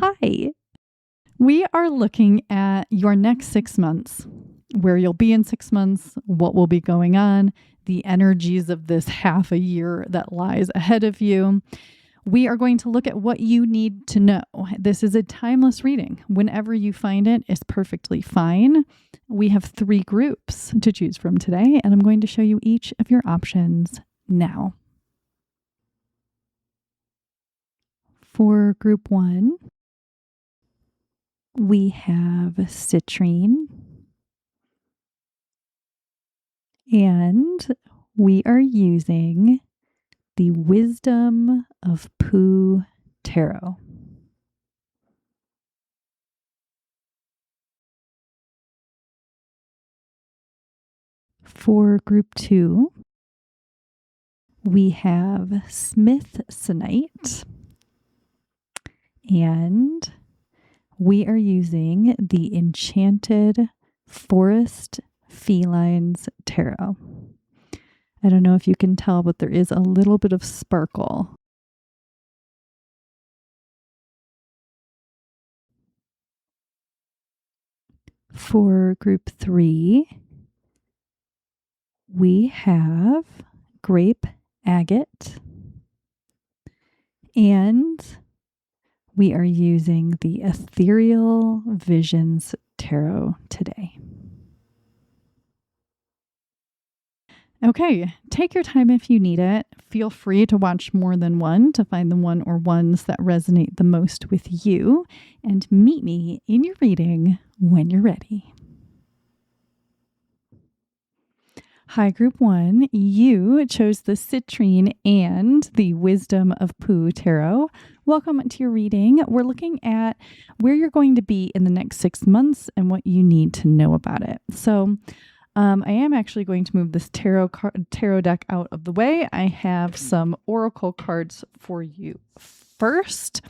Hi. We are looking at your next 6 months, where you'll be in 6 months, what will be going on, the energies of this half a year that lies ahead of you. We are going to look at what you need to know. This is a timeless reading. Whenever you find it, it's perfectly fine. We have 3 groups to choose from today, and I'm going to show you each of your options now. For group 1, we have citrine, and we are using the Wisdom of Pooh Tarot. For group 2, we have Smithsonite, and we are using the Enchanted Forest Felines Tarot. I don't know if you can tell, but there is a little bit of sparkle. For group 3, we have Grape Agate, and we are using the Ethereal Visions Tarot today. Okay, take your time if you need it. Feel free to watch more than one to find the one or ones that resonate the most with you, and meet me in your reading when you're ready. Hi, group 1. You chose the Citrine and the Wisdom of Pooh Tarot. Welcome to your reading. We're looking at where you're going to be in the next 6 months and what you need to know about it. So I am actually going to move this tarot deck out of the way. I have some oracle cards for you first,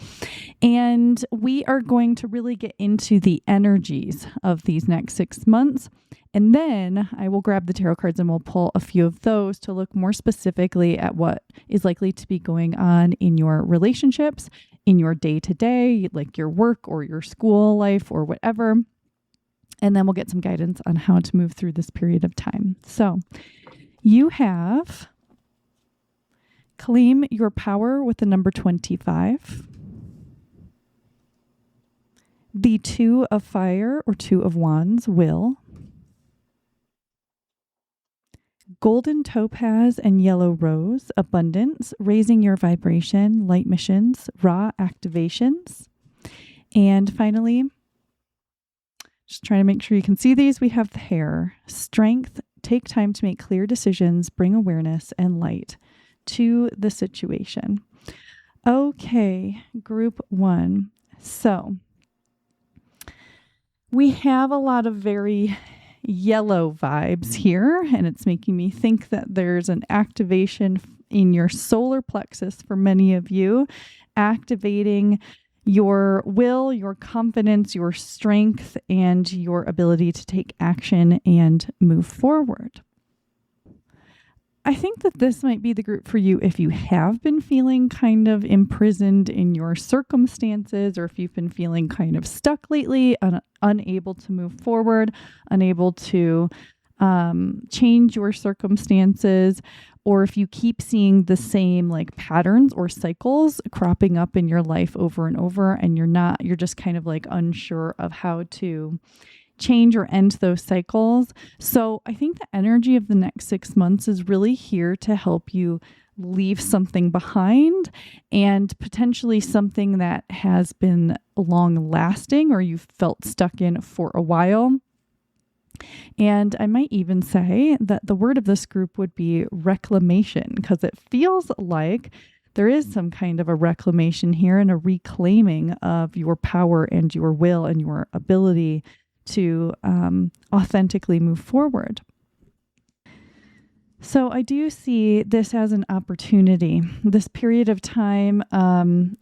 and we are going to really get into the energies of these next 6 months. And then I will grab the tarot cards and we'll pull a few of those to look more specifically at what is likely to be going on in your relationships, in your day-to-day, like your work or your school life or whatever. And then we'll get some guidance on how to move through this period of time. So you have Claim Your Power with the number 25. The 2 of Fire or 2 of Wands, Will. Golden Topaz and Yellow Rose, Abundance, Raising Your Vibration, Light Missions, Raw Activations. And finally, just trying to make sure you can see these, we have the Hare, Strength, Take time to make clear decisions, bring awareness and light to the situation. Okay, group 1. So we have a lot of very yellow vibes here, and it's making me think that there's an activation in your solar plexus for many of you, activating your will, your confidence, your strength, and your ability to take action and move forward. I think that this might be the group for you if you have been feeling kind of imprisoned in your circumstances, or if you've been feeling kind of stuck lately, unable to move forward, unable to change your circumstances, or if you keep seeing the same like patterns or cycles cropping up in your life over and over, and you're just kind of like unsure of how to change or end those cycles. So I think the energy of the next 6 months is really here to help you leave something behind, and potentially something that has been long lasting or you've felt stuck in for a while. And I might even say that the word of this group would be reclamation, because it feels like there is some kind of a reclamation here and a reclaiming of your power and your will and your ability to authentically move forward. So I do see this as an opportunity. This period of time,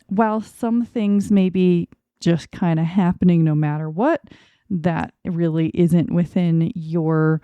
while some things may be just kind of happening no matter what, that really isn't within your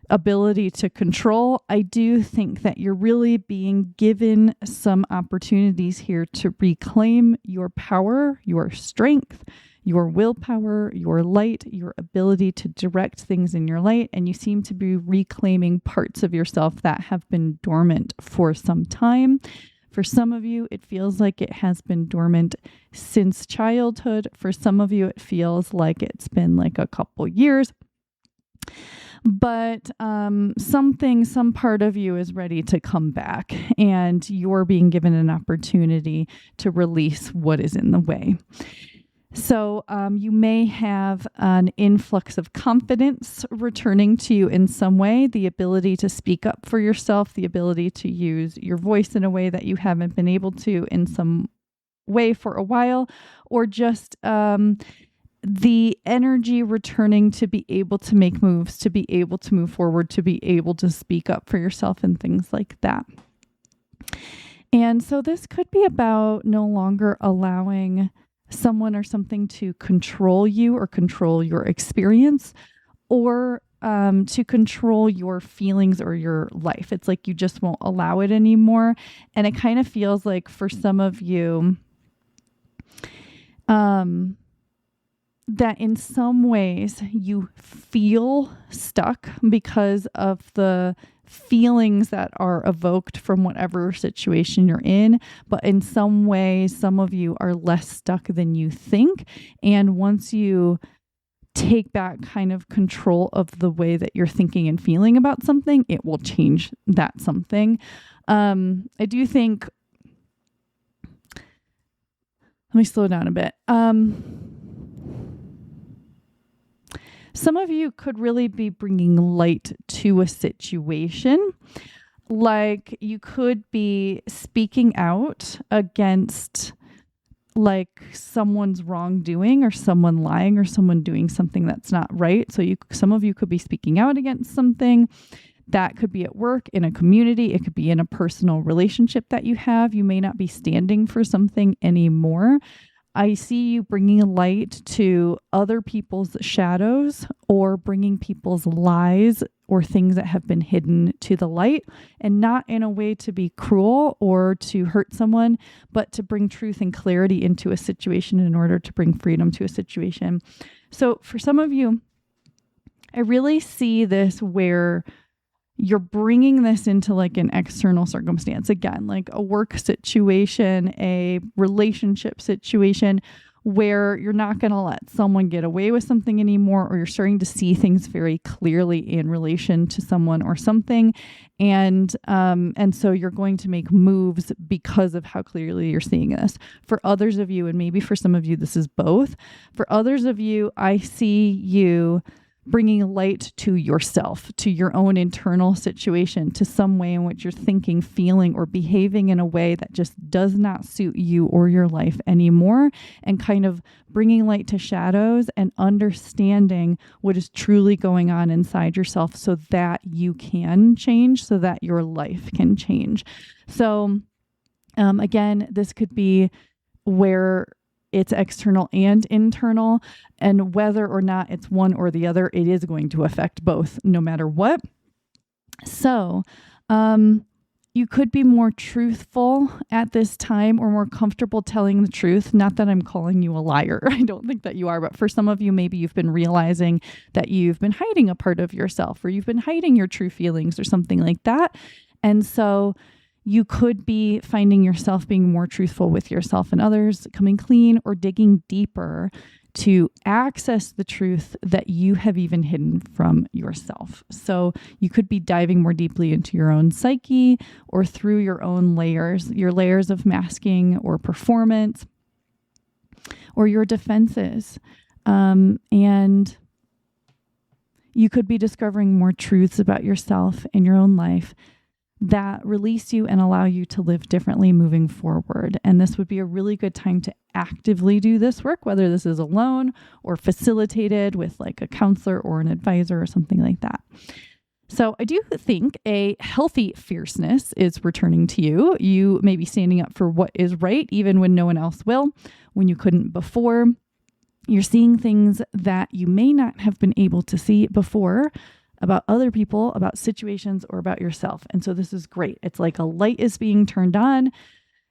ability to control, I do think that you're really being given some opportunities here to reclaim your power, your strength, your willpower, your light, your ability to direct things in your light. And you seem to be reclaiming parts of yourself that have been dormant for some time. For some of you, it feels like it has been dormant since childhood. For some of you, it feels like it's been like a couple years. But some part of you is ready to come back, and you're being given an opportunity to release what is in the way. So you may have an influx of confidence returning to you in some way, the ability to speak up for yourself, the ability to use your voice in a way that you haven't been able to in some way for a while, or just the energy returning to be able to make moves, to be able to move forward, to be able to speak up for yourself and things like that. And so this could be about no longer allowing someone or something to control you or control your experience, or to control your feelings or your life. It's like you just won't allow it anymore. And it kind of feels like for some of you, that in some ways you feel stuck because of the feelings that are evoked from whatever situation you're in. But in some way, some of you are less stuck than you think. And once you take back kind of control of the way that you're thinking and feeling about something, it will change that something. I do think, let me slow down a bit. Some of you could really be bringing light to a situation. Like you could be speaking out against like someone's wrongdoing or someone lying or someone doing something that's not right. So some of you could be speaking out against something. That could be at work, in a community. It could be in a personal relationship that you have. You may not be standing for something anymore. I see you bringing light to other people's shadows, or bringing people's lies or things that have been hidden to the light, and not in a way to be cruel or to hurt someone, but to bring truth and clarity into a situation in order to bring freedom to a situation. So for some of you, I really see this where you're bringing this into like an external circumstance, again, like a work situation, a relationship situation, where you're not going to let someone get away with something anymore, or you're starting to see things very clearly in relation to someone or something. And so you're going to make moves because of how clearly you're seeing this. For others of you, and maybe for some of you, this is both. For others of you, I see you bringing light to yourself, to your own internal situation, to some way in which you're thinking, feeling, or behaving in a way that just does not suit you or your life anymore, and kind of bringing light to shadows and understanding what is truly going on inside yourself so that you can change, so that your life can change. So again, this could be where it's external and internal, and whether or not it's one or the other, it is going to affect both no matter what. So you could be more truthful at this time, or more comfortable telling the truth. Not that I'm calling you a liar. I don't think that you are. But for some of you, maybe you've been realizing that you've been hiding a part of yourself, or you've been hiding your true feelings or something like that. And so you could be finding yourself being more truthful with yourself and others, coming clean, or digging deeper to access the truth that you have even hidden from yourself. So you could be diving more deeply into your own psyche, or through your own layers, your layers of masking or performance, or your defenses. And you could be discovering more truths about yourself and your own life that release you and allow you to live differently moving forward. And this would be a really good time to actively do this work, whether this is alone or facilitated with like a counselor or an advisor or something like that. So I do think a healthy fierceness is returning to you. You may be standing up for what is right, even when no one else will, when you couldn't before. You're seeing things that you may not have been able to see before. about other people, about situations, or about yourself. And so this is great. It's like a light is being turned on.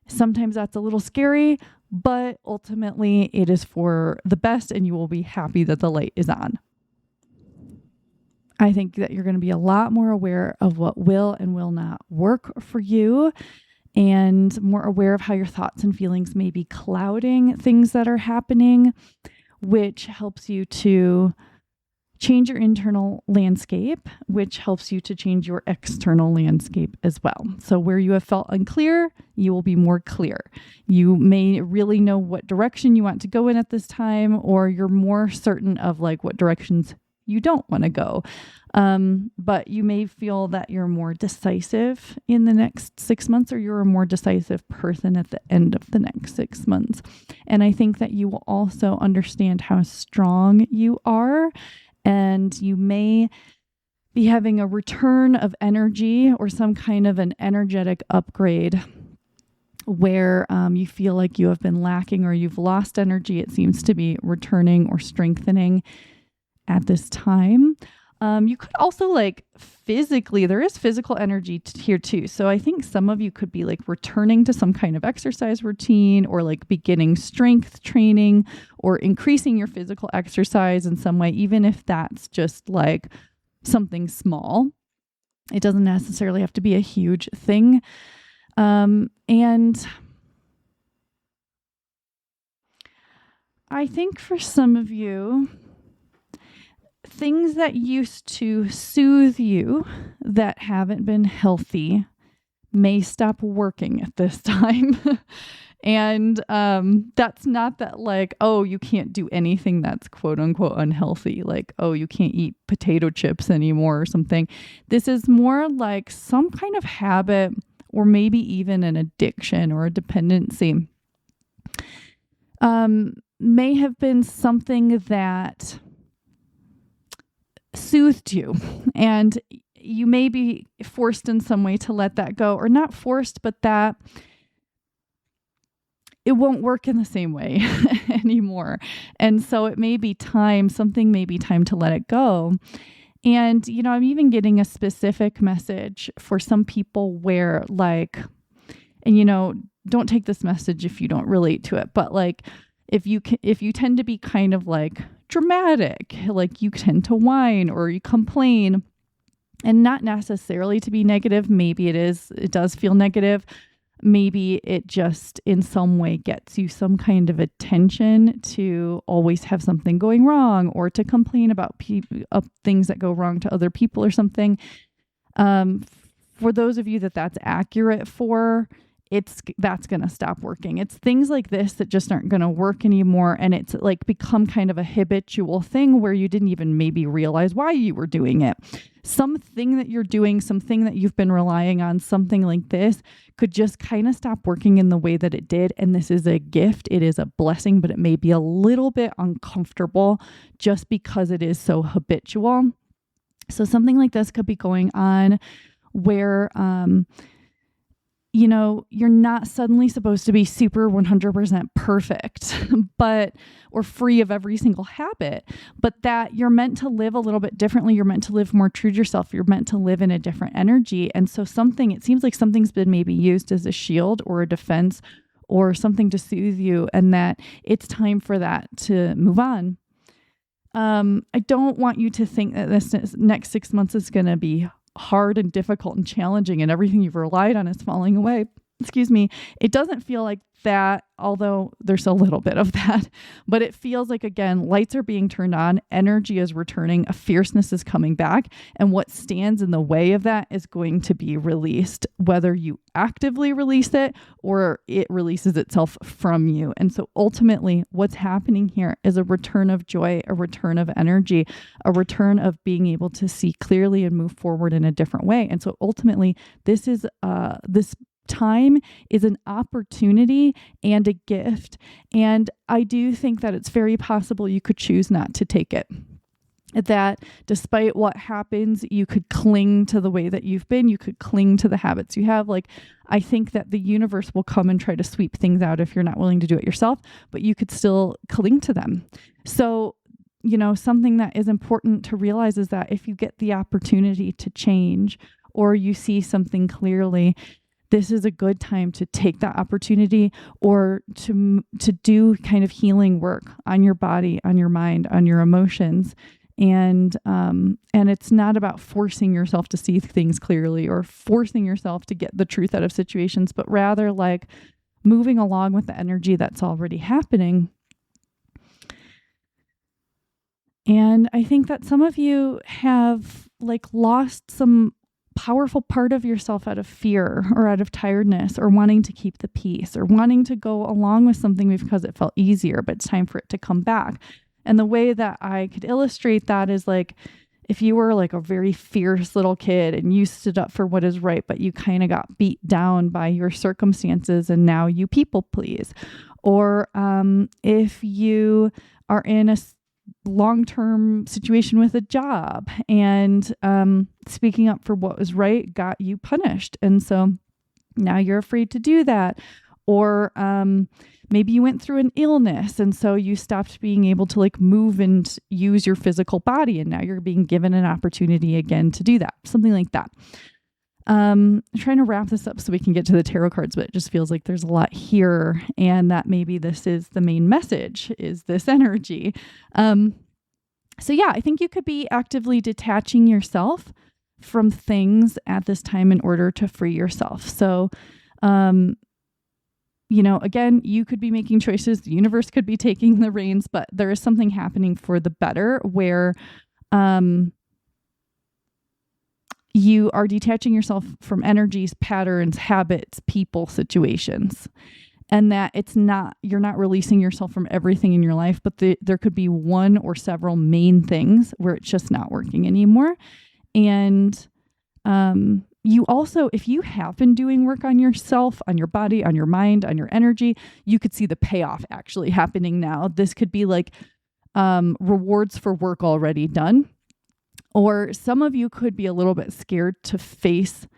Sometimes that's a little scary, but ultimately it is for the best, and you will be happy that the light is on. I think that you're going to be a lot more aware of what will and will not work for you, and more aware of how your thoughts and feelings may be clouding things that are happening, which helps you to change your internal landscape, which helps you to change your external landscape as well. So where you have felt unclear, you will be more clear. You may really know what direction you want to go in at this time, or you're more certain of like what directions you don't want to go. But you may feel that you're more decisive in the next 6 months, or you're a more decisive person at the end of the next 6 months. And I think that you will also understand how strong you are, and you may be having a return of energy or some kind of an energetic upgrade where you feel like you have been lacking or you've lost energy. It seems to be returning or strengthening at this time. You could also like physically, there is physical energy here too. So I think some of you could be like returning to some kind of exercise routine, or like beginning strength training, or increasing your physical exercise in some way, even if that's just like something small. It doesn't necessarily have to be a huge thing. And I think for some of you, things that used to soothe you that haven't been healthy may stop working at this time. And that's not that like, oh, you can't do anything that's quote unquote unhealthy. Like, oh, you can't eat potato chips anymore or something. This is more like some kind of habit, or maybe even an addiction or a dependency. May have been something that soothed you, and you may be forced in some way to let that go, or not forced, but that it won't work in the same way anymore. And so it may be time, something may be time to let it go. And, you know, I'm even getting a specific message for some people where like, and, you know, don't take this message if you don't relate to it, but like, if you tend to be kind of like dramatic, like you tend to whine or you complain, and not necessarily to be negative. Maybe it does feel negative. Maybe it just in some way gets you some kind of attention to always have something going wrong, or to complain about things that go wrong to other people or something. For those of you that's accurate for, that's going to stop working. It's things like this that just aren't going to work anymore. And it's like become kind of a habitual thing where you didn't even maybe realize why you were doing it. Something that you're doing, something that you've been relying on, something like this could just kind of stop working in the way that it did. And this is a gift. It is a blessing, but it may be a little bit uncomfortable just because it is so habitual. So something like this could be going on where, you know, you're not suddenly supposed to be super 100% perfect, or free of every single habit, but that you're meant to live a little bit differently. You're meant to live more true to yourself. You're meant to live in a different energy. And so it seems like something's been maybe used as a shield or a defense or something to soothe you, and that it's time for that to move on. I don't want you to think that this next 6 months is going to be hard and difficult and challenging and everything you've relied on is falling away. Excuse me. It doesn't feel like that, although there's a little bit of that, but it feels like, again, lights are being turned on, energy is returning, a fierceness is coming back, and what stands in the way of that is going to be released, whether you actively release it or it releases itself from you. And so ultimately what's happening here is a return of joy, a return of energy, a return of being able to see clearly and move forward in a different way. And so ultimately this time is an opportunity and a gift. And I do think that it's very possible you could choose not to take it. That despite what happens, you could cling to the way that you've been. You could cling to the habits you have. Like, I think that the universe will come and try to sweep things out if you're not willing to do it yourself, but you could still cling to them. So something that is important to realize is that if you get the opportunity to change or you see something clearly, this is a good time to take that opportunity or to do kind of healing work on your body, on your mind, on your emotions. And it's not about forcing yourself to see things clearly or forcing yourself to get the truth out of situations, but rather like moving along with the energy that's already happening. And I think that some of you have like lost some powerful part of yourself out of fear or out of tiredness or wanting to keep the peace or wanting to go along with something because it felt easier, but it's time for it to come back. And the way that I could illustrate that is like, if you were like a very fierce little kid and you stood up for what is right, but you kind of got beat down by your circumstances and now you people please. Or if you are in a long-term situation with a job and speaking up for what was right got you punished. And so now you're afraid to do that. Or maybe you went through an illness and so you stopped being able to like move and use your physical body. And now you're being given an opportunity again to do that. Something like that. I'm trying to wrap this up so we can get to the tarot cards, but it just feels like there's a lot here and that maybe this is the main message, is this energy. So yeah, I think you could be actively detaching yourself from things at this time in order to free yourself. So, again, you could be making choices. The universe could be taking the reins, but there is something happening for the better where, you are detaching yourself from energies, patterns, habits, people, situations, and that you're not releasing yourself from everything in your life, but there could be one or several main things where it's just not working anymore. And you also, if you have been doing work on yourself, on your body, on your mind, on your energy, you could see the payoff actually happening now. This could be like rewards for work already done. Or some of you could be a little bit scared to face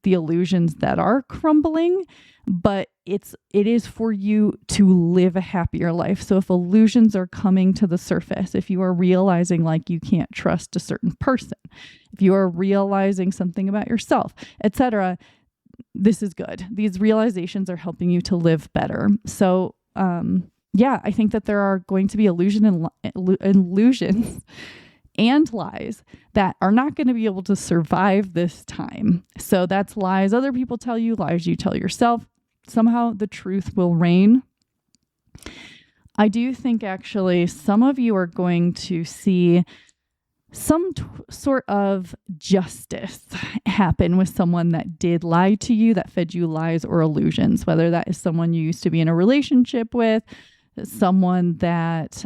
the illusions that are crumbling, but it is for you to live a happier life. So if illusions are coming to the surface, if you are realizing like you can't trust a certain person, if you are realizing something about yourself, etc., this is good. These realizations are helping you to live better. So, I think that there are going to be illusions and lies that are not going to be able to survive this time. So that's lies other people tell you, lies you tell yourself. Somehow the truth will reign. I do think actually some of you are going to see some sort of justice happen with someone that did lie to you, that fed you lies or illusions, whether that is someone you used to be in a relationship with, someone that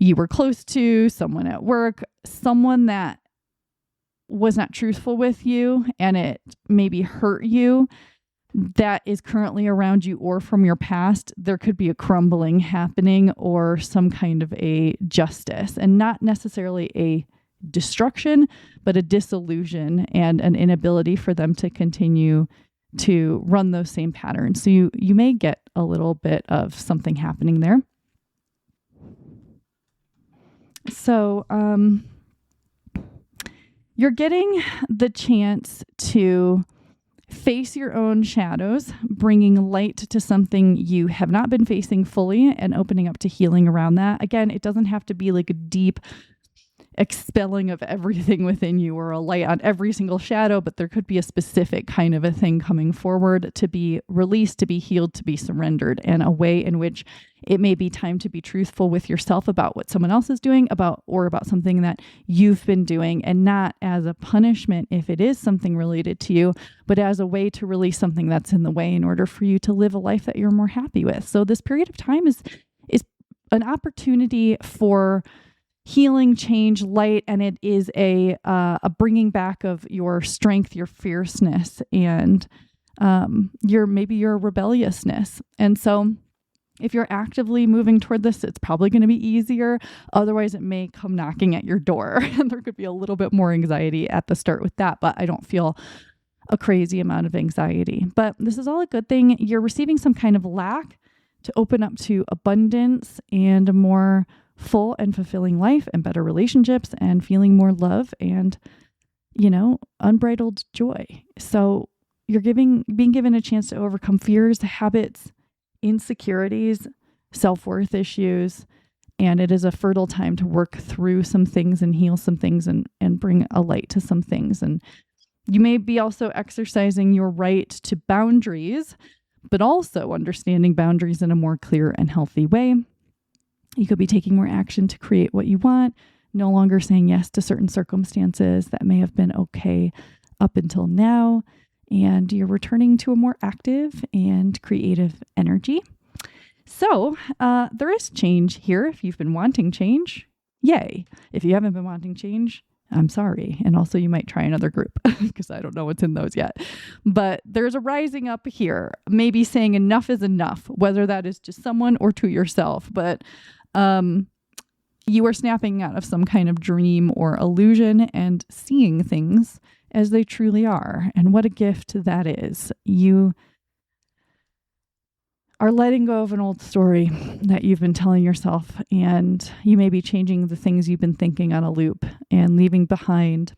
you were close to, someone at work, someone that was not truthful with you and it maybe hurt you, that is currently around you or from your past. There could be a crumbling happening or some kind of a justice, and not necessarily a destruction, but a disillusion and an inability for them to continue to run those same patterns. So you may get a little bit of something happening there. So you're getting the chance to face your own shadows, bringing light to something you have not been facing fully and opening up to healing around that. Again, it doesn't have to be like a deep expelling of everything within you or a light on every single shadow, but there could be a specific kind of a thing coming forward to be released, to be healed, to be surrendered, and a way in which it may be time to be truthful with yourself about what someone else is doing about something that you've been doing, and not as a punishment if it is something related to you, but as a way to release something that's in the way in order for you to live a life that you're more happy with. So this period of time is an opportunity for healing, change, light, and it is a bringing back of your strength, your fierceness, and your rebelliousness. And so if you're actively moving toward this, it's probably going to be easier. Otherwise, it may come knocking at your door, and there could be a little bit more anxiety at the start with that, but I don't feel a crazy amount of anxiety. But this is all a good thing. You're receiving some kind of lack to open up to abundance and more full and fulfilling life and better relationships and feeling more love and, unbridled joy. So you're being given a chance to overcome fears, habits, insecurities, self-worth issues. And it is a fertile time to work through some things and heal some things and bring a light to some things. And you may be also exercising your right to boundaries, but also understanding boundaries in a more clear and healthy way. You could be taking more action to create what you want, no longer saying yes to certain circumstances that may have been okay up until now. And you're returning to a more active and creative energy. So there is change here. If you've been wanting change, yay. If you haven't been wanting change, I'm sorry. And also you might try another group because I don't know what's in those yet. But there's a rising up here, maybe saying enough is enough, whether that is to someone or to yourself. But you are snapping out of some kind of dream or illusion and seeing things as they truly are. And what a gift that is. You are letting go of an old story that you've been telling yourself, and you may be changing the things you've been thinking on a loop and leaving behind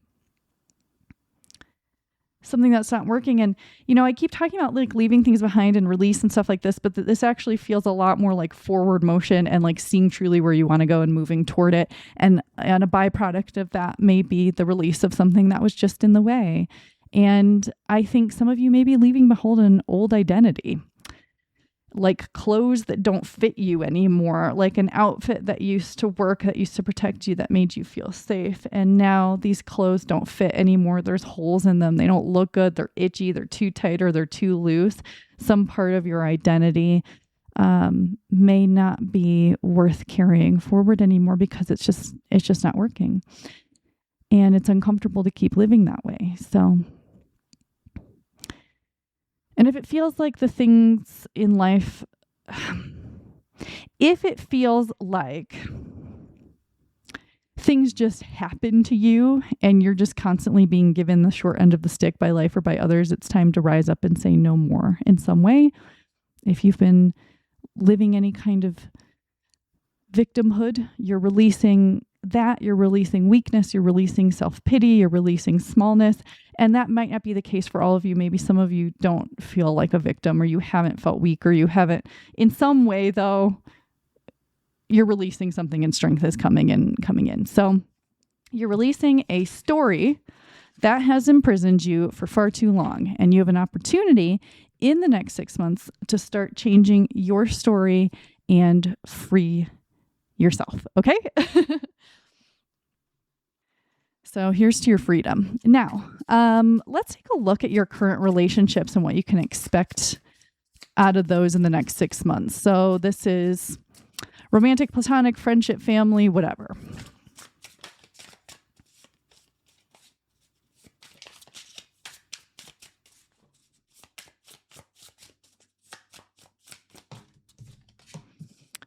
something that's not working. And, I keep talking about like leaving things behind and release and stuff like this, but this actually feels a lot more like forward motion and like seeing truly where you want to go and moving toward it. And a byproduct of that may be the release of something that was just in the way. And I think some of you may be leaving behind an old identity, like clothes that don't fit you anymore, like an outfit that used to work, that used to protect you, that made you feel safe. And now these clothes don't fit anymore. There's holes in them. They don't look good. They're itchy. They're too tight or they're too loose. Some part of your identity may not be worth carrying forward anymore because it's just not working. And it's uncomfortable to keep living that way. So, and if it feels like the things in life, if it feels like things just happen to you and you're just constantly being given the short end of the stick by life or by others, it's time to rise up and say no more in some way. If you've been living any kind of victimhood, you're releasing that, you're releasing weakness, you're releasing self-pity, you're releasing smallness. And that might not be the case for all of you. Maybe some of you don't feel like a victim, or you haven't felt weak, or you haven't in some way, though, you're releasing something and strength is coming in. So you're releasing a story that has imprisoned you for far too long. And you have an opportunity in the next 6 months to start changing your story and free yourself. Okay? So here's to your freedom. Now, let's take a look at your current relationships and what you can expect out of those in the next 6 months. So this is romantic, platonic, friendship, family, whatever.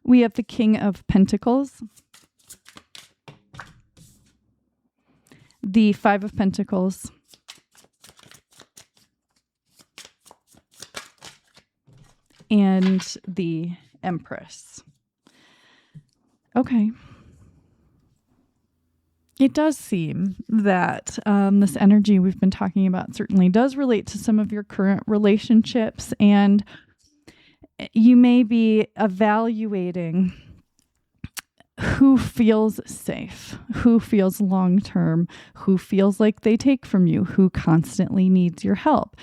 We have the King of Pentacles, the Five of Pentacles, and the Empress. Okay. It does seem that this energy we've been talking about certainly does relate to some of your current relationships, and you may be evaluating who feels safe, who feels long-term, who feels like they take from you, who constantly needs your help,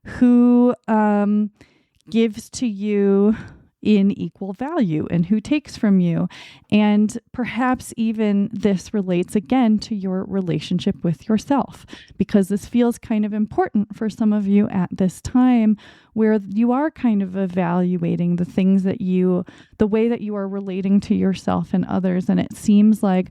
who gives to you in equal value, and who takes from you. And perhaps even this relates again to your relationship with yourself, because this feels kind of important for some of you at this time, where you are kind of evaluating the things that the way that you are relating to yourself and others. And it seems like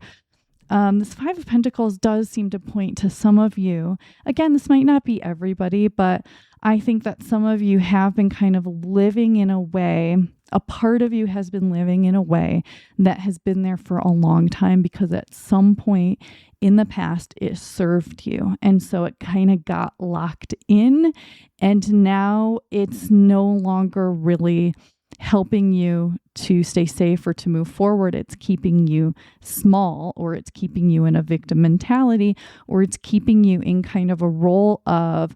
this Five of Pentacles does seem to point to some of you. Again, this might not be everybody, but I think that some of you have been kind of living in a way, a part of you has been living in a way that has been there for a long time, because at some point in the past it served you. And so it kind of got locked in, and now it's no longer really helping you to stay safe or to move forward. It's keeping you small, or it's keeping you in a victim mentality, or it's keeping you in kind of a role of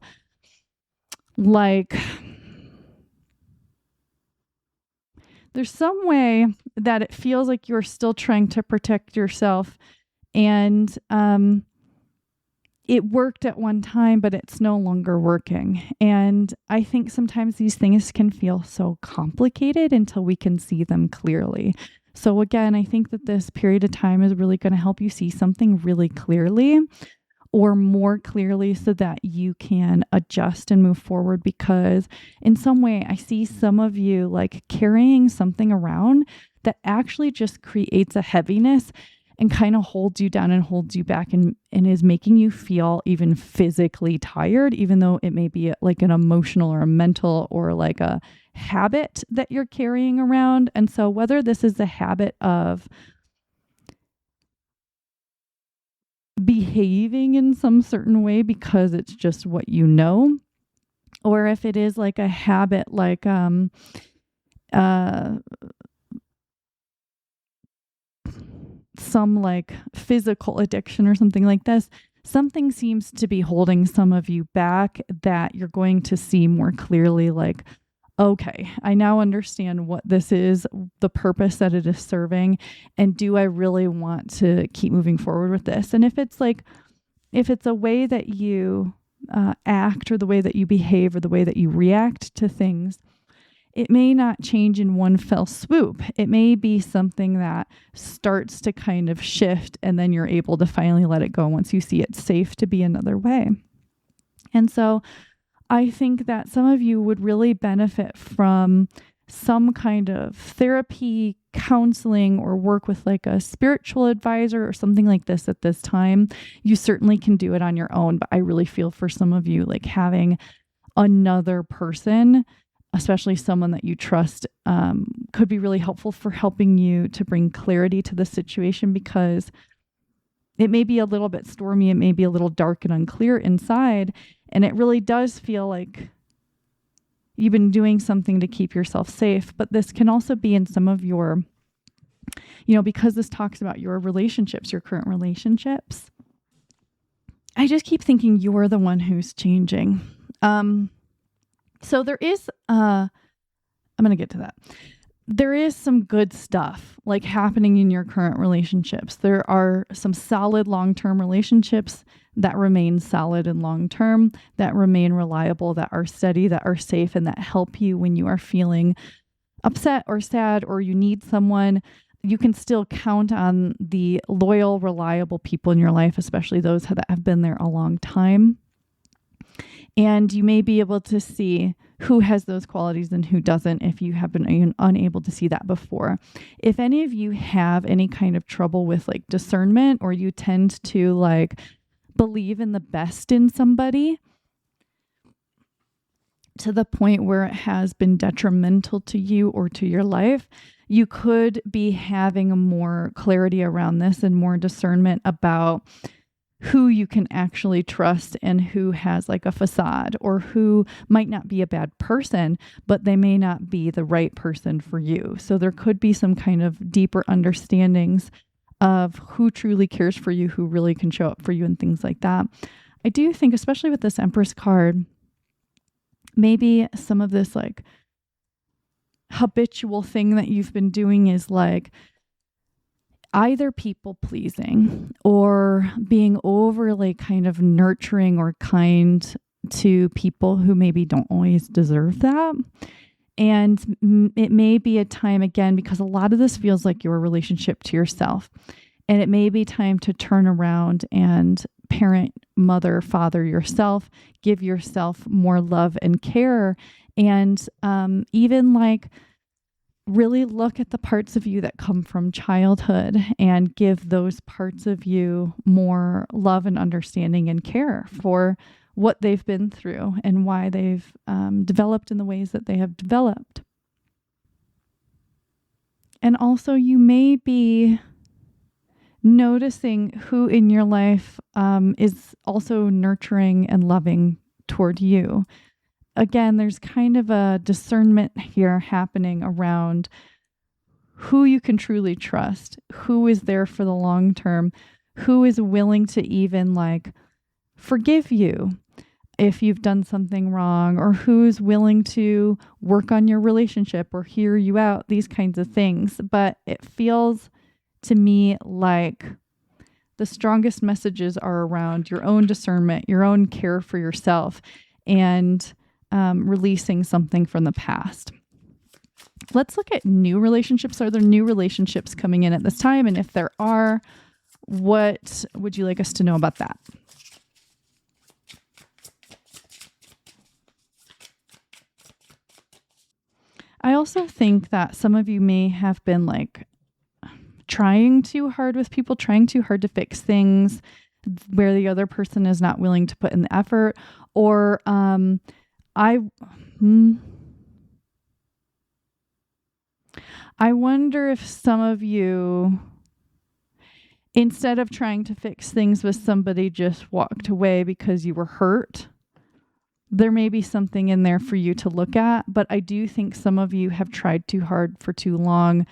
like, there's some way that it feels like you're still trying to protect yourself, and it worked at one time, but it's no longer working. And I think sometimes these things can feel so complicated until we can see them clearly. So again, I think that this period of time is really going to help you see something really clearly, or more clearly, so that you can adjust and move forward. Because in some way, I see some of you like carrying something around that actually just creates a heaviness and kind of holds you down and holds you back, and is making you feel even physically tired, even though it may be like an emotional or a mental or like a habit that you're carrying around. And so whether this is a habit of behaving in some certain way because it's just what you know, or if it is like a habit like some like physical addiction or something like this, something seems to be holding some of you back that you're going to see more clearly, like, okay, I now understand what this is, the purpose that it is serving, and do I really want to keep moving forward with this? And if it's a way that you act, or the way that you behave, or the way that you react to things, it may not change in one fell swoop. It may be something that starts to kind of shift, and then you're able to finally let it go once you see it's safe to be another way. And so I think that some of you would really benefit from some kind of therapy, counseling, or work with like a spiritual advisor or something like this at this time. You certainly can do it on your own, but I really feel for some of you, like having another person, especially someone that you trust, could be really helpful for helping you to bring clarity to the situation, because it may be a little bit stormy, it may be a little dark and unclear inside, and it really does feel like you've been doing something to keep yourself safe. But this can also be in some of your, because this talks about your relationships, your current relationships. I just keep thinking you're the one who's changing. So there is, I'm going to get to that. There is some good stuff like happening in your current relationships. There are some solid long-term relationships that remain solid and long-term, that remain reliable, that are steady, that are safe, and that help you when you are feeling upset or sad or you need someone. You can still count on the loyal, reliable people in your life, especially those that have been there a long time. And you may be able to see who has those qualities and who doesn't, if you have been unable to see that before. If any of you have any kind of trouble with like discernment, or you tend to like believe in the best in somebody to the point where it has been detrimental to you or to your life, you could be having more clarity around this and more discernment about who you can actually trust and who has like a facade, or who might not be a bad person, but they may not be the right person for you. So there could be some kind of deeper understandings of who truly cares for you, who really can show up for you, and things like that. I do think, especially with this Empress card, maybe some of this like habitual thing that you've been doing is like either people pleasing or being overly kind of nurturing or kind to people who maybe don't always deserve that. And it may be a time, again, because a lot of this feels like your relationship to yourself. And it may be time to turn around and parent, mother, father yourself, give yourself more love and care. And even like really look at the parts of you that come from childhood and give those parts of you more love and understanding and care for what they've been through and why they've developed in the ways that they have developed. And also, you may be noticing who in your life is also nurturing and loving toward you. again, there's kind of a discernment here happening around who you can truly trust, who is there for the long term, who is willing to even like forgive you if you've done something wrong, or who's willing to work on your relationship or hear you out, these kinds of things. But it feels to me like the strongest messages are around your own discernment, your own care for yourself, and releasing something from the past. Let's look at new relationships. Are there new relationships coming in at this time? And if there are, what would you like us to know about that? I also think that some of you may have been like trying too hard with people, trying too hard to fix things where the other person is not willing to put in the effort. Or I wonder if some of you, instead of trying to fix things with somebody, just walked away because you were hurt. There may be something in there for you to look at, but I do think some of you have tried too hard for too long,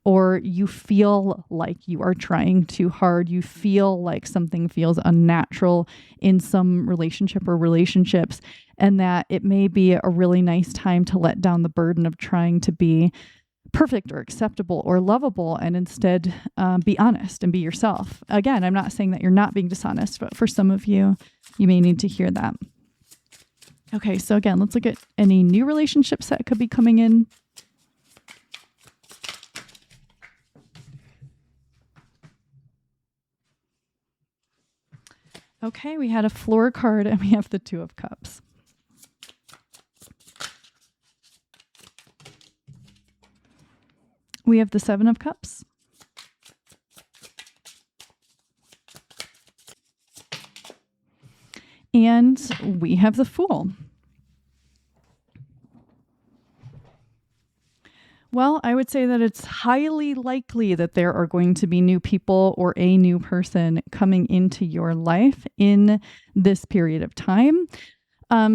or you feel like you are trying too hard. You feel like something feels unnatural in some relationship or relationships, and that it may be a really nice time to let down the burden of trying to be perfect or acceptable or lovable, and instead be honest and be yourself. Again, I'm not saying that you're not being dishonest, but for some of you, you may need to hear that. Okay, so again, let's look at any new relationships that could be coming in. Okay, we had a floor card and we have the Two of Cups. We have the Seven of Cups. And we have the Fool. Well, I would say that it's highly likely that there are going to be new people or a new person coming into your life in this period of time.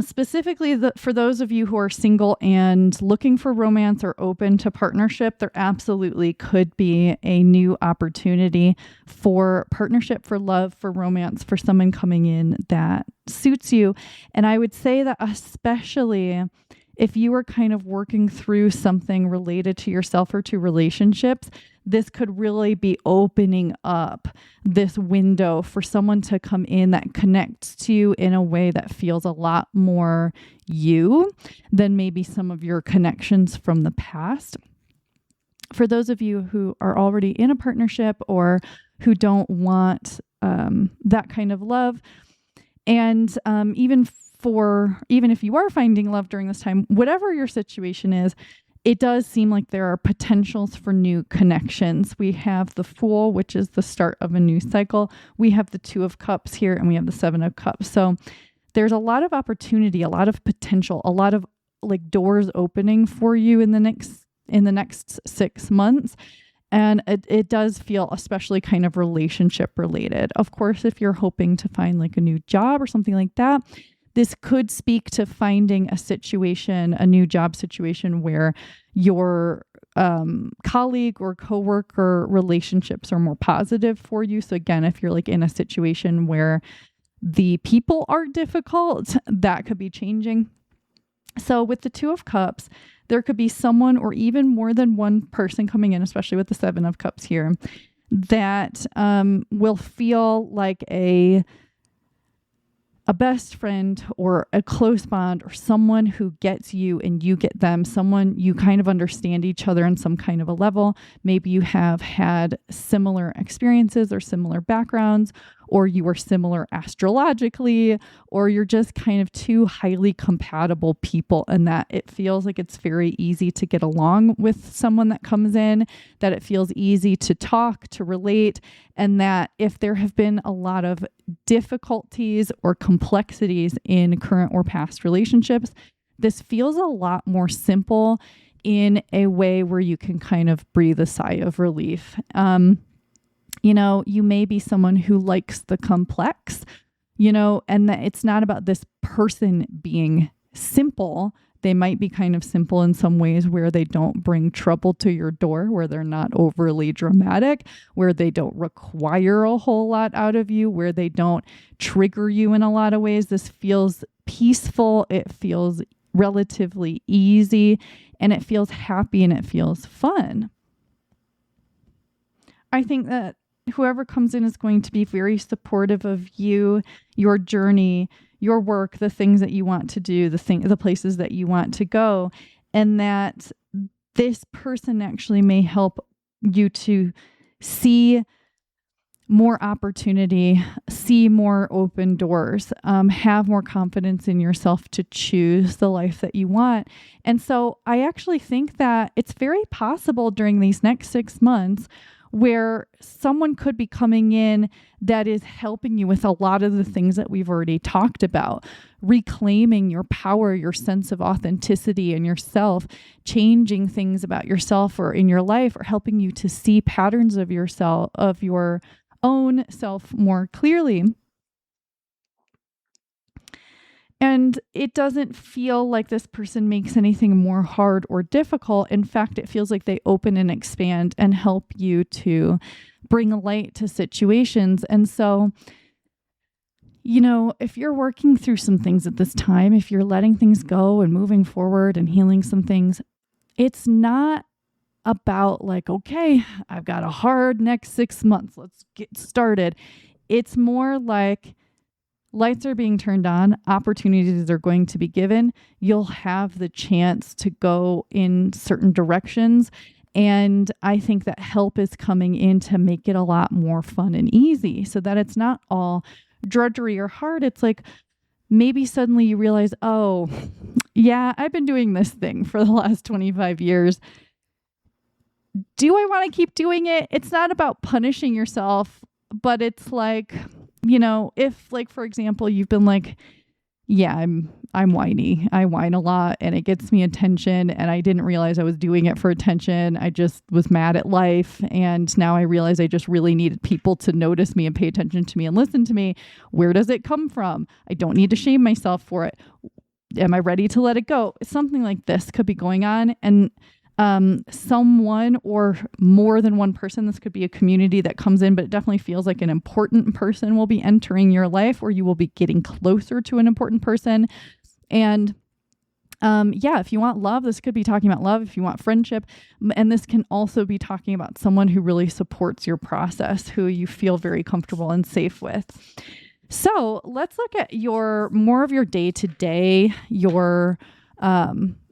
Specifically, for those of you who are single and looking for romance or open to partnership, there absolutely could be a new opportunity for partnership, for love, for romance, for someone coming in that suits you. And I would say that especially if you are kind of working through something related to yourself or to relationships, this could really be opening up this window for someone to come in that connects to you in a way that feels a lot more you than maybe some of your connections from the past. For those of you who are already in a partnership or who don't want that kind of love, and even if you are finding love during this time, whatever your situation is, it does seem like there are potentials for new connections. We have the Fool, which is the start of a new cycle. We have the Two of Cups here, and we have the Seven of Cups. So there's a lot of opportunity, a lot of potential, a lot of like doors opening for you in the next 6 months. And it does feel especially kind of relationship related. Of course, if you're hoping to find like a new job or something like that, this could speak to finding a situation, a new job situation where your colleague or coworker relationships are more positive for you. So again, if you're like in a situation where the people are difficult, that could be changing. So with the Two of Cups, there could be someone or even more than one person coming in, especially with the Seven of Cups here, that will feel like a best friend or a close bond, or someone who gets you and you get them, someone you kind of understand each other on some kind of a level. Maybe you have had similar experiences or similar backgrounds, or you are similar astrologically, or you're just kind of two highly compatible people, and that it feels like it's very easy to get along with someone that comes in, that it feels easy to talk, to relate, and that if there have been a lot of difficulties or complexities in current or past relationships, this feels a lot more simple in a way where you can kind of breathe a sigh of relief. You may be someone who likes the complex, and that it's not about this person being simple. They might be kind of simple in some ways where they don't bring trouble to your door, where they're not overly dramatic, where they don't require a whole lot out of you, where they don't trigger you in a lot of ways. This feels peaceful. It feels relatively easy, and it feels happy, and it feels fun. I think that whoever comes in is going to be very supportive of you, your journey, your work, the things that you want to do, the places that you want to go, and that this person actually may help you to see more opportunity, see more open doors, have more confidence in yourself to choose the life that you want. And so I actually think that it's very possible during these next 6 months where someone could be coming in that is helping you with a lot of the things that we've already talked about, reclaiming your power, your sense of authenticity in yourself, changing things about yourself or in your life, or helping you to see patterns of yourself, of your own self more clearly. And it doesn't feel like this person makes anything more hard or difficult. In fact, it feels like they open and expand and help you to bring light to situations. And so, if you're working through some things at this time, if you're letting things go and moving forward and healing some things, it's not about like, okay, I've got a hard next 6 months. Let's get started. It's more like lights are being turned on, opportunities are going to be given. You'll have the chance to go in certain directions. And I think that help is coming in to make it a lot more fun and easy so that it's not all drudgery or hard. It's like maybe suddenly you realize, oh, yeah, I've been doing this thing for the last 25 years. Do I want to keep doing it? It's not about punishing yourself, but it's like, if like, for example, you've been like, yeah, I'm whiny. I whine a lot and it gets me attention, and I didn't realize I was doing it for attention. I just was mad at life. And now I realize I just really needed people to notice me and pay attention to me and listen to me. Where does it come from? I don't need to shame myself for it. Am I ready to let it go? Something like this could be going on. And someone or more than one person, this could be a community that comes in, but it definitely feels like an important person will be entering your life, or you will be getting closer to an important person. And if you want love, this could be talking about love. If you want friendship, and this can also be talking about someone who really supports your process, who you feel very comfortable and safe with. So let's look at more of your day-to-day, your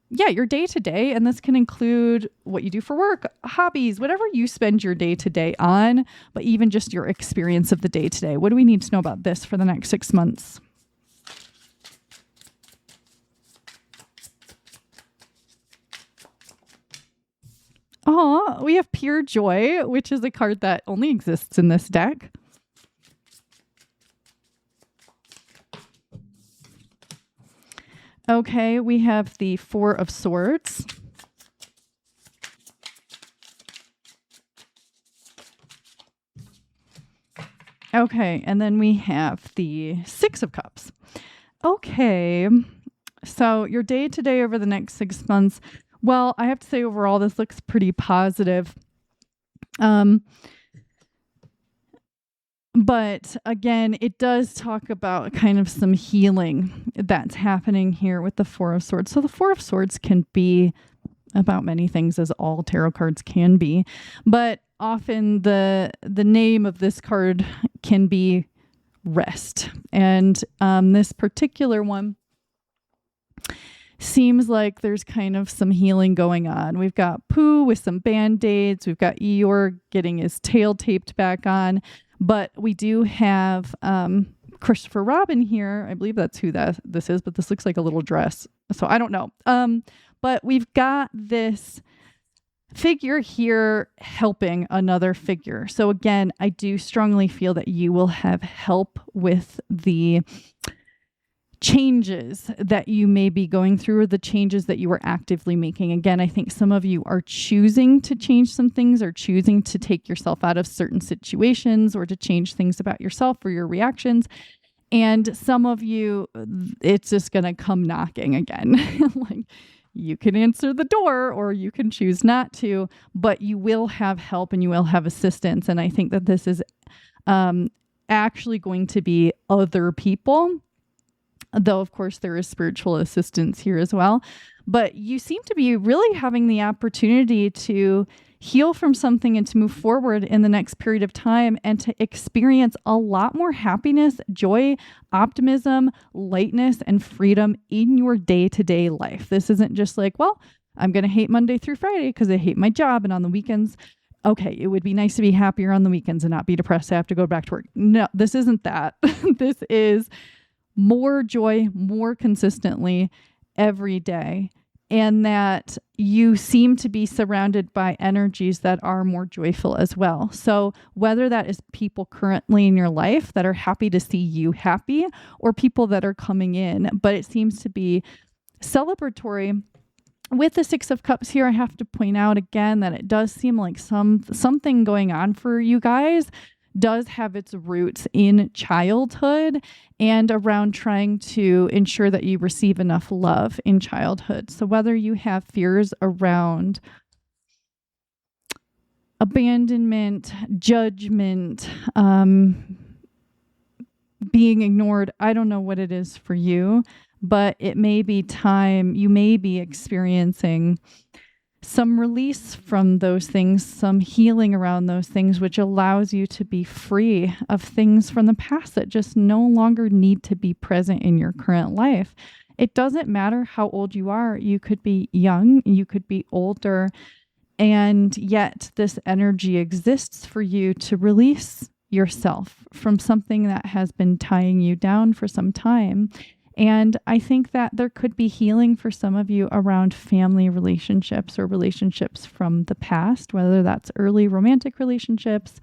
day-to-day. And this can include what you do for work, hobbies, whatever you spend your day-to-day on, but even just your experience of the day-to-day. What do we need to know about this for the next 6 months? We have Pure Joy, which is a card that only exists in this deck. Okay, we have the Four of Swords. Okay, and then we have the Six of Cups. Okay, so your day-to-day over the next 6 months, well, I have to say overall this looks pretty positive. But again, it does talk about kind of some healing that's happening here with the Four of Swords. So the Four of Swords can be about many things, as all tarot cards can be. But often the name of this card can be rest. And this particular one seems like there's kind of some healing going on. We've got Pooh with some Band-Aids. We've got Eeyore getting his tail taped back on. But we do have Christopher Robin here. I believe that's who this is, but this looks like a little dress. So I don't know. But we've got this figure here helping another figure. So again, I do strongly feel that you will have help with the changes that you may be going through, or the changes that you are actively making. Again, I think some of you are choosing to change some things, or choosing to take yourself out of certain situations, or to change things about yourself or your reactions. And some of you, it's just going to come knocking again. Like, you can answer the door or you can choose not to, but you will have help and you will have assistance. And I think that this is actually going to be other people, though, of course, there is spiritual assistance here as well. But you seem to be really having the opportunity to heal from something and to move forward in the next period of time and to experience a lot more happiness, joy, optimism, lightness, and freedom in your day-to-day life. This isn't just like, well, I'm going to hate Monday through Friday because I hate my job, and on the weekends, okay, it would be nice to be happier on the weekends and not be depressed I have to go back to work. No, this isn't that. This is more joy, more consistently every day. And that you seem to be surrounded by energies that are more joyful as well. So whether that is people currently in your life that are happy to see you happy, or people that are coming in, but it seems to be celebratory. With the Six of Cups here, I have to point out again that it does seem like something going on for you guys does have its roots in childhood and around trying to ensure that you receive enough love in childhood. So whether you have fears around abandonment, judgment, being ignored, I don't know what it is for you, but it may be time, you may be experiencing some release from those things, some healing around those things, which allows you to be free of things from the past that just no longer need to be present in your current life. It doesn't matter how old you are. You could be young, you could be older, and yet this energy exists for you to release yourself from something that has been tying you down for some time. And I think that there could be healing for some of you around family relationships or relationships from the past, whether that's early romantic relationships,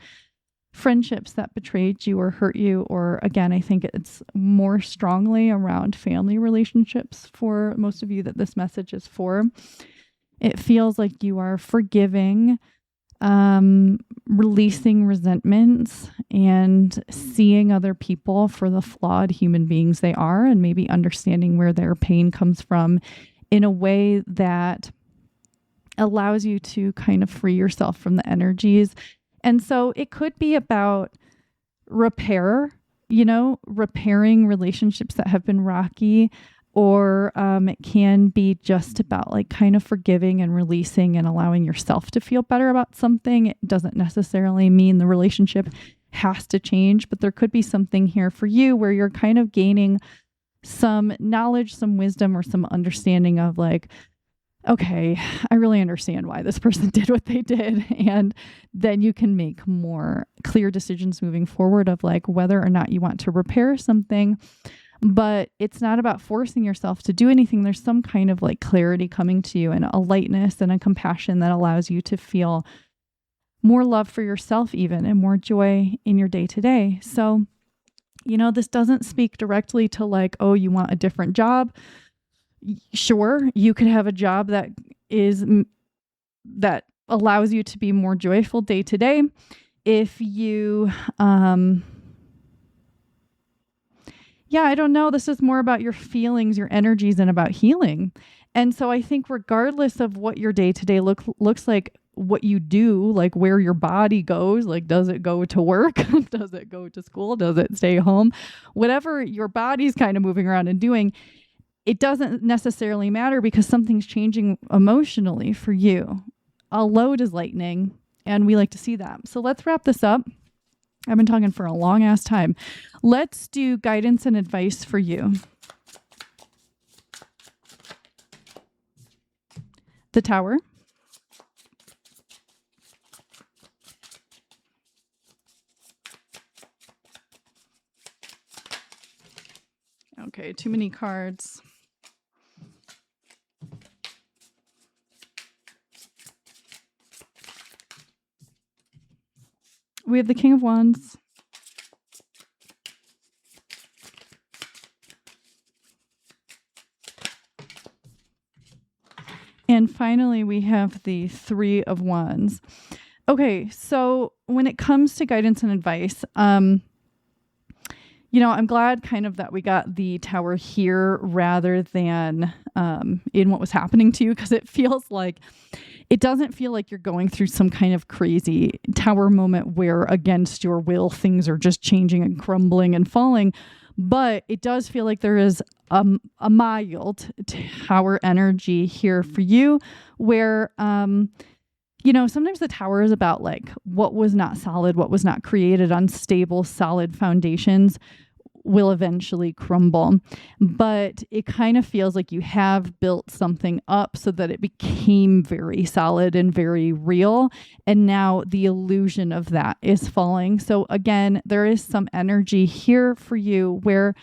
friendships that betrayed you or hurt you, or again, I think it's more strongly around family relationships for most of you that this message is for. It feels like you are forgiving, releasing resentments and seeing other people for the flawed human beings they are, and maybe understanding where their pain comes from in a way that allows you to kind of free yourself from the energies. And so it could be about repair, repairing relationships that have been rocky, or it can be just about like kind of forgiving and releasing and allowing yourself to feel better about something. It doesn't necessarily mean the relationship has to change, but there could be something here for you where you're kind of gaining some knowledge, some wisdom, or some understanding of like, okay, I really understand why this person did what they did. And then you can make more clear decisions moving forward of like whether or not you want to repair something. But it's not about forcing yourself to do anything. There's some kind of like clarity coming to you and a lightness and a compassion that allows you to feel more love for yourself even and more joy in your day to day. So, this doesn't speak directly to like, oh, you want a different job. Sure, you could have a job that allows you to be more joyful day to day. If you, I don't know. This is more about your feelings, your energies, and about healing. And so I think regardless of what your day-to-day looks like, what you do, like where your body goes, like does it go to work? Does it go to school? Does it stay home? Whatever your body's kind of moving around and doing, it doesn't necessarily matter because something's changing emotionally for you. A load is lightening, and we like to see that. So let's wrap this up. I've been talking for a long ass time. Let's do guidance and advice for you. The Tower. Okay, too many cards. We have the King of Wands. And finally, we have the Three of Wands. Okay, so when it comes to guidance and advice, I'm glad kind of that we got the tower here rather than in what was happening to you, because it doesn't feel like you're going through some kind of crazy tower moment where against your will things are just changing and crumbling and falling. But it does feel like there is a mild tower energy here for you where, sometimes the tower is about like what was not solid, what was not created on stable, solid foundations will eventually crumble. But it kind of feels like you have built something up so that it became very solid and very real. And now the illusion of that is falling. So again, there is some energy here for you where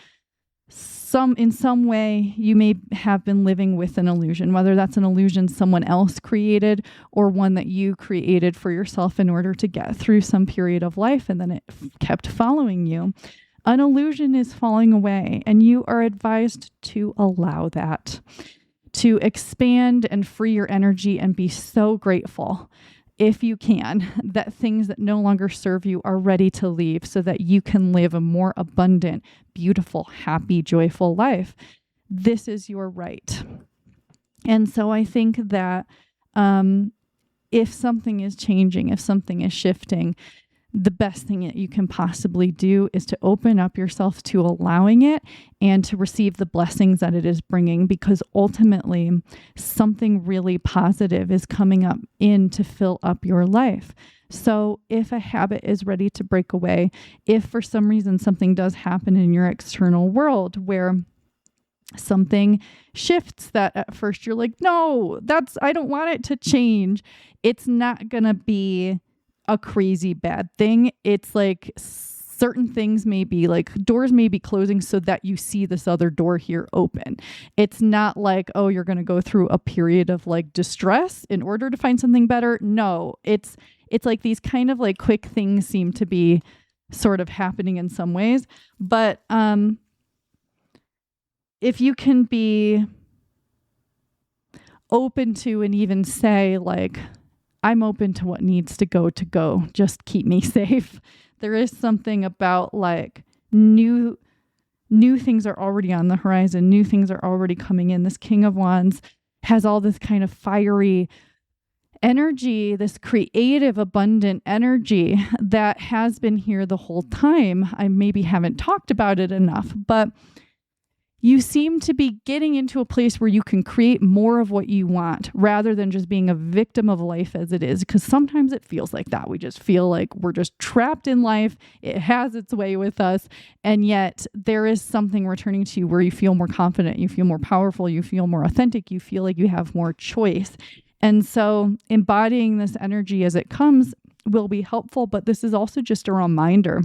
in some way you may have been living with an illusion, whether that's an illusion someone else created or one that you created for yourself in order to get through some period of life, and then it kept following you. An illusion is falling away, and you are advised to allow that, to expand and free your energy and be so grateful, if you can, that things that no longer serve you are ready to leave so that you can live a more abundant, beautiful, happy, joyful life. This is your right. And so I think that if something is changing, if something is shifting, the best thing that you can possibly do is to open up yourself to allowing it and to receive the blessings that it is bringing, because ultimately something really positive is coming up in to fill up your life. So if a habit is ready to break away, if for some reason something does happen in your external world where something shifts that at first you're like, no, I don't want it to change. It's not going to be a crazy bad thing. It's like certain things may be like doors may be closing so that you see this other door here open. It's not like, oh, you're going to go through a period of like distress in order to find something better. No, it's like these kind of like quick things seem to be sort of happening in some ways. But if you can be open to and even say like, I'm open to what needs to go, just keep me safe. There is something about like new things are already on the horizon. New things are already coming in. This King of Wands has all this kind of fiery energy, this creative, abundant energy that has been here the whole time. I maybe haven't talked about it enough, but you seem to be getting into a place where you can create more of what you want rather than just being a victim of life as it is. Because sometimes it feels like that. We just feel like we're just trapped in life. It has its way with us. And yet there is something returning to you where you feel more confident, you feel more powerful, you feel more authentic, you feel like you have more choice. And so embodying this energy as it comes will be helpful. But this is also just a reminder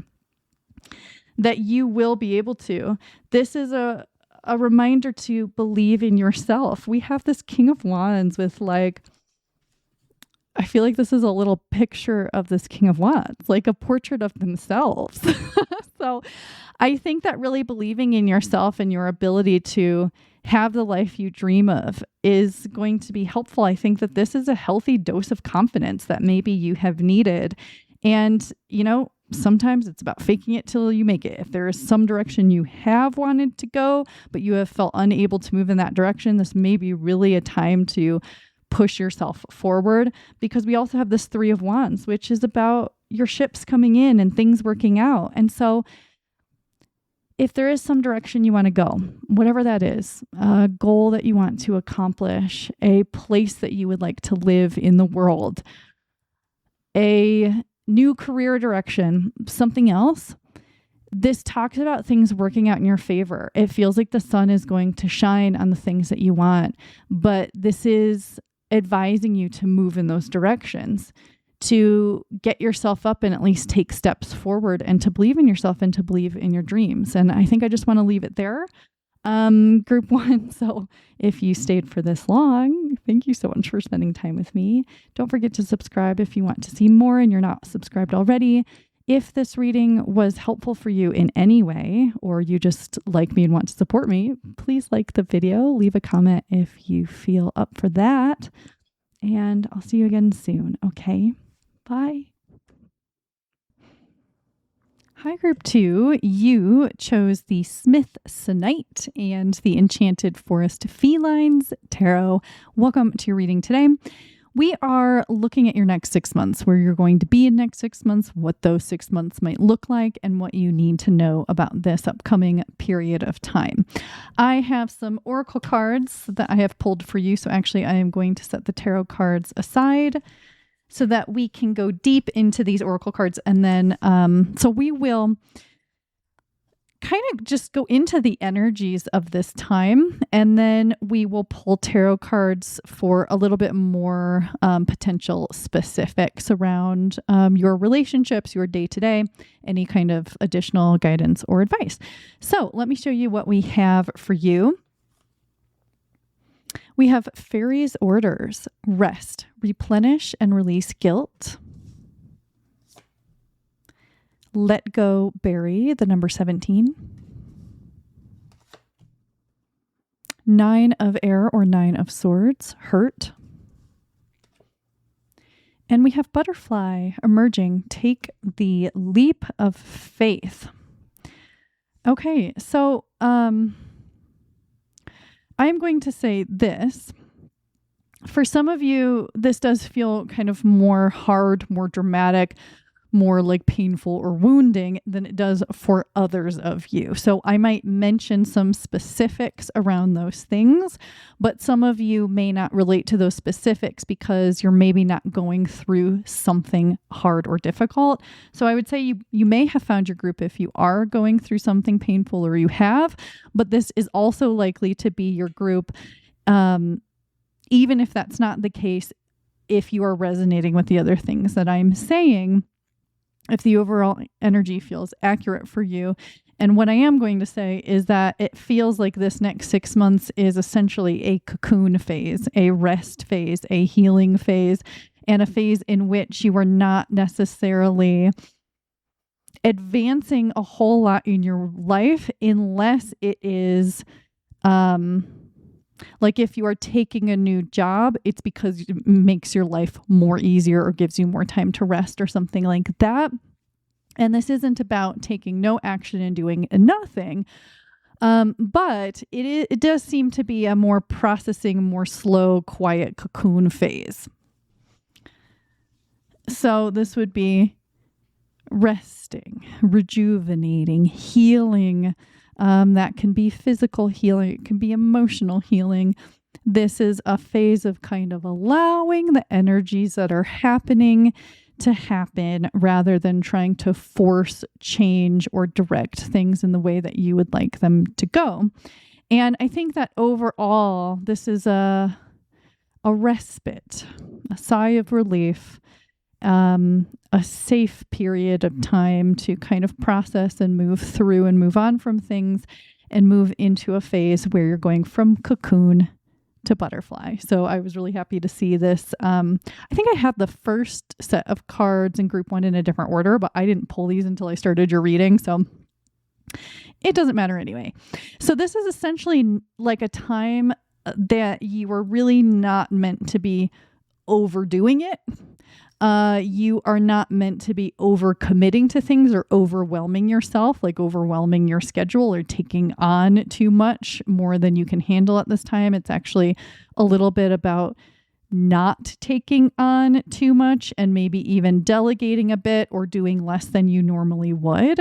that you will be able to. This is a reminder to believe in yourself. We have this King of Wands with like, I feel like this is a little picture of this King of Wands, like a portrait of themselves. So I think that really believing in yourself and your ability to have the life you dream of is going to be helpful. I think that this is a healthy dose of confidence that maybe you have needed. And, sometimes it's about faking it till you make it. If there is some direction you have wanted to go, but you have felt unable to move in that direction, this may be really a time to push yourself forward, because we also have this Three of Wands, which is about your ships coming in and things working out. And so if there is some direction you want to go, whatever that is, a goal that you want to accomplish, a place that you would like to live in the world, a new career direction, something else, this talks about things working out in your favor. It feels like the sun is going to shine on the things that you want, but this is advising you to move in those directions, to get yourself up and at least take steps forward, and to believe in yourself and to believe in your dreams. And I think I just want to leave it there. Group 1. So if you stayed for this long, thank you so much for spending time with me. Don't forget to subscribe if you want to see more and you're not subscribed already. If this reading was helpful for you in any way, or you just like me and want to support me, please like the video, leave a comment if you feel up for that, and I'll see you again soon. Okay, bye. Hi, Group 2. You chose the Smithsonite and the Enchanted Forest Felines Tarot. Welcome to your reading today. We are looking at your next 6 months, where you're going to be in next 6 months, what those 6 months might look like, and what you need to know about this upcoming period of time. I have some oracle cards that I have pulled for you. So actually, I am going to set the tarot cards aside so that we can go deep into these oracle cards. And then, so we will kind of just go into the energies of this time. And then we will pull tarot cards for a little bit more potential specifics around your relationships, your day-to-day, any kind of additional guidance or advice. So let me show you what we have for you. We have Fairies Orders, Rest, Replenish and Release Guilt. Let Go, Bury, the number 17. 9 of Air or 9 of Swords, Hurt. And we have Butterfly, Emerging, Take the Leap of Faith. Okay, so I'm going to say this. For some of you, this does feel kind of more hard, more dramatic, more like painful or wounding than it does for others of you. So I might mention some specifics around those things, but some of you may not relate to those specifics because you're maybe not going through something hard or difficult. So I would say you may have found your group if you are going through something painful or you have, but this is also likely to be your group. Even if that's not the case, if you are resonating with the other things that I'm saying, if the overall energy feels accurate for you. And what I am going to say is that it feels like this next 6 months is essentially a cocoon phase, a rest phase, a healing phase, and a phase in which you are not necessarily advancing a whole lot in your life unless it is like if you are taking a new job, it's because it makes your life more easier or gives you more time to rest or something like that. And this isn't about taking no action and doing nothing. But it does seem to be a more processing, more slow, quiet cocoon phase. So this would be resting, rejuvenating, healing. That can be physical healing. It can be emotional healing. This is a phase of kind of allowing the energies that are happening to happen rather than trying to force change or direct things in the way that you would like them to go. And I think that overall, this is a respite, a sigh of relief, a safe period of time to kind of process and move through and move on from things and move into a phase where you're going from cocoon to butterfly. So I was really happy to see this. I think I had the first set of cards in group 1 in a different order, but I didn't pull these until I started your reading. So it doesn't matter anyway. So this is essentially like a time that you are really not meant to be overdoing it. You are not meant to be overcommitting to things or overwhelming yourself, like overwhelming your schedule or taking on too much more than you can handle at this time. It's actually a little bit about not taking on too much and maybe even delegating a bit or doing less than you normally would.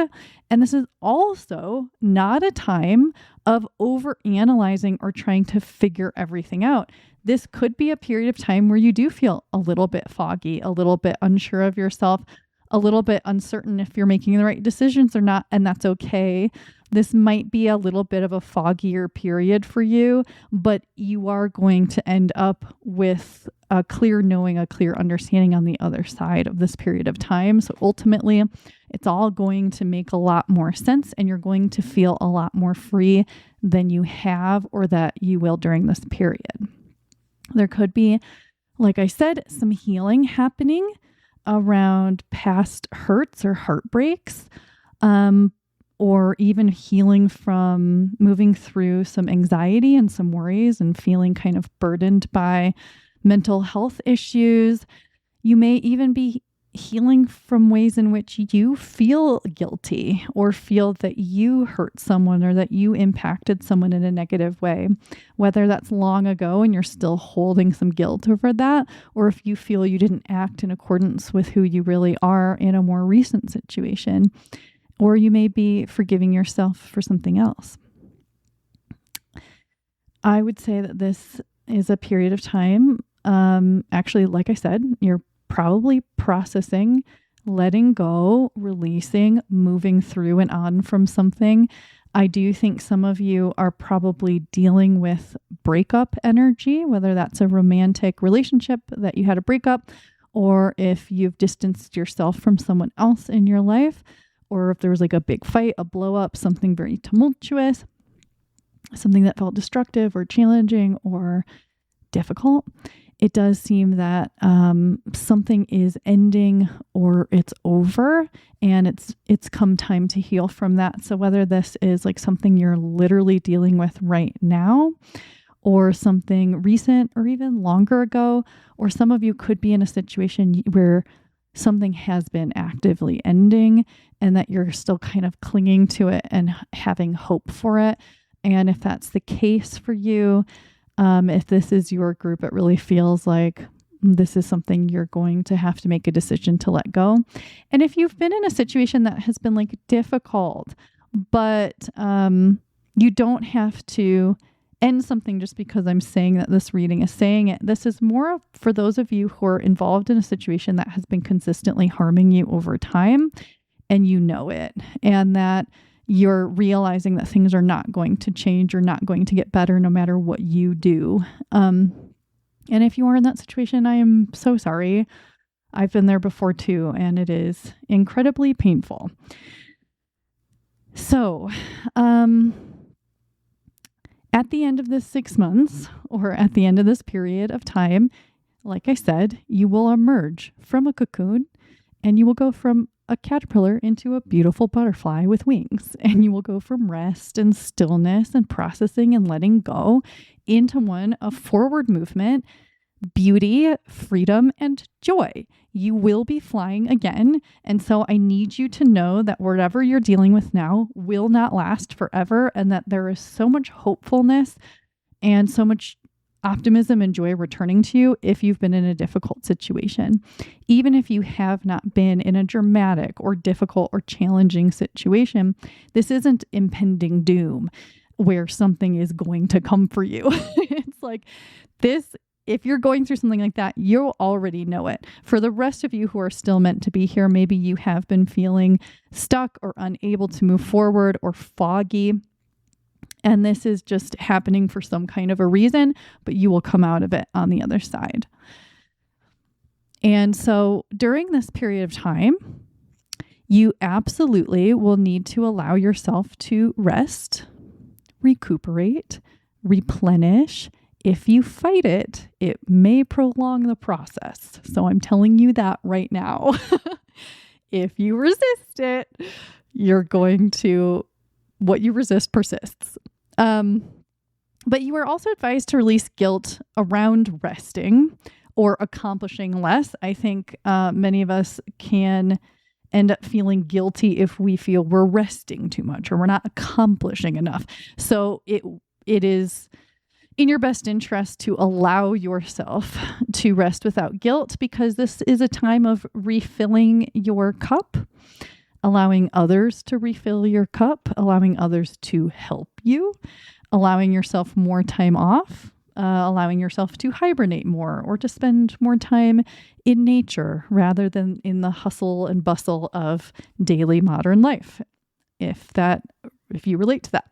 And this is also not a time of overanalyzing or trying to figure everything out. This could be a period of time where you do feel a little bit foggy, a little bit unsure of yourself, a little bit uncertain if you're making the right decisions or not, and that's okay. This might be a little bit of a foggier period for you, but you are going to end up with a clear knowing, a clear understanding on the other side of this period of time. So ultimately, it's all going to make a lot more sense and you're going to feel a lot more free than you have or that you will during this period. There could be, like I said, some healing happening around past hurts or heartbreaks, or even healing from moving through some anxiety and some worries and feeling kind of burdened by mental health issues. You may even be healing from ways in which you feel guilty or feel that you hurt someone or that you impacted someone in a negative way, whether that's long ago and you're still holding some guilt over that, or if you feel you didn't act in accordance with who you really are in a more recent situation, or you may be forgiving yourself for something else. I would say that this is a period of time. Actually, like I said, you're probably processing, letting go, releasing, moving through and on from something. I do think some of you are probably dealing with breakup energy, whether that's a romantic relationship that you had a breakup, or if you've distanced yourself from someone else in your life, or if there was like a big fight, a blow up, something very tumultuous, something that felt destructive or challenging or difficult. It does seem that something is ending or it's over, and it's come time to heal from that. So whether this is like something you're literally dealing with right now, or something recent or even longer ago, or some of you could be in a situation where something has been actively ending and that you're still kind of clinging to it and having hope for it. And if that's the case for you, if this is your group, it really feels like this is something you're going to have to make a decision to let go. And if you've been in a situation that has been like difficult, but you don't have to end something just because I'm saying that this reading is saying it. This is more for those of you who are involved in a situation that has been consistently harming you over time, and you know it, and that you're realizing that things are not going to change or not going to get better no matter what you do. And if you are in that situation, I am so sorry. I've been there before too, and it is incredibly painful. So, at the end of this 6 months, or at the end of this period of time, like I said, you will emerge from a cocoon and you will go from a caterpillar into a beautiful butterfly with wings. And you will go from rest and stillness and processing and letting go into one of forward movement, beauty, freedom, and joy. You will be flying again. And so I need you to know that whatever you're dealing with now will not last forever, and that there is so much hopefulness and so much optimism and joy returning to you if you've been in a difficult situation. Even if you have not been in a dramatic or difficult or challenging situation, this isn't impending doom where something is going to come for you. It's like this. If you're going through something like that, you'll already know it. For the rest of you who are still meant to be here, maybe you have been feeling stuck or unable to move forward or foggy. And this is just happening for some kind of a reason, but you will come out of it on the other side. And so during this period of time, you absolutely will need to allow yourself to rest, recuperate, replenish. If you fight it, it may prolong the process. So I'm telling you that right now. If you resist it, you're going to, what you resist persists. But you are also advised to release guilt around resting or accomplishing less. I think many of us can end up feeling guilty if we feel we're resting too much or we're not accomplishing enough. So it is in your best interest to allow yourself to rest without guilt, because this is a time of refilling your cup, allowing others to refill your cup, allowing others to help you, allowing yourself more time off, allowing yourself to hibernate more or to spend more time in nature rather than in the hustle and bustle of daily modern life, if you relate to that.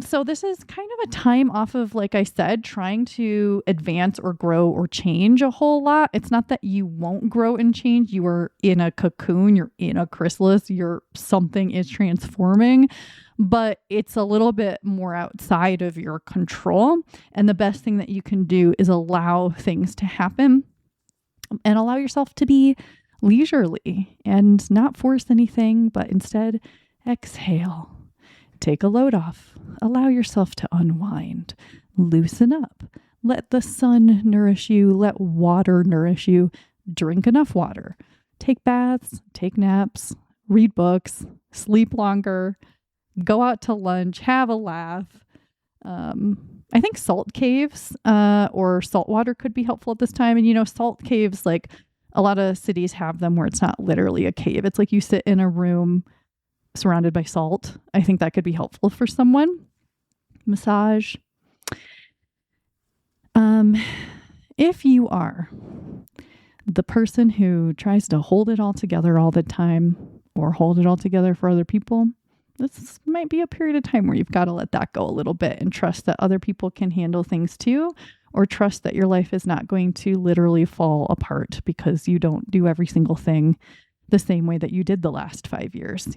So this is kind of a time off of, like I said, trying to advance or grow or change a whole lot. It's not that you won't grow and change. You are in a cocoon, you're in a chrysalis, something is transforming, but it's a little bit more outside of your control. And the best thing that you can do is allow things to happen and allow yourself to be leisurely and not force anything, but instead exhale. Take a load off. Allow yourself to unwind. Loosen up. Let the sun nourish you. Let water nourish you. drink enough water, take baths, take naps, read books, sleep longer, go out to lunch, have a laugh. I think salt caves or salt water could be helpful at this time. And, salt caves, like a lot of cities have them where it's not literally a cave. It's like you sit in a room surrounded by salt. I think that could be helpful for someone. Massage. If you are the person who tries to hold it all together all the time or hold it all together for other people, this might be a period of time where you've got to let that go a little bit and trust that other people can handle things too, or trust that your life is not going to literally fall apart because you don't do every single thing the same way that you did the last 5 years.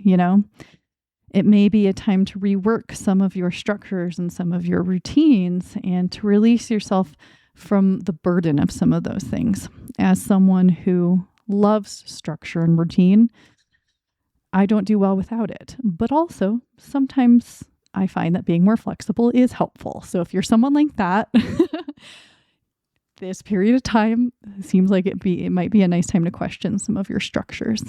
It may be a time to rework some of your structures and some of your routines and to release yourself from the burden of some of those things. As someone who loves structure and routine, I don't do well without it. But also, sometimes I find that being more flexible is helpful. So if you're someone like that, this period of time seems like it might be a nice time to question some of your structures.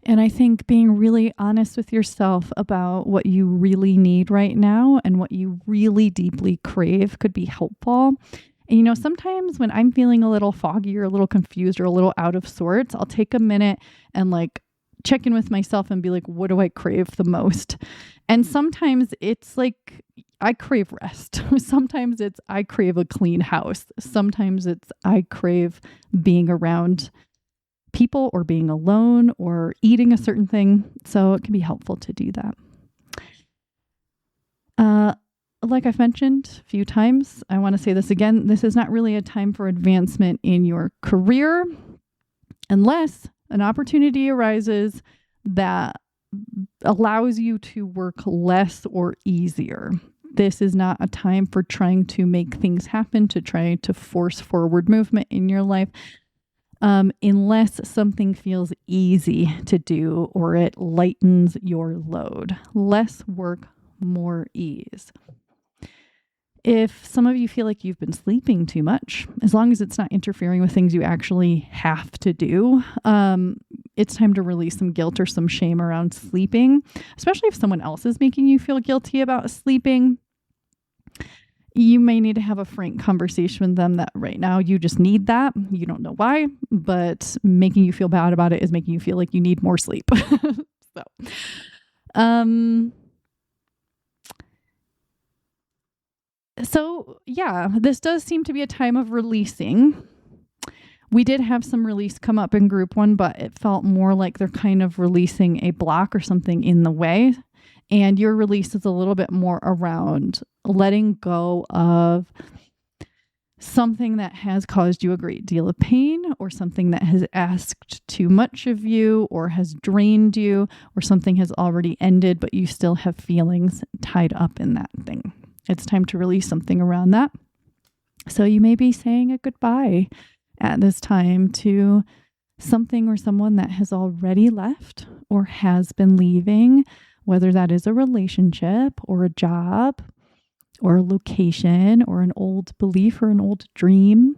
And I think being really honest with yourself about what you really need right now and what you really deeply crave could be helpful. And sometimes when I'm feeling a little foggy or a little confused or a little out of sorts, I'll take a minute and check in with myself and be like, what do I crave the most? And sometimes it's like, I crave rest. Sometimes it's, I crave a clean house. Sometimes it's, I crave being around people or being alone or eating a certain thing. So it can be helpful to do that. Like I've mentioned a few times, I want to say this again. This is not really a time for advancement in your career unless an opportunity arises that allows you to work less or easier. This is not a time for trying to make things happen, to try to force forward movement in your life. Unless something feels easy to do or it lightens your load. Less work, more ease. If some of you feel like you've been sleeping too much, as long as it's not interfering with things you actually have to do, it's time to release some guilt or some shame around sleeping, especially if someone else is making you feel guilty about sleeping. You may need to have a frank conversation with them that right now you just need that. You don't know why, but making you feel bad about it is making you feel like you need more sleep. So yeah, this does seem to be a time of releasing. We did have some release come up in group 1, but it felt more like they're kind of releasing a block or something in the way. And your release is a little bit more around letting go of something that has caused you a great deal of pain, or something that has asked too much of you or has drained you, or something has already ended, but you still have feelings tied up in that thing. It's time to release something around that. So you may be saying a goodbye at this time to something or someone that has already left or has been leaving, whether that is a relationship or a job or a location or an old belief or an old dream.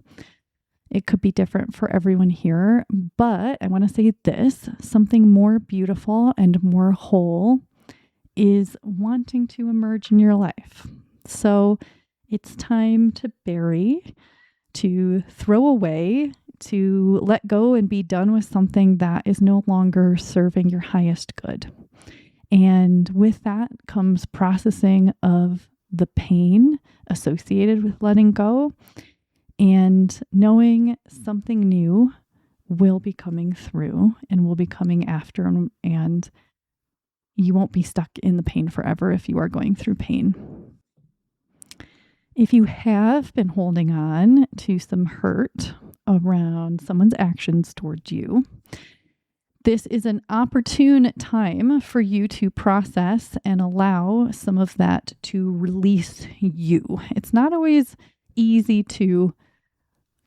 It could be different for everyone here, but I want to say this, something more beautiful and more whole is wanting to emerge in your life. So it's time to bury, to throw away, to let go and be done with something that is no longer serving your highest good. And with that comes processing of the pain associated with letting go and knowing something new will be coming through and will be coming after, and you won't be stuck in the pain forever if you are going through pain. If you have been holding on to some hurt around someone's actions towards you, this is an opportune time for you to process and allow some of that to release you. It's not always easy to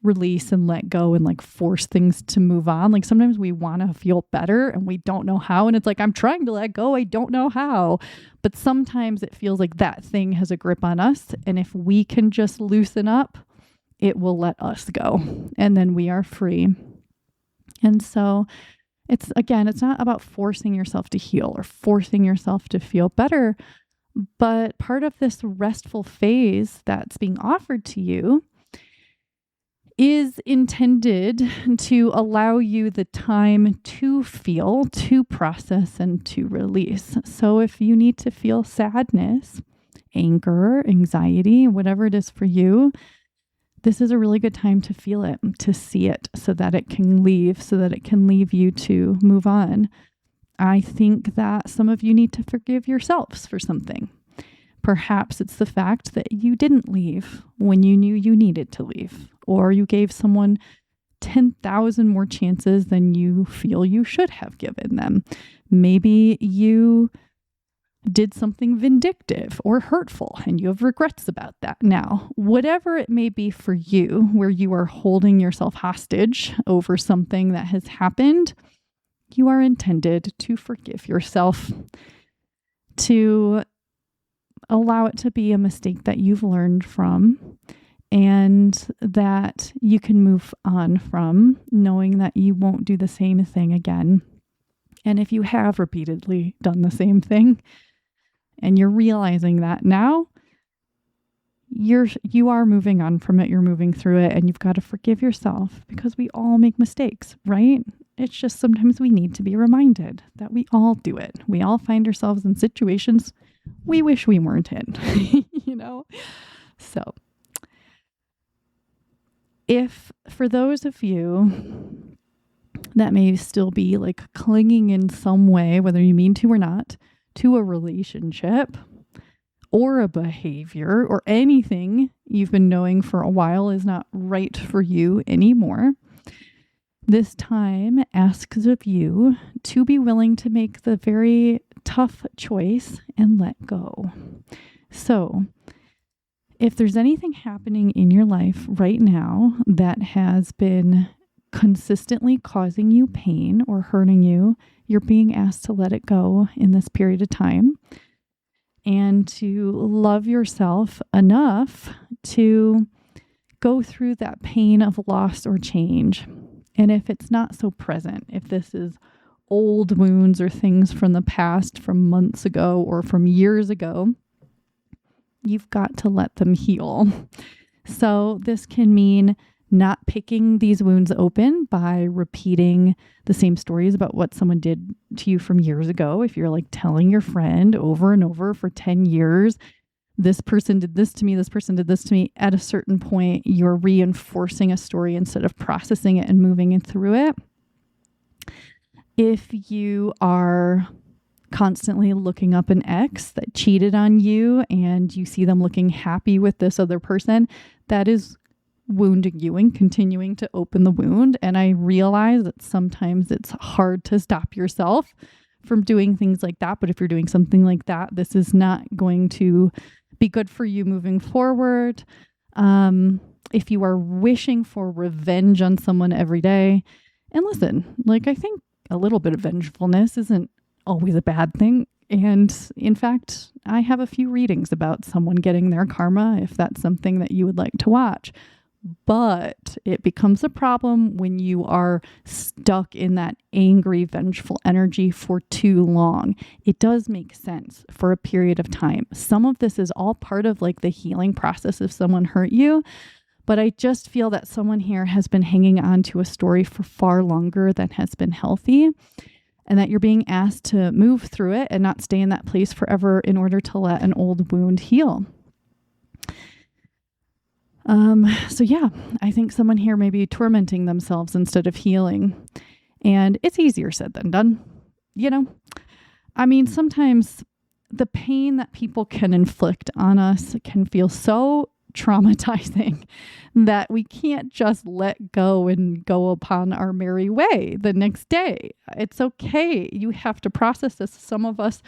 release and let go and force things to move on. Sometimes we want to feel better and we don't know how. And it's I'm trying to let go. I don't know how. But sometimes it feels like that thing has a grip on us. And if we can just loosen up, it will let us go. And then we are free. And so it's not about forcing yourself to heal or forcing yourself to feel better. But part of this restful phase that's being offered to you is intended to allow you the time to feel, to process, and to release. So if you need to feel sadness, anger, anxiety, whatever it is for you, this is a really good time to feel it, to see it so that it can leave you to move on. I think that some of you need to forgive yourselves for something. Perhaps it's the fact that you didn't leave when you knew you needed to leave, or you gave someone 10,000 more chances than you feel you should have given them. Maybe you did something vindictive or hurtful and you have regrets about that now. Whatever it may be for you, where you are holding yourself hostage over something that has happened, you are intended to forgive yourself, to allow it to be a mistake that you've learned from and that you can move on from, knowing that you won't do the same thing again. And if you have repeatedly done the same thing and you're realizing that now, you are moving on from it, you're moving through it, and you've got to forgive yourself because we all make mistakes, right? It's just sometimes we need to be reminded that we all do it. We all find ourselves in situations we wish we weren't in, So if for those of you that may still be like clinging in some way, whether you mean to or not, to a relationship or a behavior or anything you've been knowing for a while is not right for you anymore, this time asks of you to be willing to make the very tough choice and let go. So, if there's anything happening in your life right now that has been consistently causing you pain or hurting you, you're being asked to let it go in this period of time and to love yourself enough to go through that pain of loss or change. And if it's not so present, if this is old wounds or things from the past, from months ago or from years ago, you've got to let them heal. So this can mean not picking these wounds open by repeating the same stories about what someone did to you from years ago. If you're like telling your friend over and over for 10 years, this person did this to me, this person did this to me, at a certain point, you're reinforcing a story instead of processing it and moving it through it. If you are constantly looking up an ex that cheated on you and you see them looking happy with this other person, that is wounding you and continuing to open the wound. And I realize that sometimes it's hard to stop yourself from doing things like that. But if you're doing something like that, this is not going to be good for you moving forward. If you are wishing for revenge on someone every day, and listen, like I think a little bit of vengefulness isn't always a bad thing. And in fact, I have a few readings about someone getting their karma, if that's something that you would like to watch. But it becomes a problem when you are stuck in that angry, vengeful energy for too long. It does make sense for a period of time. Some of this is all part of like the healing process if someone hurt you. But I just feel that someone here has been hanging on to a story for far longer than has been healthy, and that you're being asked to move through it and not stay in that place forever in order to let an old wound heal. So yeah, I think someone here may be tormenting themselves instead of healing. And it's easier said than done. I mean, sometimes the pain that people can inflict on us can feel so traumatizing that we can't just let go and go upon our merry way the next day. It's okay. You have to process this. Some of us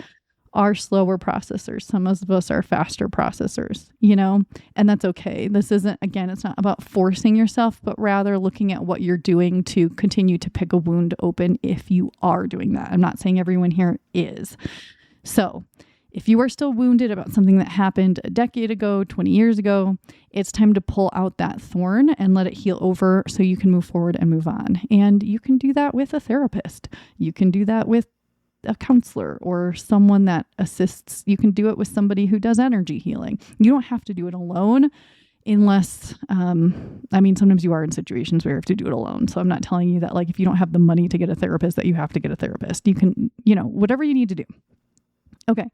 are slower processors. Some of us are faster processors, and that's okay. This isn't, again, it's not about forcing yourself, but rather looking at what you're doing to continue to pick a wound open if you are doing that. I'm not saying everyone here is. So If you are still wounded about something that happened a decade ago, 20 years ago, it's time to pull out that thorn and let it heal over so you can move forward and move on. And you can do that with a therapist. You can do that with a counselor or someone that assists. You can do it with somebody who does energy healing. You don't have to do it alone unless, sometimes you are in situations where you have to do it alone. So I'm not telling you that, like, if you don't have the money to get a therapist, that you have to get a therapist. You can, whatever you need to do. Okay.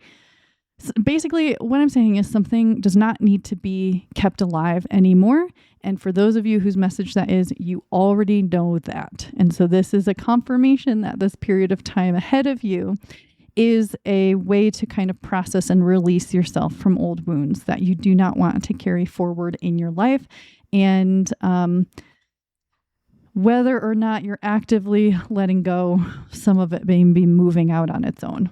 So basically, what I'm saying is something does not need to be kept alive anymore. And for those of you whose message that is, you already know that. And so this is a confirmation that this period of time ahead of you is a way to kind of process and release yourself from old wounds that you do not want to carry forward in your life. And whether or not you're actively letting go, some of it may be moving out on its own.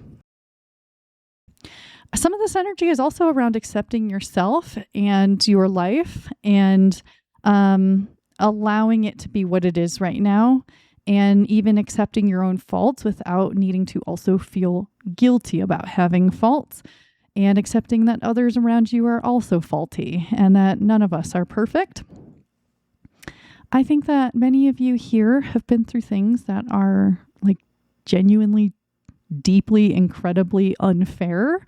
Some of this energy is also around accepting yourself and your life and allowing it to be what it is right now, and even accepting your own faults without needing to also feel guilty about having faults, and accepting that others around you are also faulty and that none of us are perfect. I think that many of you here have been through things that are like genuinely, deeply, incredibly unfair.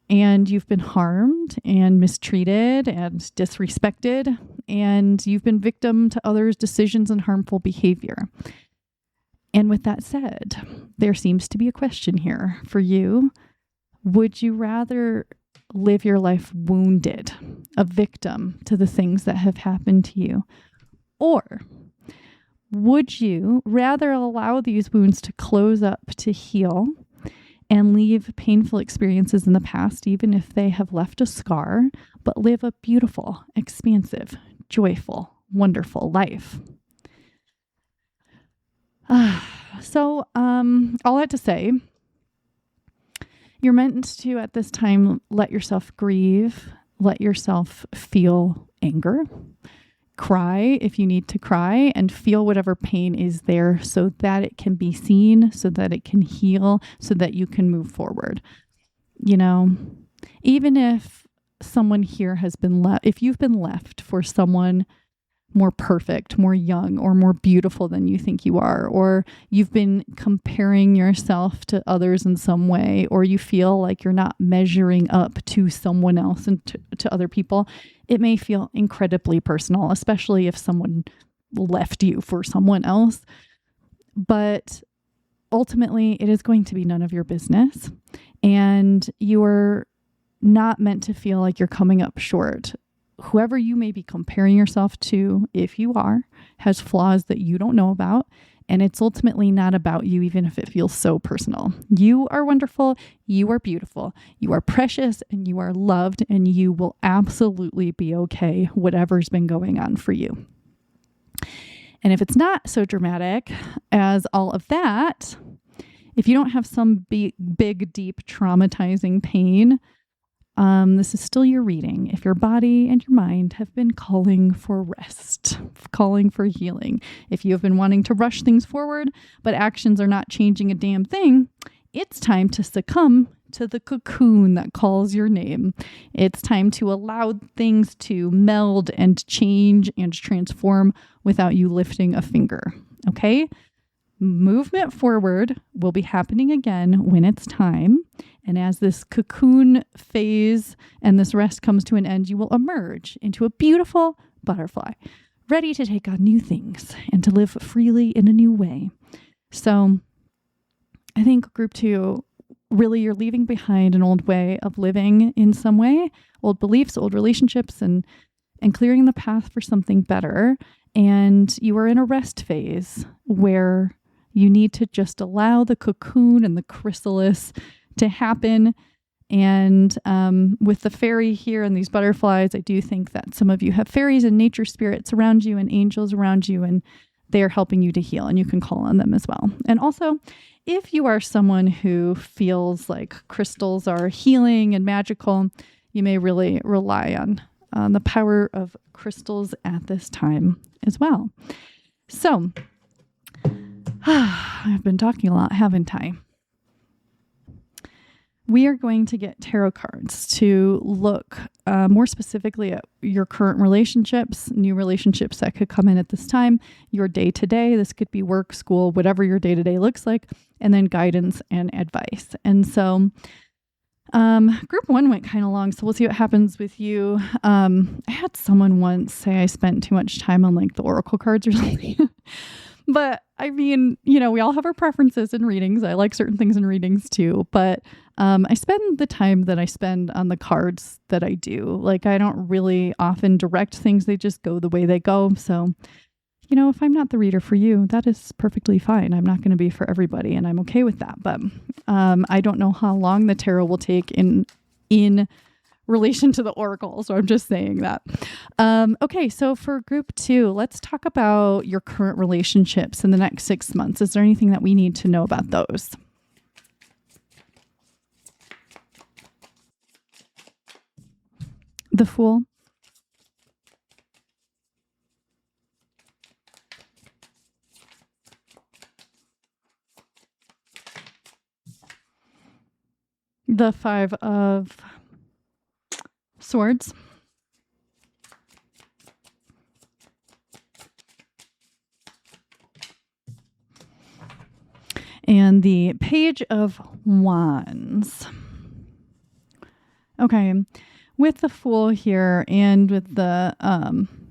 And you've been harmed and mistreated and disrespected, and you've been victim to others' decisions and harmful behavior. And with that said, there seems to be a question here for you. Would you rather live your life wounded, a victim to the things that have happened to you? Or would you rather allow these wounds to close up, to heal, and leave painful experiences in the past, even if they have left a scar, but live a beautiful, expansive, joyful, wonderful life? So all that to say, you're meant to, at this time, let yourself grieve, let yourself feel anger, cry if you need to cry, and feel whatever pain is there so that it can be seen, so that it can heal, so that you can move forward. Even if someone here has been left, if you've been left for someone more perfect, more young, or more beautiful than you think you are, or you've been comparing yourself to others in some way, or you feel like you're not measuring up to someone else and to other people, it may feel incredibly personal, especially if someone left you for someone else. But ultimately, it is going to be none of your business, and you're not meant to feel like you're coming up short. Whoever you may be comparing yourself to, if you are, has flaws that you don't know about. And it's ultimately not about you, even if it feels so personal. You are wonderful. You are beautiful. You are precious, and you are loved, and you will absolutely be okay, whatever's been going on for you. And if it's not so dramatic as all of that, if you don't have some big, deep, traumatizing pain, this is still your reading. If your body and your mind have been calling for rest, calling for healing, if you have been wanting to rush things forward, but actions are not changing a damn thing, it's time to succumb to the cocoon that calls your name. It's time to allow things to meld and change and transform without you lifting a finger. Okay? Movement forward will be happening again when it's time. And as this cocoon phase and this rest comes to an end, you will emerge into a beautiful butterfly, ready to take on new things and to live freely in a new way. So I think group 2, really you're leaving behind an old way of living in some way, old beliefs, old relationships, and clearing the path for something better. And you are in a rest phase where you need to just allow the cocoon and the chrysalis to happen. And with the fairy here and these butterflies, I do think that some of you have fairies and nature spirits around you and angels around you, and they're helping you to heal, and you can call on them as well. And also, if you are someone who feels like crystals are healing and magical, you may really rely on the power of crystals at this time as well. So, I've been talking a lot, haven't I? we are going to get tarot cards to look more specifically at your current relationships, new relationships that could come in at this time, your day-to-day. This could be work, school, whatever your day-to-day looks like, and then guidance and advice. And so group one went kind of long, so we'll see what happens with you. I had someone once say I spent too much time on like the oracle cards or something. But I mean, we all have our preferences in readings. I like certain things in readings too, but I spend the time that I spend on the cards that I do. Like, I don't really often direct things. They just go the way they go. So, if I'm not the reader for you, that is perfectly fine. I'm not going to be for everybody, and I'm okay with that. But I don't know how long the tarot will take in relation to the oracle. So I'm just saying that. Okay, so for group 2, let's talk about your current relationships in the next 6 months. Is there anything that we need to know about those? The Fool. The 5 of Swords. And the Page of Wands. Okay. With the Fool here and with the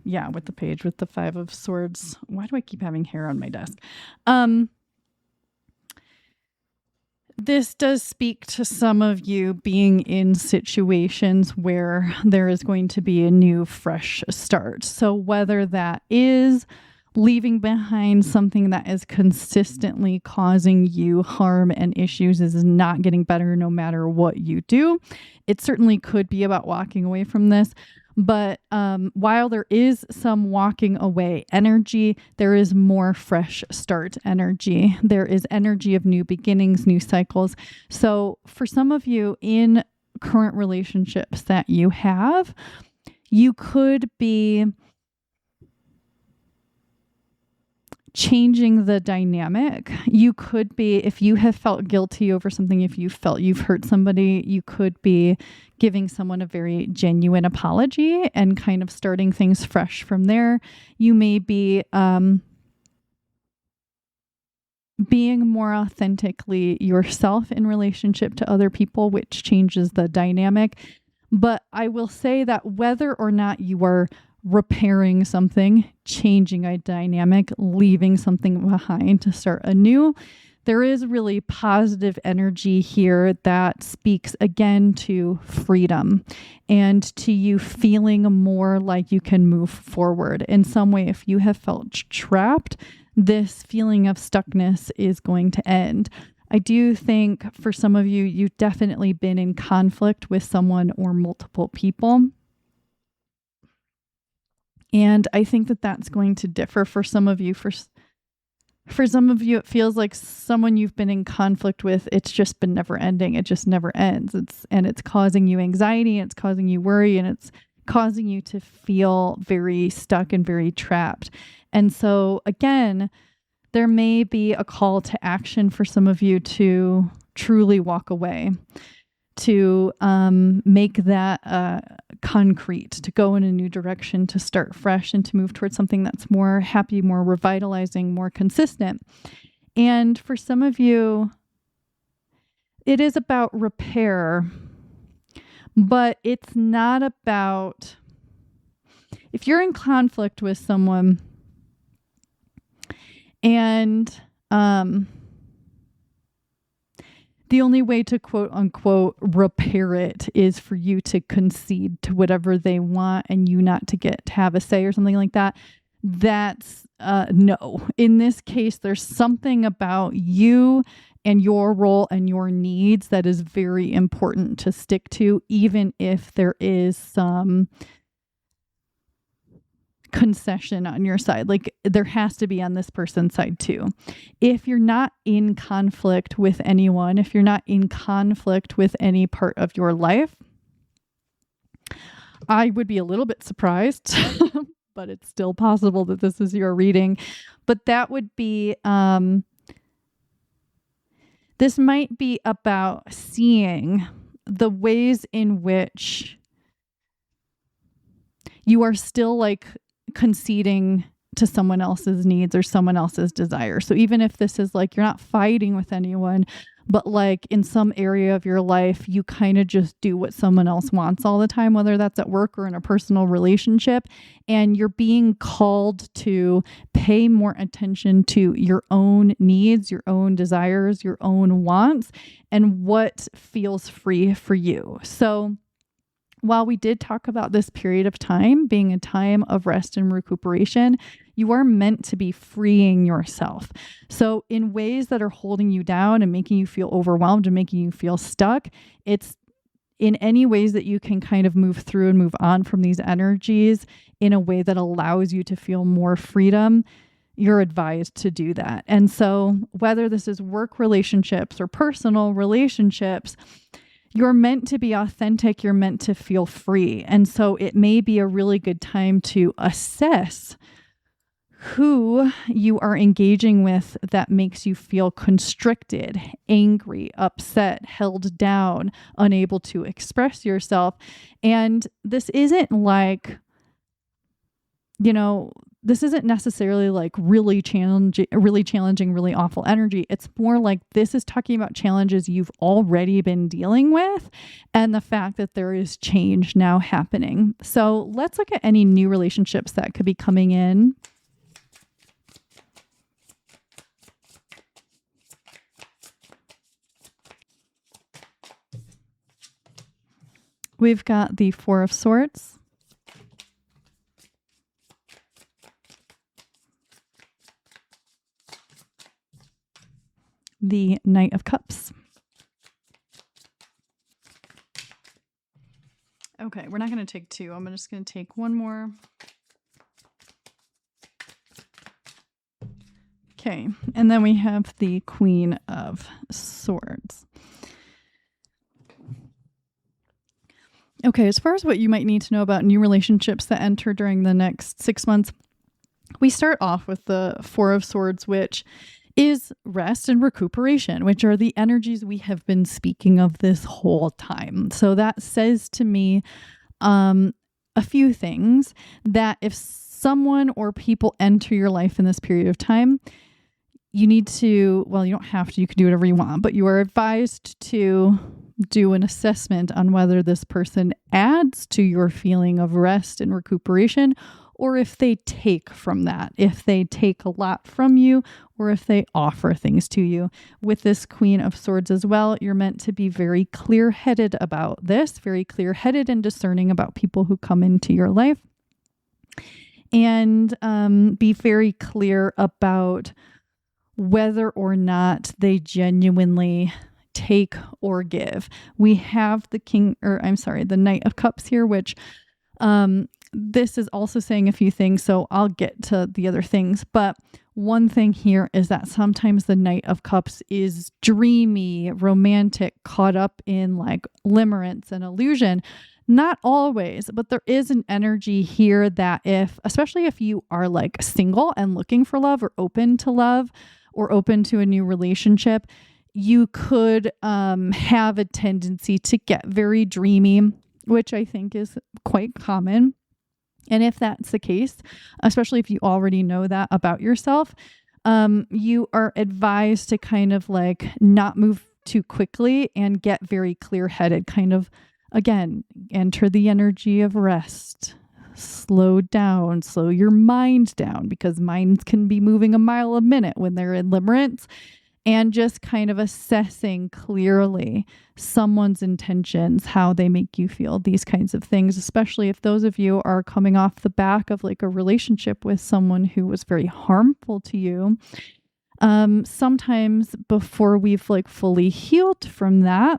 with the Page, with the 5 of Swords. Why do I keep having hair on my desk? This does speak to some of you being in situations where there is going to be a new, fresh start. So whether that is leaving behind something that is consistently causing you harm and issues, is not getting better no matter what you do. It certainly could be about walking away from this. But while there is some walking away energy, there is more fresh start energy. There is energy of new beginnings, new cycles. So for some of you in current relationships that you have, you could be changing the dynamic. You could be, if you have felt guilty over something, if you felt you've hurt somebody, you could be giving someone a very genuine apology and kind of starting things fresh from there. You may be being more authentically yourself in relationship to other people, which changes the dynamic. But I will say that whether or not you are repairing something, changing a dynamic, leaving something behind to start anew, there is really positive energy here that speaks again to freedom and to you feeling more like you can move forward in some way. If you have felt trapped, this feeling of stuckness is going to end. I do think for some of you, you've definitely been in conflict with someone or multiple people. And I think that that's going to differ for some of you. For some of you, it feels like someone you've been in conflict with, it's just been never ending. It just never ends. It's causing you anxiety, it's causing you worry, and it's causing you to feel very stuck and very trapped. And so again, there may be a call to action for some of you to truly walk away, to make that concrete, to go in a new direction, to start fresh, and to move towards something that's more happy, more revitalizing, more consistent. And for some of you, it is about repair, but it's not about, if you're in conflict with someone and the only way to quote unquote repair it is for you to concede to whatever they want and you not to get to have a say or something like that. That's no. In this case, there's something about you and your role and your needs that is very important to stick to, even if there is some concession on your side. Like, there has to be on this person's side too. If you're not in conflict with anyone, if you're not in conflict with any part of your life, I would be a little bit surprised, but it's still possible that this is your reading. But that would be This might be about seeing the ways in which you are still like conceding to someone else's needs or someone else's desire. So even if this is like you're not fighting with anyone, but like in some area of your life, you kind of just do what someone else wants all the time, whether that's at work or in a personal relationship, and you're being called to pay more attention to your own needs, your own desires, your own wants, and what feels free for you. So while we did talk about this period of time being a time of rest and recuperation, you are meant to be freeing yourself. So in ways that are holding you down and making you feel overwhelmed and making you feel stuck, it's in any ways that you can kind of move through and move on from these energies in a way that allows you to feel more freedom. You're advised to do that. And so whether this is work relationships or personal relationships, you're meant to be authentic. You're meant to feel free. And so it may be a really good time to assess who you are engaging with that makes you feel constricted, angry, upset, held down, unable to express yourself. And this isn't like, this isn't necessarily like really challenging, really awful energy. It's more like this is talking about challenges you've already been dealing with and the fact that there is change now happening. So let's look at any new relationships that could be coming in. We've got the Four of Swords, the Knight of Cups. Okay, we're not going to take two. I'm just going to take one more. Okay, and then we have the Queen of Swords. Okay, as far as what you might need to know about new relationships that enter during the next 6 months, we start off with the Four of Swords, which is rest and recuperation, which are the energies we have been speaking of this whole time. So that says to me a few things, that if someone or people enter your life in this period of time, you need to, well, you don't have to, you can do whatever you want, but you are advised to do an assessment on whether this person adds to your feeling of rest and recuperation, or if they take from that, if they take a lot from you, or if they offer things to you. With this Queen of Swords as well, you're meant to be very clear-headed about this, very clear-headed and discerning about people who come into your life, and be very clear about whether or not they genuinely take or give. We have the Knight of Cups here, which this is also saying a few things, so I'll get to the other things. But one thing here is that sometimes the Knight of Cups is dreamy, romantic, caught up in like limerence and illusion. Not always, but there is an energy here that especially if you are like single and looking for love or open to love or open to a new relationship, you could have a tendency to get very dreamy, which I think is quite common. And if that's the case, especially if you already know that about yourself, you are advised to kind of like not move too quickly and get very clear-headed, kind of, again, enter the energy of rest. Slow down, slow your mind down, because minds can be moving a mile a minute when they're in limerence. And just kind of assessing clearly someone's intentions, how they make you feel, these kinds of things, especially if those of you are coming off the back of like a relationship with someone who was very harmful to you. Sometimes before we've like fully healed from that,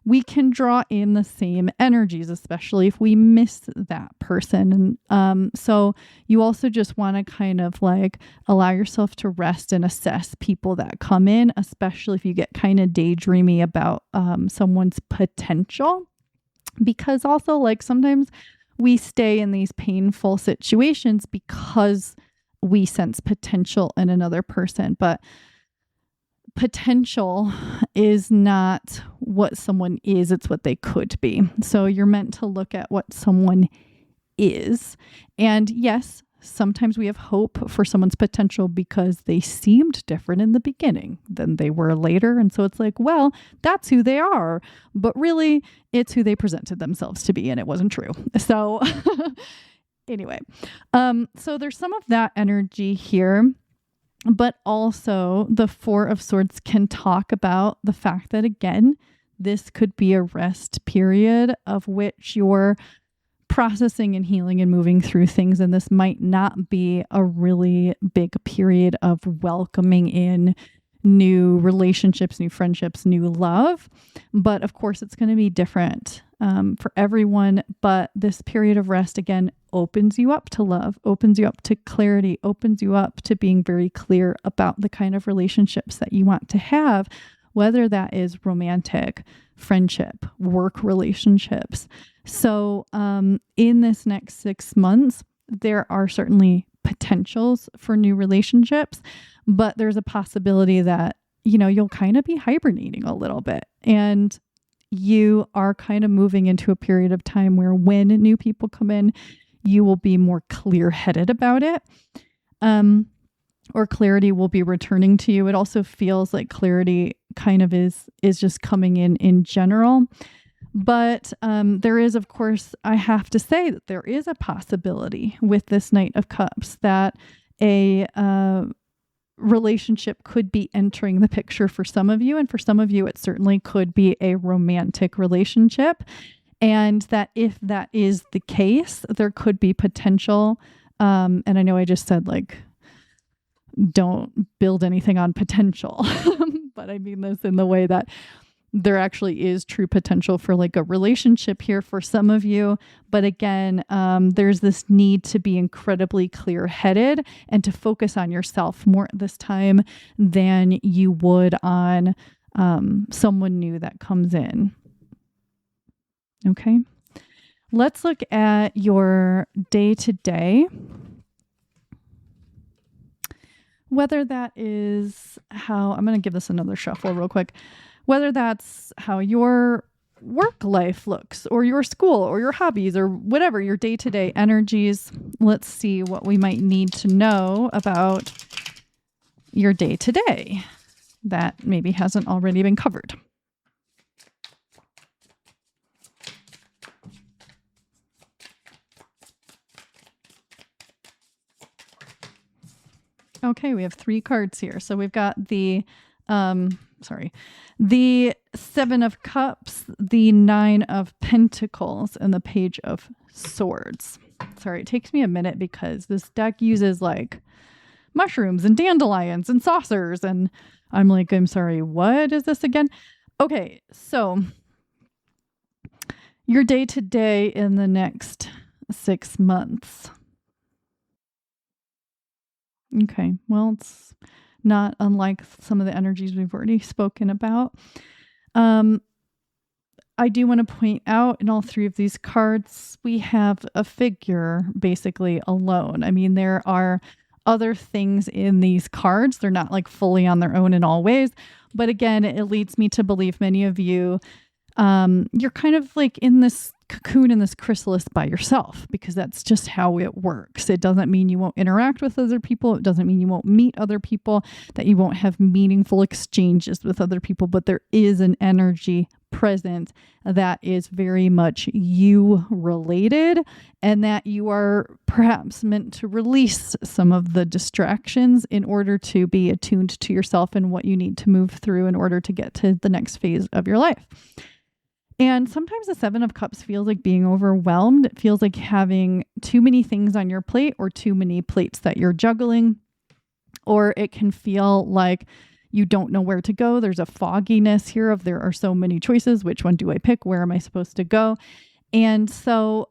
we can draw in the same energies, especially if we miss that person. And so you also just want to kind of like allow yourself to rest and assess people that come in, especially if you get kind of daydreamy about someone's potential. Because also like sometimes we stay in these painful situations because we sense potential in another person. But potential is not what someone is, it's what they could be. So you're meant to look at what someone is. And yes, sometimes we have hope for someone's potential because they seemed different in the beginning than they were later. And so it's like, well, that's who they are. But really, it's who they presented themselves to be. And it wasn't true. So anyway, so there's some of that energy here. But also the Four of Swords can talk about the fact that, again, this could be a rest period of which you're processing and healing and moving through things. And this might not be a really big period of welcoming in new relationships, new friendships, new love. But of course, it's going to be different for everyone. But this period of rest, again, opens you up to love, opens you up to clarity, opens you up to being very clear about the kind of relationships that you want to have, whether that is romantic, friendship, work relationships. So in this next 6 months, there are certainly potentials for new relationships, but there's a possibility that, you'll kind of be hibernating a little bit, and you are kind of moving into a period of time where when new people come in, you will be more clear-headed about it, or clarity will be returning to you. It also feels like clarity kind of is just coming in general. But there is, of course, I have to say that there is a possibility with this Knight of Cups that a relationship could be entering the picture for some of you. And for some of you, it certainly could be a romantic relationship. And that if that is the case, there could be potential. And I know I just said, like, don't build anything on potential, but I mean this in the way that there actually is true potential for like a relationship here for some of you. But again, there's this need to be incredibly clear-headed and to focus on yourself more at this time than you would on someone new that comes in. Okay. Let's look at your day-to-day. Whether that is how, I'm going to give this another shuffle real quick. Whether that's how your work life looks, or your school, or your hobbies, or whatever, your day-to-day energies. Let's see what we might need to know about your day-to-day that maybe hasn't already been covered. Okay, we have 3 cards here. So we've got the Seven of Cups, the Nine of Pentacles, and the Page of Swords. Sorry, it takes me a minute because this deck uses like mushrooms and dandelions and saucers, and I'm like, I'm sorry, what is this again? Okay, so your day-to-day in the next 6 months. Okay, well, it's not unlike some of the energies we've already spoken about. I do want to point out in all 3 of these cards, we have a figure basically alone. I mean, there are other things in these cards. They're not like fully on their own in all ways. But again, it leads me to believe many of you, you're kind of like in this cocoon, in this chrysalis by yourself, because that's just how it works. It doesn't mean you won't interact with other people. It doesn't mean you won't meet other people, that you won't have meaningful exchanges with other people, but there is an energy present that is very much you related, and that you are perhaps meant to release some of the distractions in order to be attuned to yourself and what you need to move through in order to get to the next phase of your life. And sometimes the Seven of Cups feels like being overwhelmed. It feels like having too many things on your plate, or too many plates that you're juggling. Or it can feel like you don't know where to go. There's a fogginess here of there are so many choices. Which one do I pick? Where am I supposed to go? And so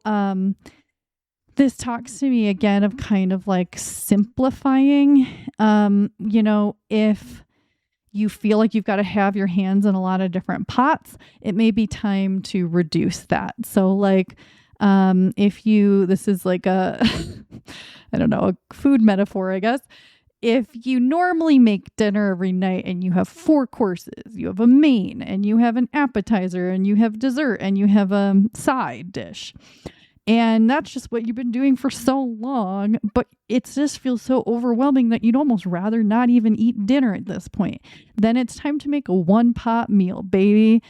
this talks to me again of kind of like simplifying. If you feel like you've got to have your hands in a lot of different pots, it may be time to reduce that. So like, this is like a, I don't know, a food metaphor, I guess. if you normally make dinner every night and you have 4 courses, you have a main and you have an appetizer and you have dessert and you have a side dish. And that's just what you've been doing for so long, but it just feels so overwhelming that you'd almost rather not even eat dinner at this point. Then it's time to make a 1-pot meal, baby.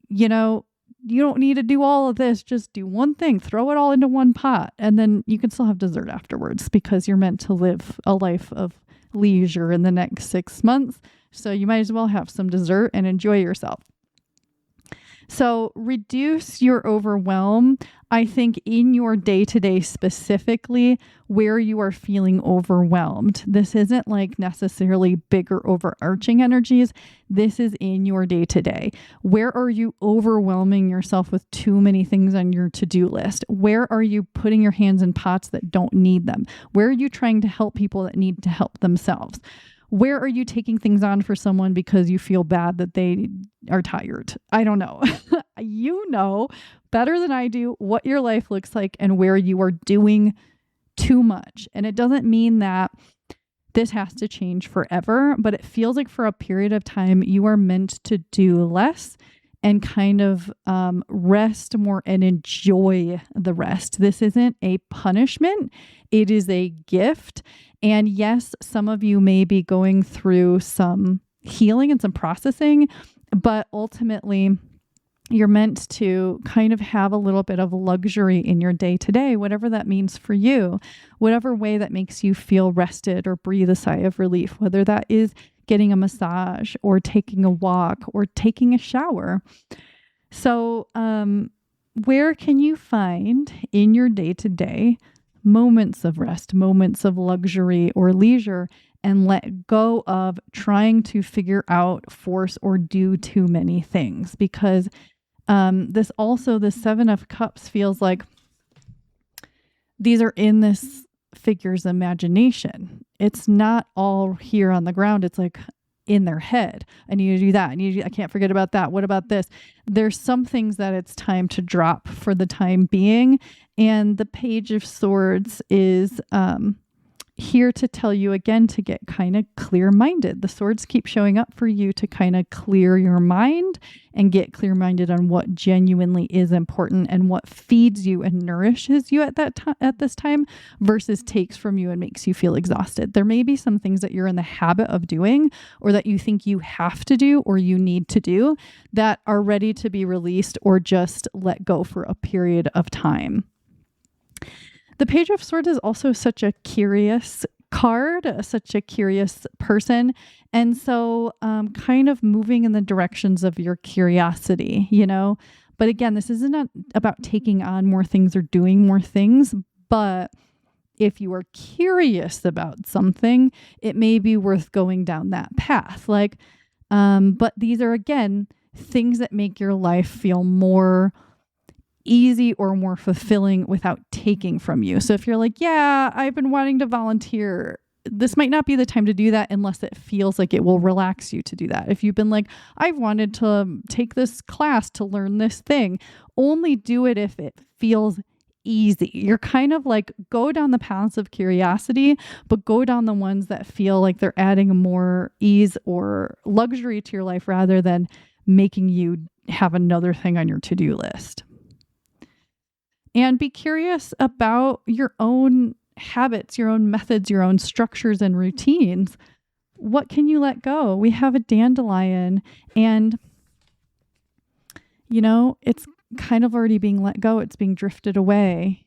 You don't need to do all of this. Just do one thing, throw it all into one pot, and then you can still have dessert afterwards because you're meant to live a life of leisure in the next 6 months. So you might as well have some dessert and enjoy yourself. So reduce your overwhelm. I think in your day-to-day specifically where you are feeling overwhelmed. This isn't like necessarily bigger overarching energies. This is in your day-to-day. Where are you overwhelming yourself with too many things on your to-do list? Where are you putting your hands in pots that don't need them? Where are you trying to help people that need to help themselves? Where are you taking things on for someone because you feel bad that they are tired? I don't know. You know better than I do what your life looks like and where you are doing too much. And it doesn't mean that this has to change forever, but it feels like for a period of time, you are meant to do less and kind of rest more and enjoy the rest. This isn't a punishment. It is a gift. And yes, some of you may be going through some healing and some processing, but ultimately you're meant to kind of have a little bit of luxury in your day to day, whatever that means for you, whatever way that makes you feel rested or breathe a sigh of relief, whether that is getting a massage or taking a walk or taking a shower. So, where can you find in your day to day moments of rest, moments of luxury or leisure, and let go of trying to figure out, force, or do too many things? Because the 7 of Cups feels like these are in this figure's imagination. It's not all here on the ground. It's like in their head. I need to do that. I can't forget about that. What about this? There's some things that it's time to drop for the time being. And the Page of Swords is here to tell you again to get kind of clear-minded. The swords keep showing up for you to kind of clear your mind and get clear-minded on what genuinely is important and what feeds you and nourishes you at this time versus takes from you and makes you feel exhausted. There may be some things that you're in the habit of doing or that you think you have to do or you need to do that are ready to be released or just let go for a period of time. The Page of Swords is also such a curious card, such a curious person. And so kind of moving in the directions of your curiosity, But again, this isn't about taking on more things or doing more things. But if you are curious about something, it may be worth going down that path. But these are, again, things that make your life feel more easy or more fulfilling without taking from you. So if you're like, yeah, I've been wanting to volunteer, this might not be the time to do that unless it feels like it will relax you to do that. If you've been like, I've wanted to take this class to learn this thing, only do it if it feels easy. You're kind of like, go down the paths of curiosity, but go down the ones that feel like they're adding more ease or luxury to your life rather than making you have another thing on your to-do list. And be curious about your own habits, your own methods, your own structures and routines. What can you let go? We have a dandelion and, it's kind of already being let go. It's being drifted away.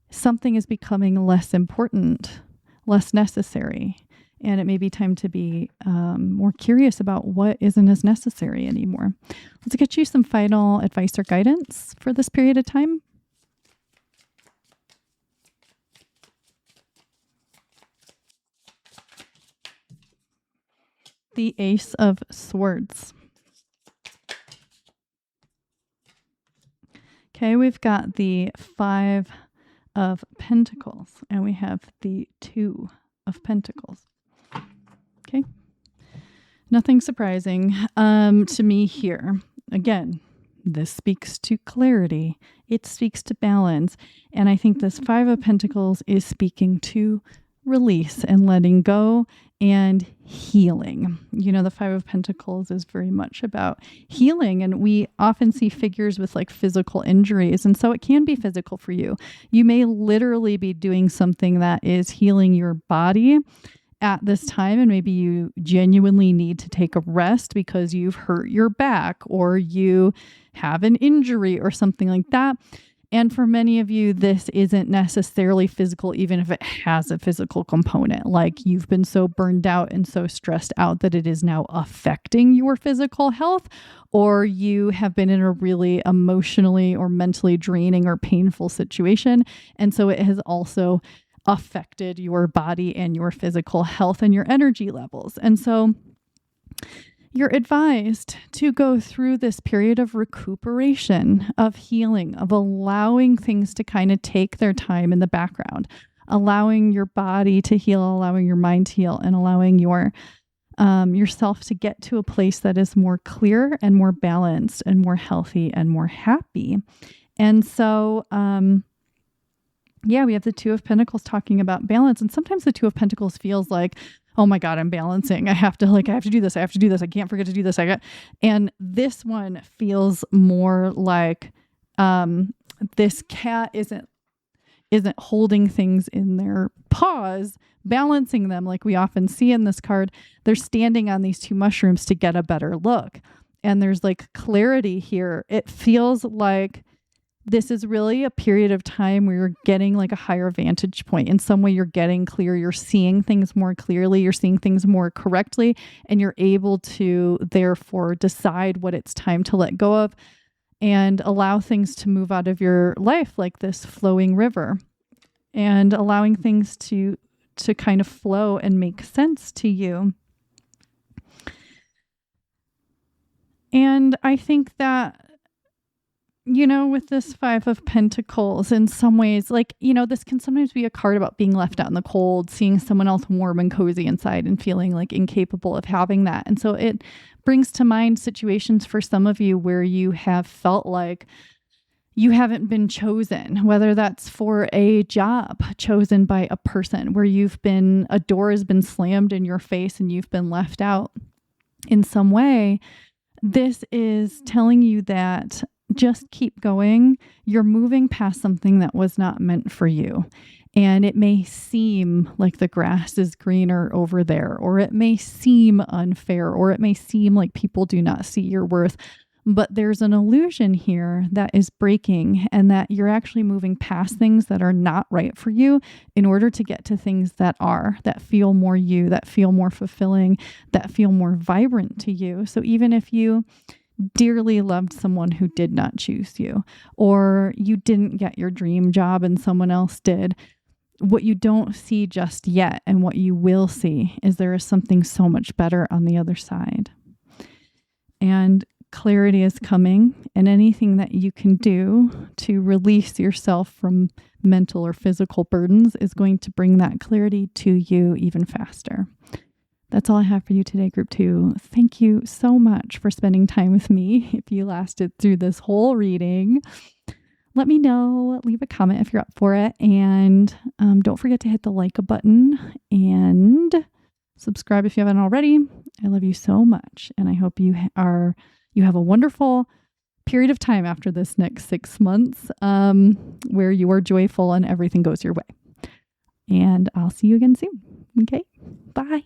Something is becoming less important, less necessary. And it may be time to be more curious about what isn't as necessary anymore. Let's get you some final advice or guidance for this period of time. The Ace of Swords. Okay, we've got the 5 of Pentacles and we have the 2 of Pentacles. Okay, nothing surprising to me here. Again, this speaks to clarity. It speaks to balance. And I think this 5 of Pentacles is speaking to release and letting go and healing. The Five of Pentacles is very much about healing, and we often see figures with like physical injuries. And so it can be physical for you. You may literally be doing something that is healing your body at this time, and maybe you genuinely need to take a rest because you've hurt your back or you have an injury or something like that. And for many of you, this isn't necessarily physical, even if it has a physical component. Like you've been so burned out and so stressed out that it is now affecting your physical health, or you have been in a really emotionally or mentally draining or painful situation. And so it has also affected your body and your physical health and your energy levels. And so you're advised to go through this period of recuperation, of healing, of allowing things to kind of take their time in the background, allowing your body to heal, allowing your mind to heal, and allowing yourself to get to a place that is more clear and more balanced and more healthy and more happy. And so, we have the Two of Pentacles talking about balance. And sometimes the Two of Pentacles feels like, oh my God, I'm balancing. I have to do this. I can't forget to do this. And this one feels more like this cat isn't holding things in their paws, balancing them like we often see in this card. They're standing on these two mushrooms to get a better look. And there's like clarity here. It feels like this is really a period of time where you're getting like a higher vantage point. In some way, you're getting clear. You're seeing things more clearly. You're seeing things more correctly. And you're able to therefore decide what it's time to let go of and allow things to move out of your life like this flowing river, and allowing things to kind of flow and make sense to you. And I think that, with this Five of Pentacles, in some ways, this can sometimes be a card about being left out in the cold, seeing someone else warm and cozy inside and feeling like incapable of having that. And so it brings to mind situations for some of you where you have felt like you haven't been chosen, whether that's for a job, chosen by a person, where a door has been slammed in your face and you've been left out in some way. This is telling you that just keep going. You're moving past something that was not meant for you. And it may seem like the grass is greener over there, or it may seem unfair, or it may seem like people do not see your worth. But there's an illusion here that is breaking, and that you're actually moving past things that are not right for you in order to get to things that feel more you, that feel more fulfilling, that feel more vibrant to you. So even if you dearly loved someone who did not choose you, or you didn't get your dream job and someone else did, what you don't see just yet and what you will see is there is something so much better on the other side. And clarity is coming, and anything that you can do to release yourself from mental or physical burdens is going to bring that clarity to you even faster. That's all I have for you today, Group 2. Thank you so much for spending time with me. If you lasted through this whole reading, let me know. Leave a comment if you're up for it. And don't forget to hit the like button and subscribe if you haven't already. I love you so much. And I hope you have a wonderful period of time after this next 6 months where you are joyful and everything goes your way. And I'll see you again soon. Okay, bye.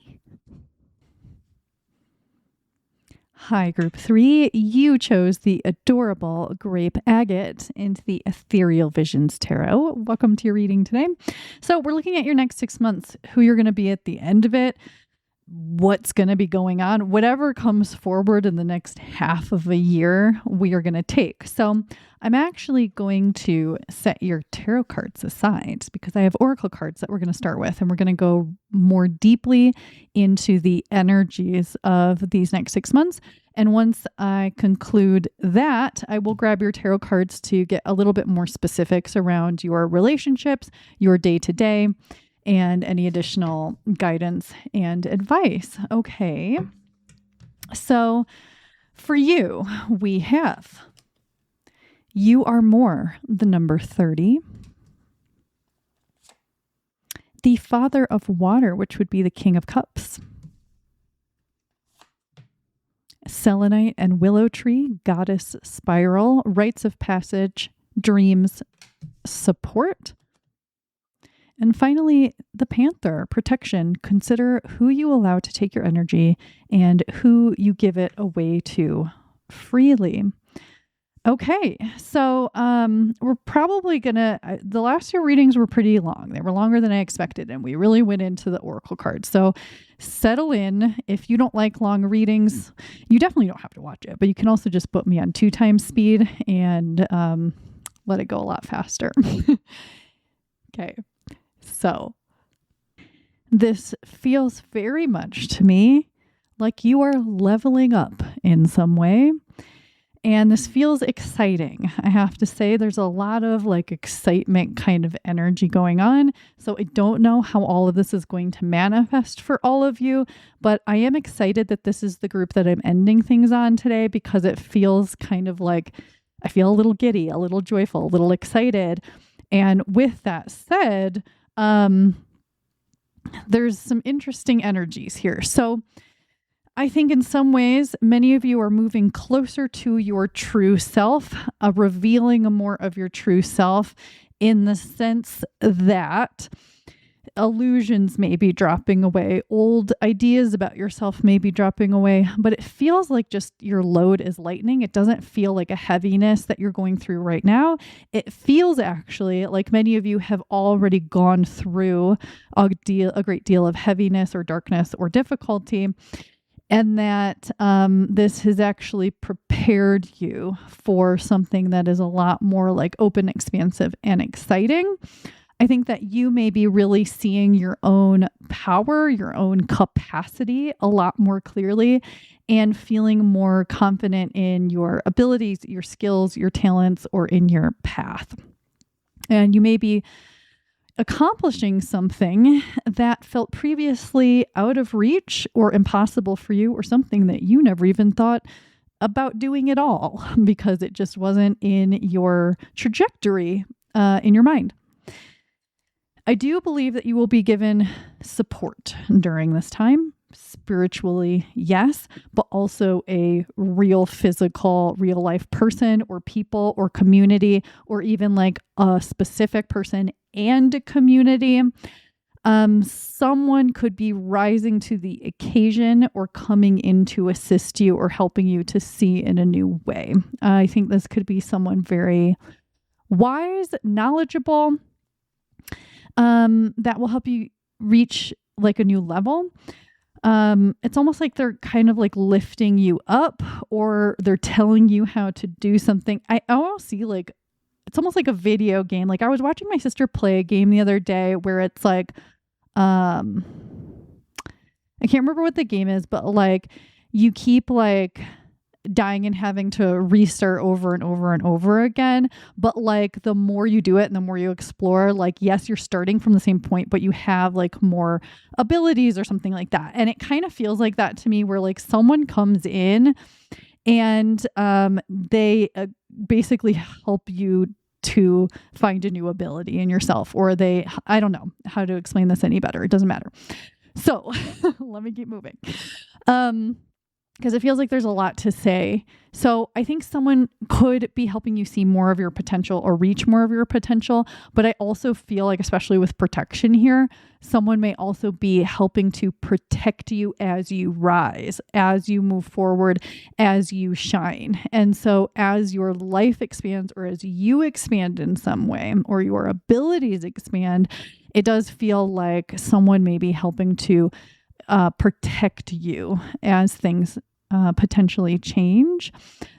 Hi, Group 3. You chose the adorable Grape Agate into the Ethereal Visions Tarot. Welcome to your reading today. So we're looking at your next 6 months, who you're going to be at the end of it, what's going to be going on, whatever comes forward in the next half of a year, we are going to take. So I'm actually going to set your tarot cards aside because I have oracle cards that we're going to start with, and we're going to go more deeply into the energies of these next 6 months. And once I conclude that, I will grab your tarot cards to get a little bit more specifics around your relationships, your day-to-day, and any additional guidance and advice. Okay. So for you, we have You Are More, the number 30, the Father of Water, which would be the King of Cups. Selenite and Willow Tree, Goddess Spiral, Rites of Passage, Dreams, Support. And finally, the Panther, Protection. Consider who you allow to take your energy and who you give it away to freely. Okay, so we're probably gonna, the last few readings were pretty long. They were longer than I expected, and we really went into the Oracle cards. So settle in. If you don't like long readings, you definitely don't have to watch it, but you can also just put me on 2x speed and let it go a lot faster. Okay, so this feels very much to me like you are leveling up in some way. And this feels exciting. I have to say there's a lot of like excitement kind of energy going on. So I don't know how all of this is going to manifest for all of you, but I am excited that this is the group that I'm ending things on today, because it feels kind of like I feel a little giddy, a little joyful, a little excited. And with that said, there's some interesting energies here. So I think in some ways, many of you are moving closer to your true self, revealing more of your true self, in the sense that illusions may be dropping away, old ideas about yourself may be dropping away, but it feels like just your load is lightening. It doesn't feel like a heaviness that you're going through right now. It feels actually like many of you have already gone through a great deal of heaviness or darkness or difficulty. And that this has actually prepared you for something that is a lot more like open, expansive, and exciting. I think that you may be really seeing your own power, your own capacity a lot more clearly, and feeling more confident in your abilities, your skills, your talents, or in your path. And you may be accomplishing something that felt previously out of reach or impossible for you, or something that you never even thought about doing at all because it just wasn't in your trajectory in your mind. I do believe that you will be given support during this time. Spiritually, yes, but also a real physical, real life person or people or community, or even like a specific person and a community. Someone could be rising to the occasion or coming in to assist you or helping you to see in a new way. I think this could be someone very wise, knowledgeable, that will help you reach like a new level. It's almost like they're kind of like lifting you up, or they're telling you how to do something. I almost see like, it's almost like a video game. Like I was watching my sister play a game the other day where it's like, I can't remember what the game is, but like you keep like dying and having to restart over and over and over again. But like the more you do it and the more you explore, like, yes, you're starting from the same point, but you have like more abilities or something like that. And it kind of feels like that to me, where like someone comes in and they basically help you to find a new ability in yourself, or I don't know how to explain this any better. It doesn't matter. So let me keep moving. Because it feels like there's a lot to say. So I think someone could be helping you see more of your potential or reach more of your potential. But I also feel like, especially with protection here, someone may also be helping to protect you as you rise, as you move forward, as you shine. And so as your life expands, or as you expand in some way, or your abilities expand, it does feel like someone may be helping to protect you as things potentially change,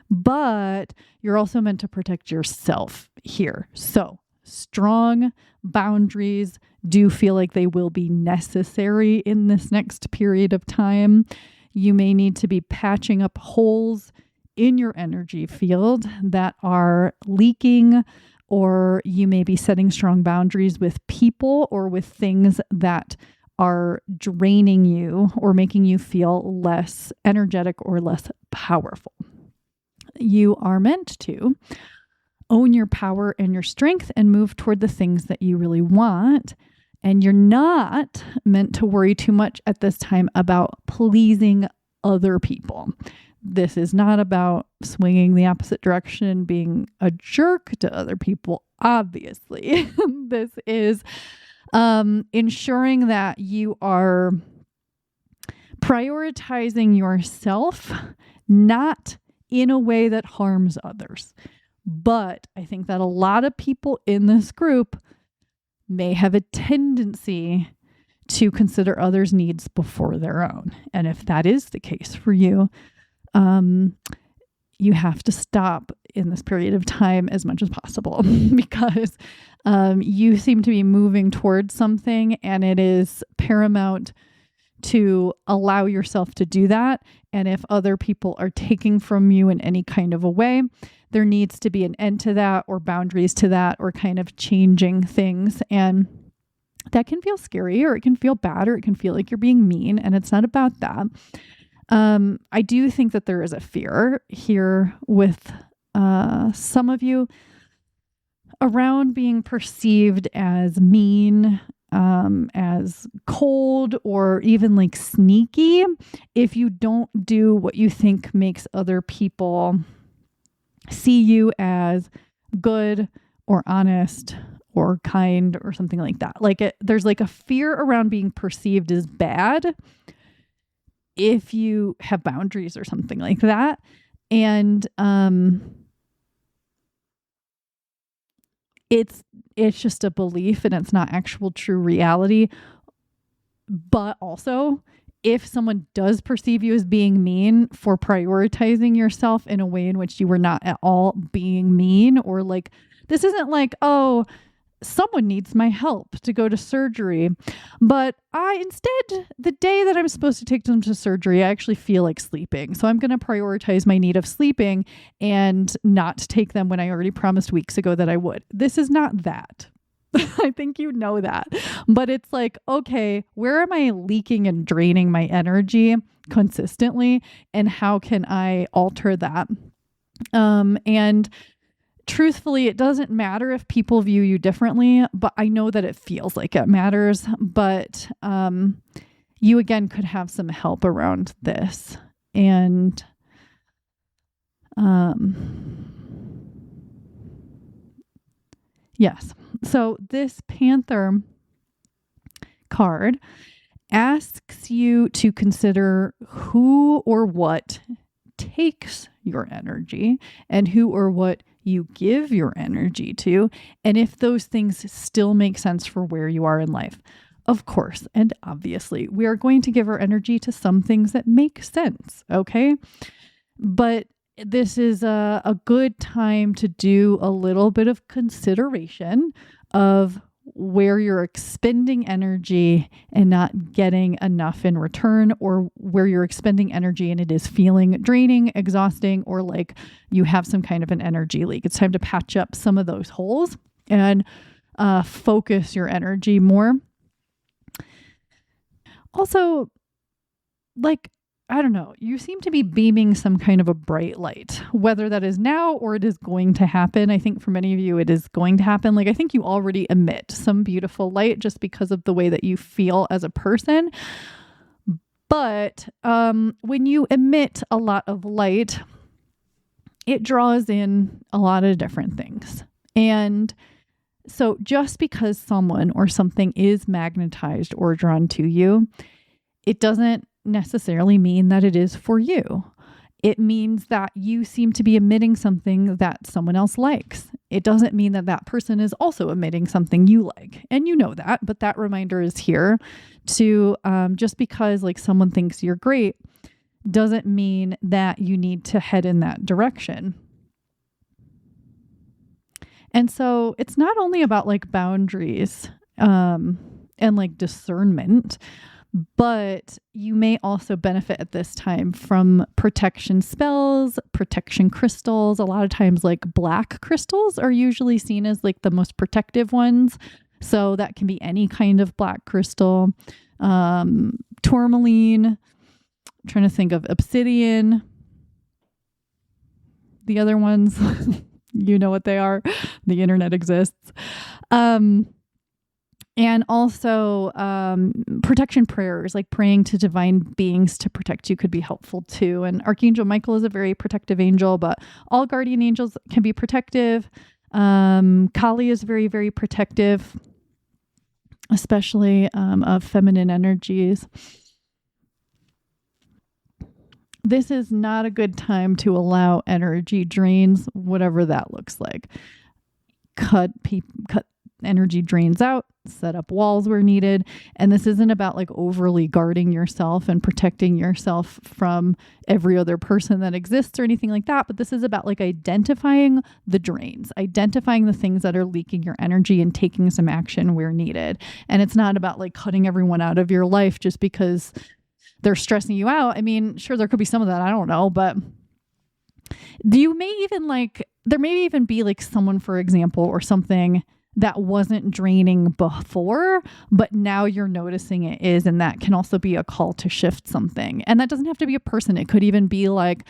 but you're also meant to protect yourself here. So strong boundaries do feel like they will be necessary in this next period of time. You may need to be patching up holes in your energy field that are leaking, or you may be setting strong boundaries with people or with things that are draining you or making you feel less energetic or less powerful. You are meant to own your power and your strength and move toward the things that you really want. And you're not meant to worry too much at this time about pleasing other people. This is not about swinging the opposite direction, being a jerk to other people, obviously. This is ensuring that you are prioritizing yourself, not in a way that harms others. But I think that a lot of people in this group may have a tendency to consider others' needs before their own. And if that is the case for you, you have to stop in this period of time as much as possible because you seem to be moving towards something, and it is paramount to allow yourself to do that. And if other people are taking from you in any kind of a way, there needs to be an end to that, or boundaries to that, or kind of changing things. And that can feel scary, or it can feel bad, or it can feel like you're being mean. And it's not about that. I do think that there is a fear here with some of you around being perceived as mean, as cold, or even like sneaky if you don't do what you think makes other people see you as good or honest or kind or something like that. Like there's like a fear around being perceived as bad if you have boundaries or something like that. And it's just a belief, and it's not actual true reality. But also, if someone does perceive you as being mean for prioritizing yourself in a way in which you were not at all being mean, or like, this isn't like, oh, someone needs my help to go to surgery, but instead, the day that I'm supposed to take them to surgery, I actually feel like sleeping. So I'm going to prioritize my need of sleeping and not take them when I already promised weeks ago that I would. This is not that. I think you know that. But it's like, okay, where am I leaking and draining my energy consistently? And how can I alter that? And truthfully, it doesn't matter if people view you differently, but I know that it feels like it matters. But you, again, could have some help around this. And yes. So this Panther card asks you to consider who or what takes your energy and who or what you give your energy to, and if those things still make sense for where you are in life. Of course, and obviously, we are going to give our energy to some things that make sense, okay? But this is a good time to do a little bit of consideration of where you're expending energy and not getting enough in return, or where you're expending energy and it is feeling draining, exhausting, or like you have some kind of an energy leak. It's time to patch up some of those holes and focus your energy more. Also, like, I don't know, you seem to be beaming some kind of a bright light, whether that is now or it is going to happen. I think for many of you, it is going to happen. Like, I think you already emit some beautiful light just because of the way that you feel as a person. But when you emit a lot of light, it draws in a lot of different things. And so just because someone or something is magnetized or drawn to you, it doesn't necessarily mean that it is for you. It means that you seem to be emitting something that someone else likes. It doesn't mean that that person is also emitting something you like. And you know that, but that reminder is here to just because like someone thinks you're great doesn't mean that you need to head in that direction. And so it's not only about like boundaries and like discernment, but you may also benefit at this time from protection spells, protection crystals. A lot of times like black crystals are usually seen as like the most protective ones. So that can be any kind of black crystal, tourmaline, I'm trying to think of obsidian, the other ones, you know what they are. The internet exists. And also protection prayers, like praying to divine beings to protect you, could be helpful too. And Archangel Michael is a very protective angel, but all guardian angels can be protective. Kali is very, very protective, especially of feminine energies. This is not a good time to allow energy drains, whatever that looks like. Cut energy drains out, set up walls where needed. And this isn't about like overly guarding yourself and protecting yourself from every other person that exists or anything like that. But this is about like identifying the drains, identifying the things that are leaking your energy and taking some action where needed. And it's not about like cutting everyone out of your life just because they're stressing you out. I mean, sure, there could be some of that. I don't know, but there may even be like someone, for example, or something that wasn't draining before, but now you're noticing it is. And that can also be a call to shift something. And that doesn't have to be a person. It could even be like,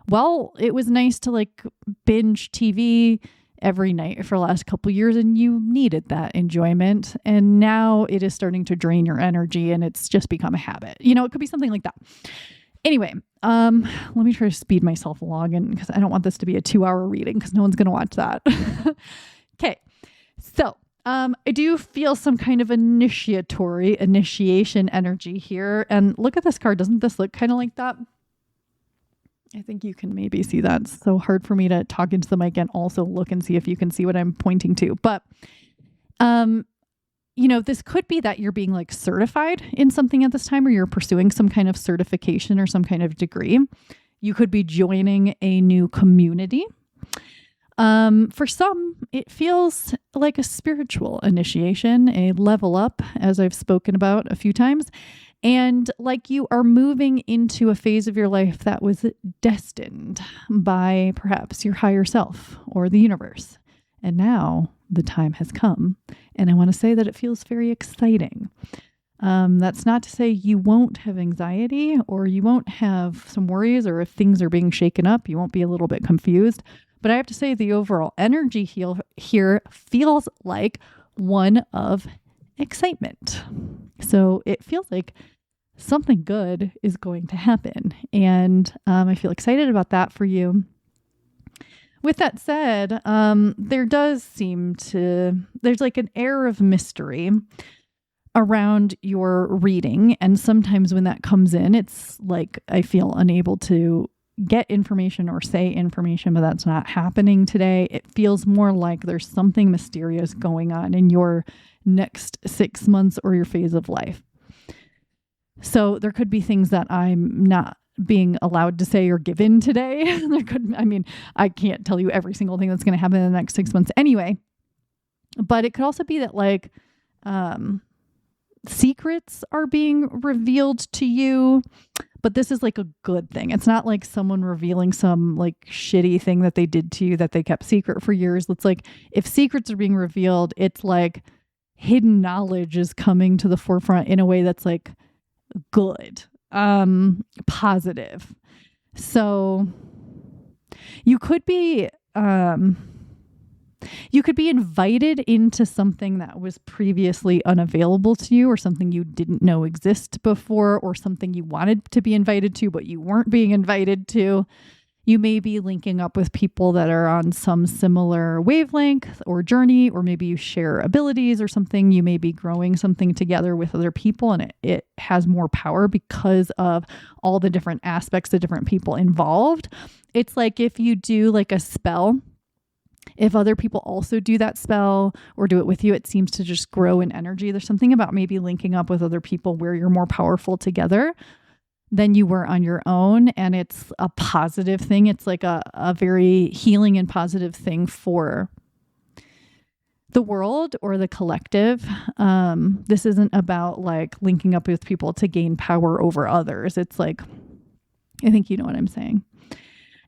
well, it was nice to like binge TV every night for the last couple of years and you needed that enjoyment. And now it is starting to drain your energy and it's just become a habit. You know, it could be something like that. Anyway, let me try to speed myself along, and because I don't want this to be a 2-hour reading because no one's going to watch that. Okay. So, I do feel some kind of initiation energy here. And look at this card. Doesn't this look kind of like that? I think you can maybe see that. It's so hard for me to talk into the mic and also look and see if you can see what I'm pointing to. But, you know, this could be that you're being like certified in something at this time, or you're pursuing some kind of certification or some kind of degree. You could be joining a new community. For some, it feels like a spiritual initiation, a level up, as I've spoken about a few times, and like you are moving into a phase of your life that was destined by perhaps your higher self or the universe. And now the time has come, and I want to say that it feels very exciting. That's not to say you won't have anxiety or you won't have some worries, or if things are being shaken up, you won't be a little bit confused. But I have to say the overall energy here feels like one of excitement. So it feels like something good is going to happen. And I feel excited about that for you. With that said, there's like an air of mystery around your reading. And sometimes when that comes in, it's like I feel unable to get information or say information, but that's not happening today. It feels more like there's something mysterious going on in your next 6 months or your phase of life. So there could be things that I'm not being allowed to say or given today. I can't tell you every single thing that's going to happen in the next 6 months anyway, but it could also be that like, secrets are being revealed to you, but this is like a good thing. It's not like someone revealing some like shitty thing that they did to you that they kept secret for years. It's like if secrets are being revealed, it's like hidden knowledge is coming to the forefront in a way that's like good, positive. So you could be invited into something that was previously unavailable to you, or something you didn't know exist before, or something you wanted to be invited to, but you weren't being invited to. You may be linking up with people that are on some similar wavelength or journey, or maybe you share abilities or something. You may be growing something together with other people, and it has more power because of all the different aspects of different people involved. It's like if you do like a spell, if other people also do that spell or do it with you, it seems to just grow in energy. There's something about maybe linking up with other people where you're more powerful together than you were on your own. And it's a positive thing. It's like a very healing and positive thing for the world or the collective. This isn't about like linking up with people to gain power over others. It's like, I think you know what I'm saying.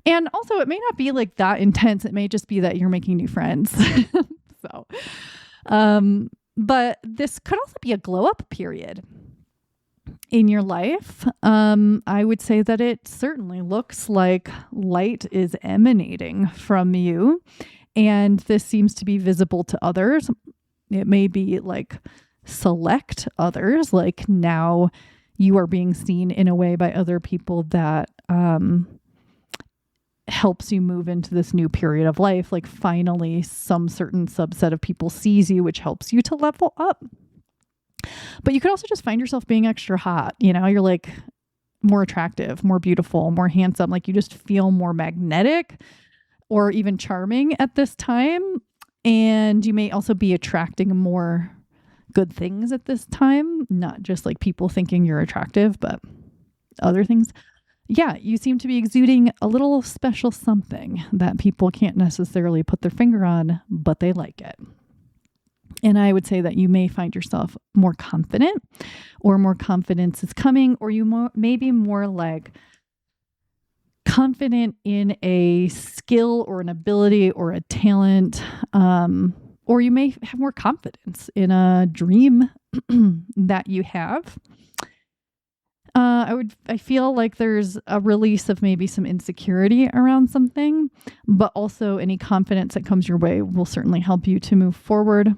And also, it may not be like that intense. It may just be that you're making new friends. But this could also be a glow up period in your life. I would say that it certainly looks like light is emanating from you, and this seems to be visible to others. It may be like select others. Like now you are being seen in a way by other people that helps you move into this new period of life. Like finally some certain subset of people sees you, which helps you to level up. But you could also just find yourself being extra hot. You know, you're like more attractive, more beautiful, more handsome. Like you just feel more magnetic or even charming at this time. And you may also be attracting more good things at this time, not just like people thinking you're attractive, but other things. Yeah, you seem to be exuding a little special something that people can't necessarily put their finger on, but they like it. And I would say that you may find yourself more confident, or more confidence is coming, or you may be more like confident in a skill or an ability or a talent, or you may have more confidence in a dream that you have. I feel like there's a release of maybe some insecurity around something, but also any confidence that comes your way will certainly help you to move forward.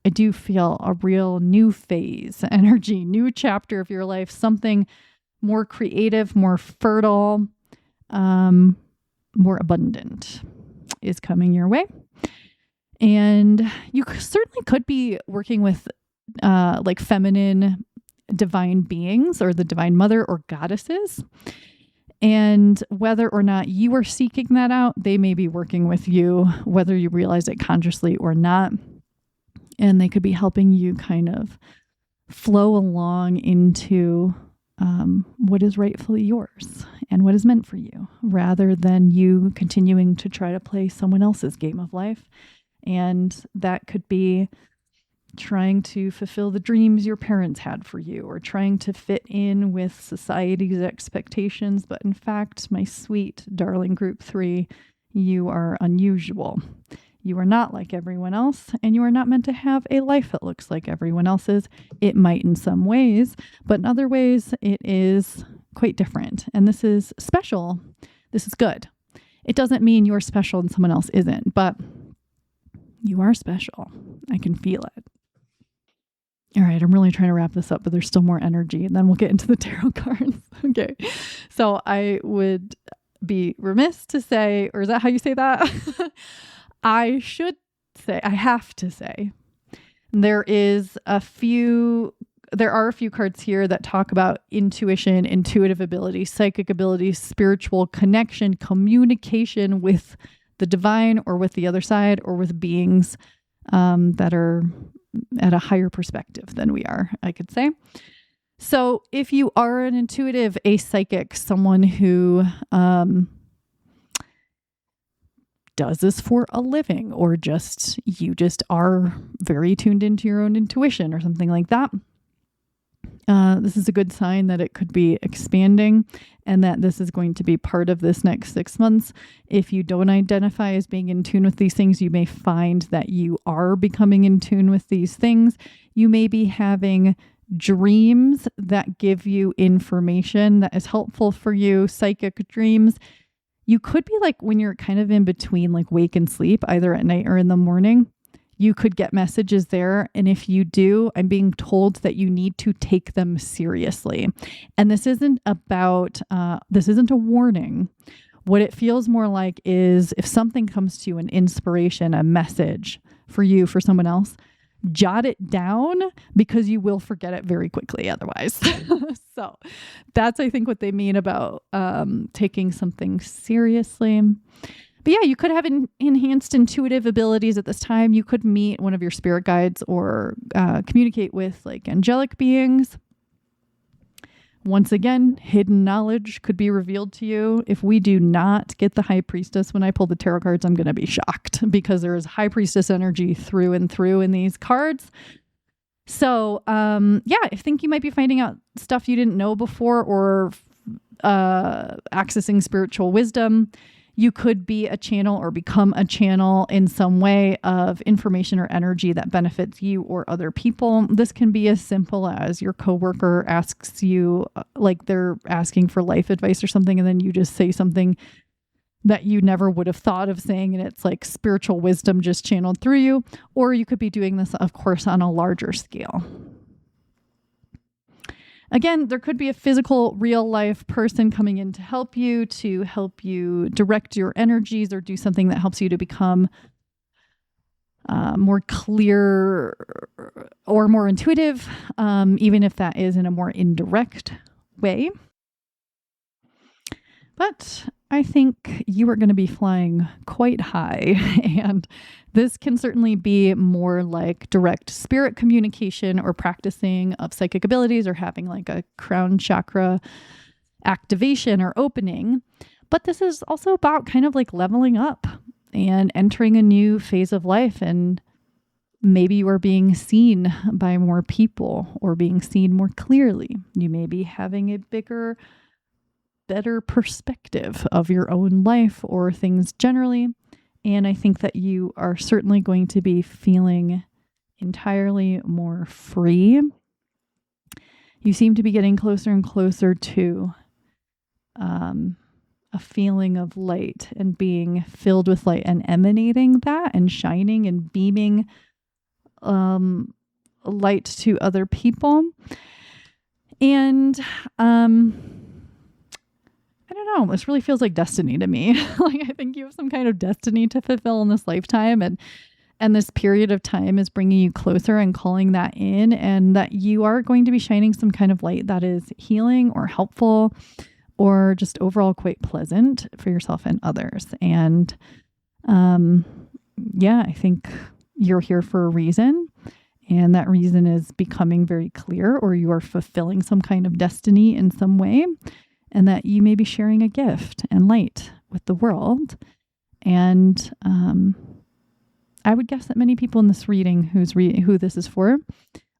I do feel a real new phase energy, new chapter of your life, something more creative, more fertile, more abundant is coming your way. And you certainly could be working with like feminine divine beings or the divine mother or goddesses. And whether or not you are seeking that out, they may be working with you, whether you realize it consciously or not. And they could be helping you kind of flow along into what is rightfully yours and what is meant for you, rather than you continuing to try to play someone else's game of life. And that could be trying to fulfill the dreams your parents had for you, or trying to fit in with society's expectations. But in fact, my sweet, darling group 3, you are unusual. You are not like everyone else, and you are not meant to have a life that looks like everyone else's. It might in some ways, but in other ways, it is quite different. And this is special. This is good. It doesn't mean you're special and someone else isn't, but you are special. I can feel it. All right, I'm really trying to wrap this up, but there's still more energy, and then we'll get into the tarot cards. Okay, so I would be remiss to say, or is that how you say that? I have to say, there are a few cards here that talk about intuition, intuitive ability, psychic ability, spiritual connection, communication with the divine or with the other side or with beings that are at a higher perspective than we are, I could say. So if you are an intuitive, a psychic, someone who does this for a living, or you just are very tuned into your own intuition or something like that, this is a good sign that it could be expanding and that this is going to be part of this next 6 months. If you don't identify as being in tune with these things, you may find that you are becoming in tune with these things. You may be having dreams that give you information that is helpful for you, psychic dreams. You could be like when you're kind of in between like wake and sleep, either at night or in the morning. You could get messages there. And if you do, I'm being told that you need to take them seriously. And this isn't a warning. What it feels more like is if something comes to you, an inspiration, a message for you, for someone else, jot it down, because you will forget it very quickly otherwise. So that's, I think, what they mean about taking something seriously. But yeah, you could have enhanced intuitive abilities at this time. You could meet one of your spirit guides or communicate with like angelic beings. Once again, hidden knowledge could be revealed to you. If we do not get the High Priestess when I pull the tarot cards, I'm going to be shocked, because there is High Priestess energy through and through in these cards. So yeah, I think you might be finding out stuff you didn't know before, or accessing spiritual wisdom. You could be a channel or become a channel in some way of information or energy that benefits you or other people. This can be as simple as your coworker asks you, like they're asking for life advice or something, and then you just say something that you never would have thought of saying, and it's like spiritual wisdom just channeled through you. Or you could be doing this, of course, on a larger scale. Again, there could be a physical, real life person coming in to help you direct your energies or do something that helps you to become more clear or more intuitive, even if that is in a more indirect way. But I think you are going to be flying quite high, and this can certainly be more like direct spirit communication or practicing of psychic abilities or having like a crown chakra activation or opening. But this is also about kind of like leveling up and entering a new phase of life, and maybe you are being seen by more people or being seen more clearly. You may be having a bigger, better perspective of your own life or things generally. And I think that you are certainly going to be feeling entirely more free. You seem to be getting closer and closer to a feeling of light and being filled with light and emanating that and shining and beaming light to other people. And I don't know, this really feels like destiny to me. Like, I think you have some kind of destiny to fulfill in this lifetime, and this period of time is bringing you closer and calling that in, and that you are going to be shining some kind of light that is healing or helpful or just overall quite pleasant for yourself and others. And I think you're here for a reason, and that reason is becoming very clear, or you are fulfilling some kind of destiny in some way, and that you may be sharing a gift and light with the world. And I would guess that many people in this reading who this is for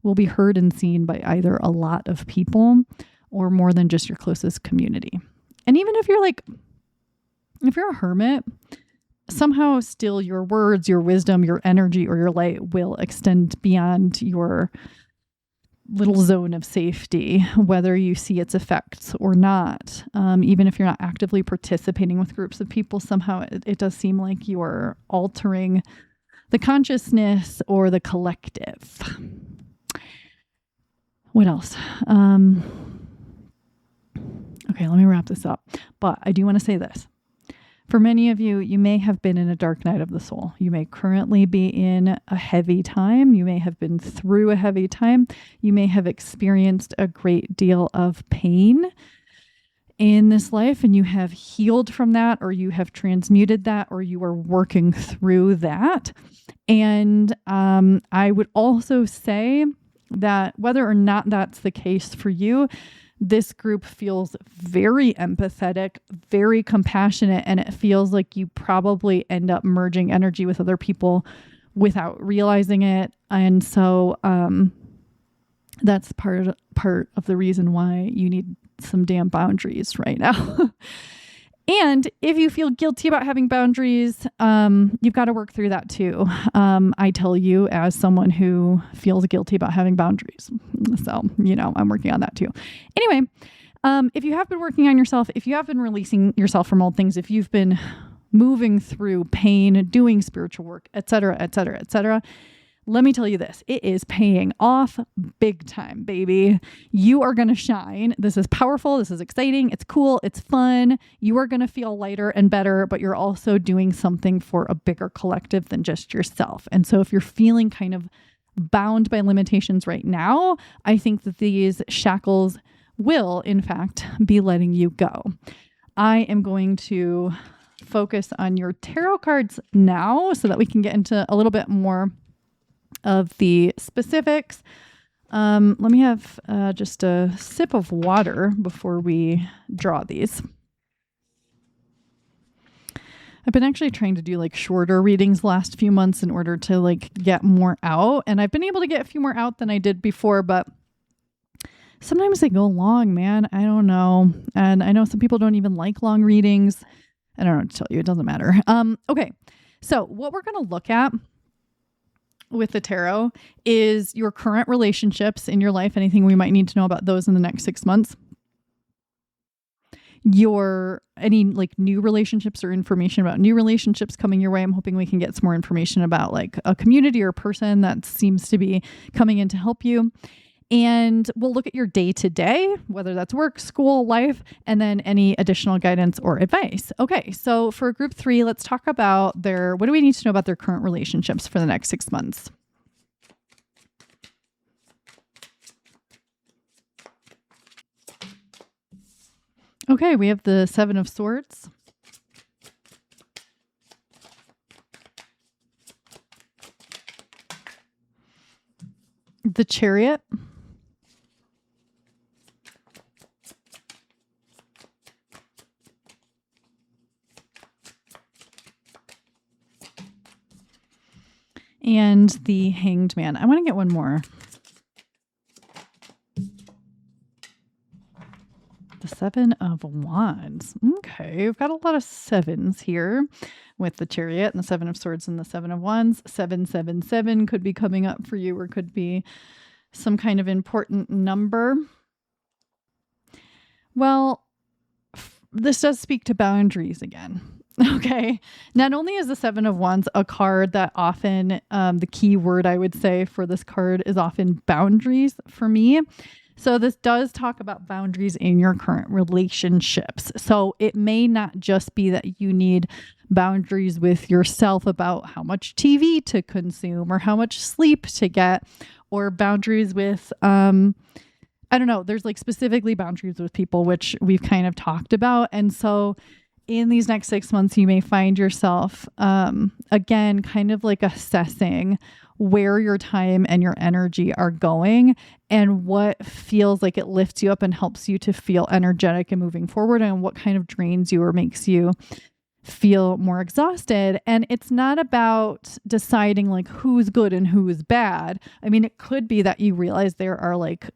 will be heard and seen by either a lot of people or more than just your closest community. And even if you're a hermit, somehow still your words, your wisdom, your energy, or your light will extend beyond your little zone of safety, whether you see its effects or not. Even if you're not actively participating with groups of people, somehow it does seem like you're altering the consciousness or the collective. What else? Okay, let me wrap this up. But I do want to say this. For many of you, you may have been in a dark night of the soul. You may currently be in a heavy time. You may have been through a heavy time. You may have experienced a great deal of pain in this life, and you have healed from that, or you have transmuted that, or you are working through that. And I would also say that whether or not that's the case for you, this group feels very empathetic, very compassionate, and it feels like you probably end up merging energy with other people without realizing it. And so that's part of the reason why you need some damn boundaries right now. And if you feel guilty about having boundaries, you've got to work through that too. I tell you, as someone who feels guilty about having boundaries. So, I'm working on that too. Anyway, if you have been working on yourself, if you have been releasing yourself from old things, if you've been moving through pain, doing spiritual work, etc., etc., etc., let me tell you this, it is paying off big time, baby. You are going to shine. This is powerful. This is exciting. It's cool. It's fun. You are going to feel lighter and better, but you're also doing something for a bigger collective than just yourself. And so if you're feeling kind of bound by limitations right now, I think that these shackles will, in fact, be letting you go. I am going to focus on your tarot cards now so that we can get into a little bit more of the specifics. Let me have just a sip of water before we draw these. I've been actually trying to do like shorter readings the last few months in order to like get more out, and I've been able to get a few more out than I did before, but sometimes they go long, man. I don't know. And I know some people don't even like long readings. I don't know what to tell you. It doesn't matter. Okay. So what we're going to look at with the tarot is your current relationships in your life, anything we might need to know about those in the next 6 months, any like new relationships or information about new relationships coming your way. I'm hoping we can get some more information about like a community or person that seems to be coming in to help you. And we'll look at your day to day, whether that's work, school, life, and then any additional guidance or advice. Okay, so for group 3, let's talk about what do we need to know about their current relationships for the next 6 months? Okay, we have the 7 of Swords. The Chariot. And the Hanged Man. I want to get one more. The 7 of Wands. Okay, we've got a lot of 7s here with the Chariot and the 7 of Swords and the 7 of Wands. 777 could be coming up for you, or could be some kind of important number. Well, this does speak to boundaries again. Okay. Not only is the 7 of Wands a card that often, the key word I would say for this card is often boundaries for me. So this does talk about boundaries in your current relationships. So it may not just be that you need boundaries with yourself about how much TV to consume or how much sleep to get, or boundaries with, I don't know, there's like specifically boundaries with people, which we've kind of talked about. And so in these next 6 months, you may find yourself, again, kind of like assessing where your time and your energy are going and what feels like it lifts you up and helps you to feel energetic and moving forward, and what kind of drains you or makes you feel more exhausted. And it's not about deciding like who's good and who's bad. I mean, it could be that you realize there are like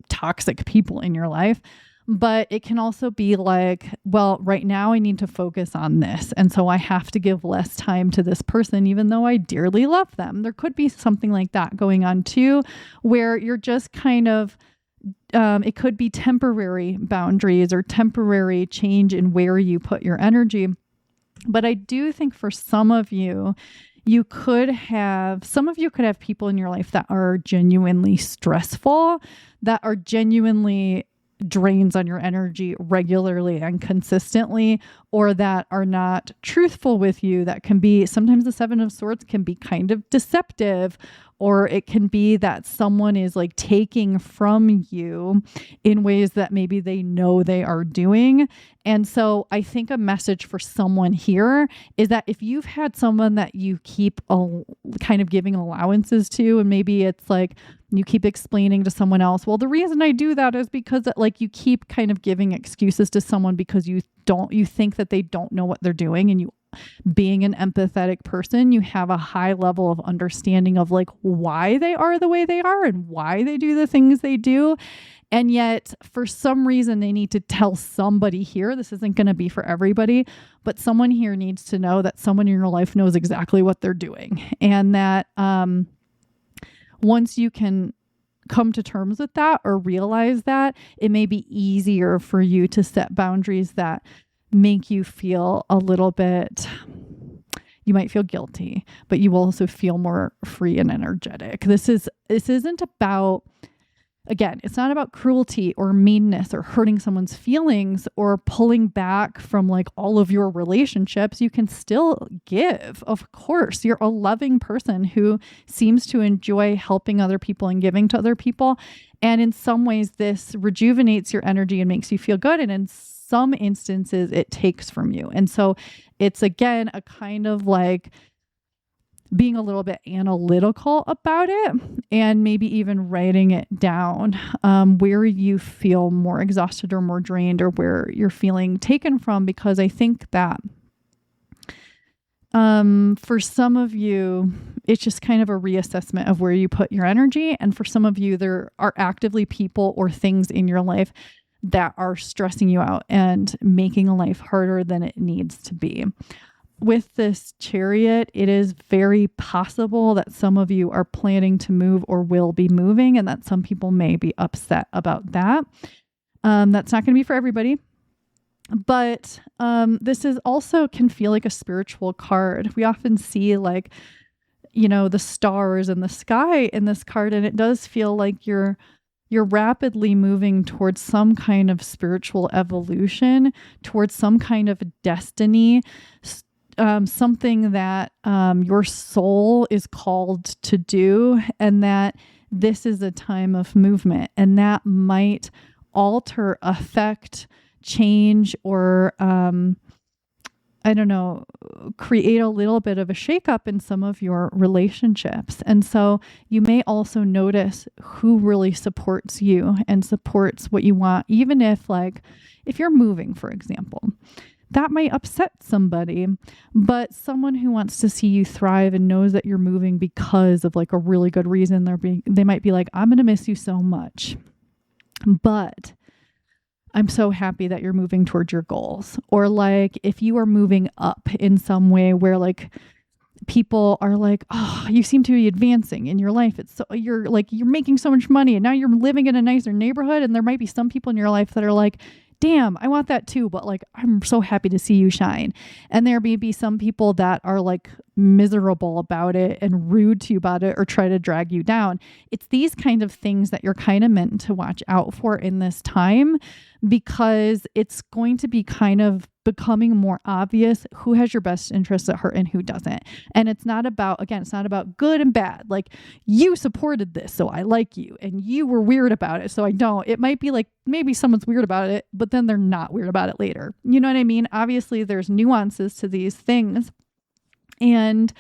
toxic people in your life, but it can also be like, well, right now I need to focus on this. And so I have to give less time to this person, even though I dearly love them. There could be something like that going on too, where you're just kind of, it could be temporary boundaries or temporary change in where you put your energy. But I do think for some of you, some of you could have people in your life that are genuinely stressful, that are genuinely drains on your energy regularly and consistently, or that are not truthful with you. That can be, sometimes the 7 of Swords can be kind of deceptive, or it can be that someone is like taking from you in ways that maybe they know they are doing. And so I think a message for someone here is that if you've had someone that you keep kind of giving allowances to, and maybe it's like you keep explaining to someone else, well, the reason I do that is because like you keep kind of giving excuses to someone because you think that they don't know what they're doing, and you, being an empathetic person, you have a high level of understanding of like why they are the way they are and why they do the things they do. And yet for some reason they need to tell somebody here, this isn't going to be for everybody, but someone here needs to know that someone in your life knows exactly what they're doing. And that once you can come to terms with that or realize that, it may be easier for you to set boundaries that make you feel a little bit, you might feel guilty, but you will also feel more free and energetic. This isn't about, again, it's not about cruelty or meanness or hurting someone's feelings or pulling back from like all of your relationships. You can still give. Of course, you're a loving person who seems to enjoy helping other people and giving to other people. And in some ways, this rejuvenates your energy and makes you feel good. And in some instances, it takes from you. And so it's, again, a kind of like being a little bit analytical about it, and maybe even writing it down where you feel more exhausted or more drained, or where you're feeling taken from. Because I think that for some of you, it's just kind of a reassessment of where you put your energy. And for some of you, there are actively people or things in your life that are stressing you out and making a life harder than it needs to be. With this Chariot, it is very possible that some of you are planning to move or will be moving, and that some people may be upset about that. That's not going to be for everybody. But this is also can feel like a spiritual card. We often see like, the stars in the sky in this card, and it does feel like you're rapidly moving towards some kind of spiritual evolution, towards some kind of destiny, something that your soul is called to do, and that this is a time of movement, and that might alter, affect, change, or I don't know, create a little bit of a shakeup in some of your relationships. And so you may also notice who really supports you and supports what you want, even if you're moving, for example. That might upset somebody, but someone who wants to see you thrive and knows that you're moving because of like a really good reason, they might be like, I'm going to miss you so much, but I'm so happy that you're moving towards your goals. Or like if you are moving up in some way where like people are like, oh, you seem to be advancing in your life. You're making so much money and now you're living in a nicer neighborhood. And there might be some people in your life that are like, damn, I want that too. But like, I'm so happy to see you shine. And there may be some people that are like miserable about it and rude to you about it or try to drag you down. It's these kind of things that you're kind of meant to watch out for in this time, because it's going to be kind of becoming more obvious who has your best interests at heart and who doesn't. And it's not about good and bad. Like, you supported this, so I like you, and you were weird about it, so I don't. It might be like maybe someone's weird about it, but then they're not weird about it later. You know what I mean? Obviously, there's nuances to these things. And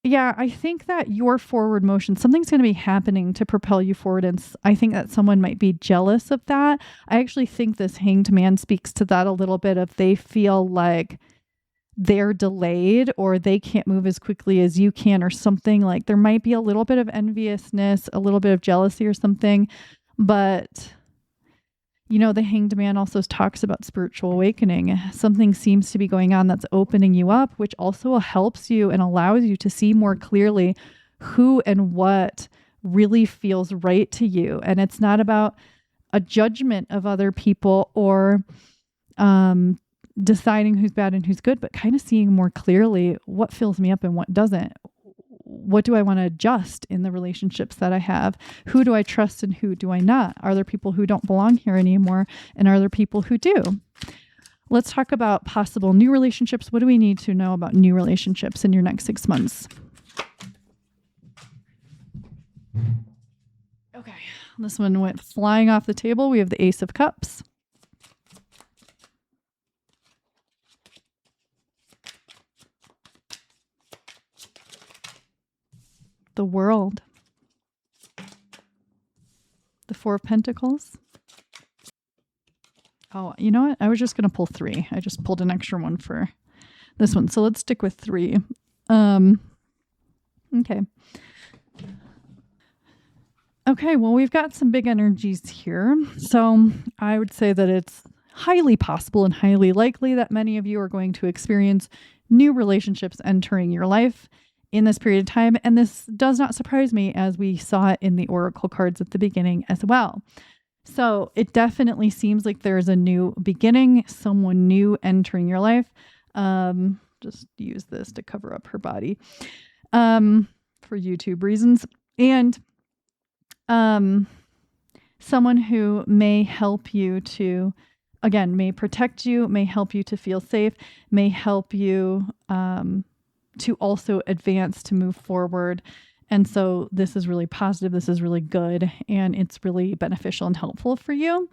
yeah, I think that your forward motion, something's going to be happening to propel you forward. And I think that someone might be jealous of that. I actually think this Hanged Man speaks to that a little bit, if they feel like they're delayed or they can't move as quickly as you can or something. Like there might be a little bit of enviousness, a little bit of jealousy or something. But the Hanged Man also talks about spiritual awakening. Something seems to be going on that's opening you up, which also helps you and allows you to see more clearly who and what really feels right to you. And it's not about a judgment of other people or deciding who's bad and who's good, but kind of seeing more clearly what fills me up and what doesn't. What do I want to adjust in the relationships that I have? Who do I trust and who do I not? Are there people who don't belong here anymore? And are there people who do? Let's talk about possible new relationships. What do we need to know about new relationships in your next 6 months? Okay, this one went flying off the table. We have the Ace of Cups. The World. The Four of Pentacles. Oh, you know what? I was just going to pull 3. I just pulled an extra one for this one. So let's stick with 3. Okay. Okay, well, we've got some big energies here. So I would say that it's highly possible and highly likely that many of you are going to experience new relationships entering your life in this period of time. And this does not surprise me, as we saw it in the oracle cards at the beginning as well. So it definitely seems like there's a new beginning, someone new entering your life. Just use this to cover up her body for YouTube reasons. And someone who may help you to, again, may protect you, may help you to feel safe, may help you to also advance, to move forward. And so this is really positive. This is really good. And it's really beneficial and helpful for you.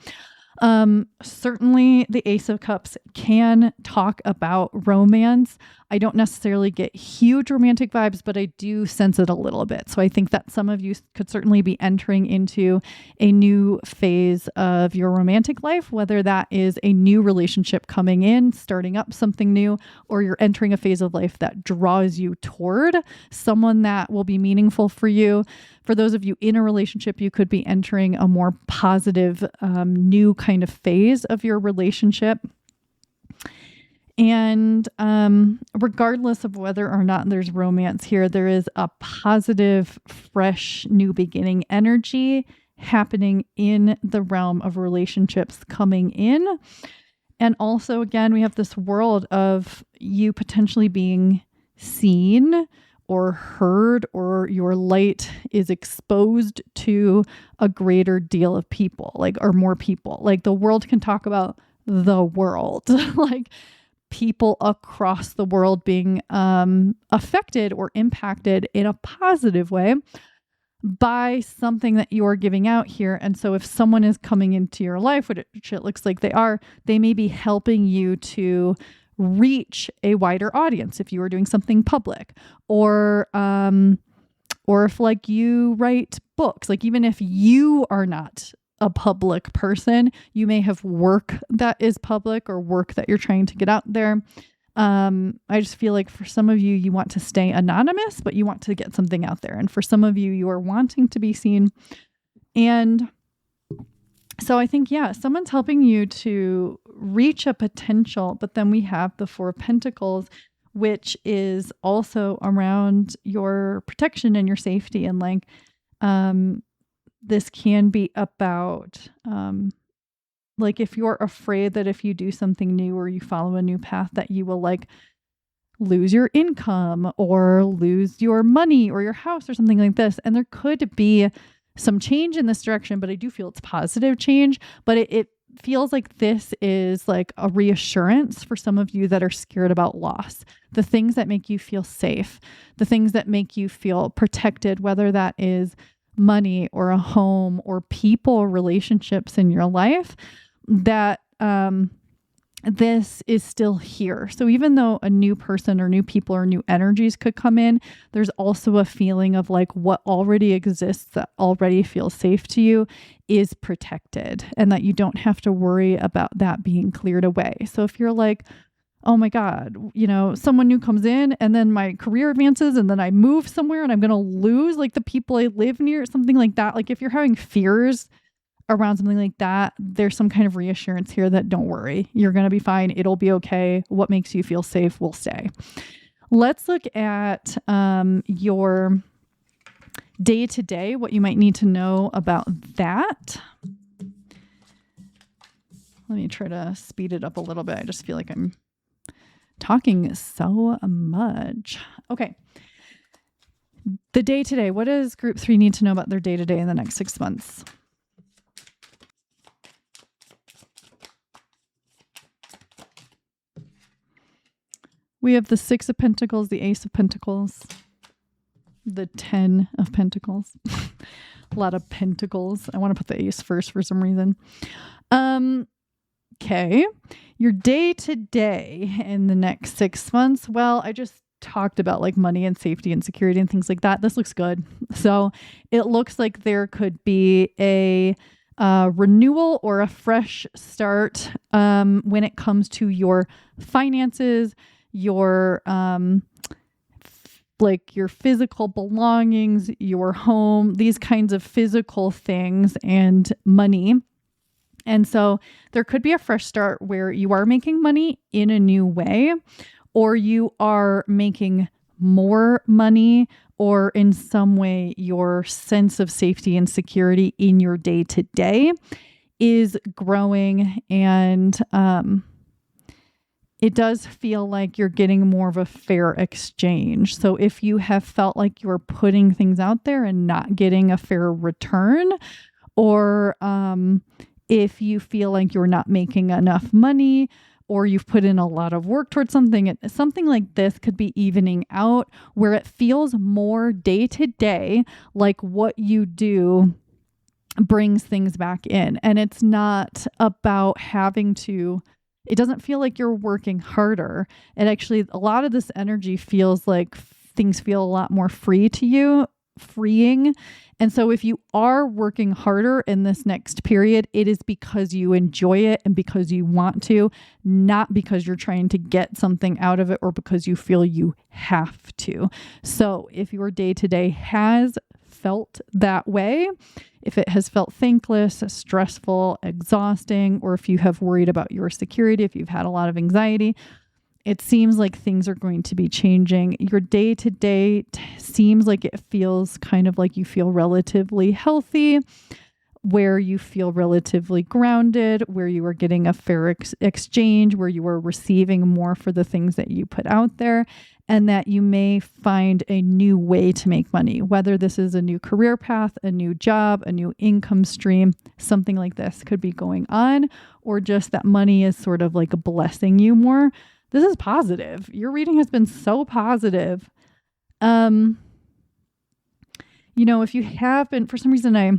Certainly the Ace of Cups can talk about romance. I don't necessarily get huge romantic vibes, but I do sense it a little bit. So I think that some of you could certainly be entering into a new phase of your romantic life, whether that is a new relationship coming in, starting up something new, or you're entering a phase of life that draws you toward someone that will be meaningful for you. For those of you in a relationship, you could be entering a more positive, new kind of phase of your relationship. And regardless of whether or not there's romance here, there is a positive, fresh, new beginning energy happening in the realm of relationships coming in. And also, again, we have this world of you potentially being seen or heard, or your light is exposed to a greater deal of people, or more people. Like the world can talk about the world, like people across the world being affected or impacted in a positive way by something that you're giving out here. And so if someone is coming into your life, which it looks like they are, they may be helping you to reach a wider audience if you are doing something public, or if like you write books, like even if you are not a public person, you may have work that is public or work that you're trying to get out there. I just feel like for some of you, you want to stay anonymous, but you want to get something out there. And for some of you, you are wanting to be seen. And so I think, someone's helping you to reach a potential, but then we have the Four of Pentacles, which is also around your protection and your safety. And this can be about, if you're afraid that if you do something new or you follow a new path, that you will lose your income or lose your money or your house or something like this. And there could be some change in this direction, but I do feel it's positive change. But it feels like this is like a reassurance for some of you that are scared about loss. The things that make you feel safe, the things that make you feel protected, whether that is money or a home or people, relationships in your life, that this is still here. So even though a new person or new people or new energies could come in, there's also a feeling of what already exists that already feels safe to you is protected, and that you don't have to worry about that being cleared away. So if you're oh my God, someone new comes in and then my career advances and then I move somewhere and I'm going to lose the people I live near, something like that. If you're having fears around something like that, there's some kind of reassurance here that don't worry, you're going to be fine. It'll be okay. What makes you feel safe will stay. Let's look at your day to day, what you might need to know about that. Let me try to speed it up a little bit. I just feel like I'm talking so much. Okay. The day to day. What does group 3 need to know about their day to day in the next 6 months? We have the 6 of Pentacles, the Ace of Pentacles, the 10 of Pentacles. A lot of pentacles. I want to put the Ace first for some reason. Okay. Your day to day in the next 6 months. Well, I just talked about money and safety and security and things like that. This looks good. So it looks like there could be a renewal or a fresh start when it comes to your finances, your your physical belongings, your home, these kinds of physical things, and money. And so there could be a fresh start where you are making money in a new way, or you are making more money, or in some way your sense of safety and security in your day to day is growing. And it does feel like you're getting more of a fair exchange. So if you have felt like you're putting things out there and not getting a fair return, or if you feel like you're not making enough money, or you've put in a lot of work towards something like this could be evening out, where it feels more day to day like what you do brings things back in. And it's not about having to, it doesn't feel like you're working harder. It actually, a lot of this energy feels like things feel a lot more free to you, freeing. And so if you are working harder in this next period, it is because you enjoy it and because you want to, not because you're trying to get something out of it or because you feel you have to. So if your day to day has felt that way, if it has felt thankless, stressful, exhausting, or if you have worried about your security, if you've had a lot of anxiety, it seems like things are going to be changing. Your day to day seems like it feels kind of like you feel relatively healthy, where you feel relatively grounded, where you are getting a fair exchange, where you are receiving more for the things that you put out there, and that you may find a new way to make money, whether this is a new career path, a new job, a new income stream, something like this could be going on, or just that money is sort of like blessing you more. This is positive. Your reading has been so positive. If you have been, for some reason, I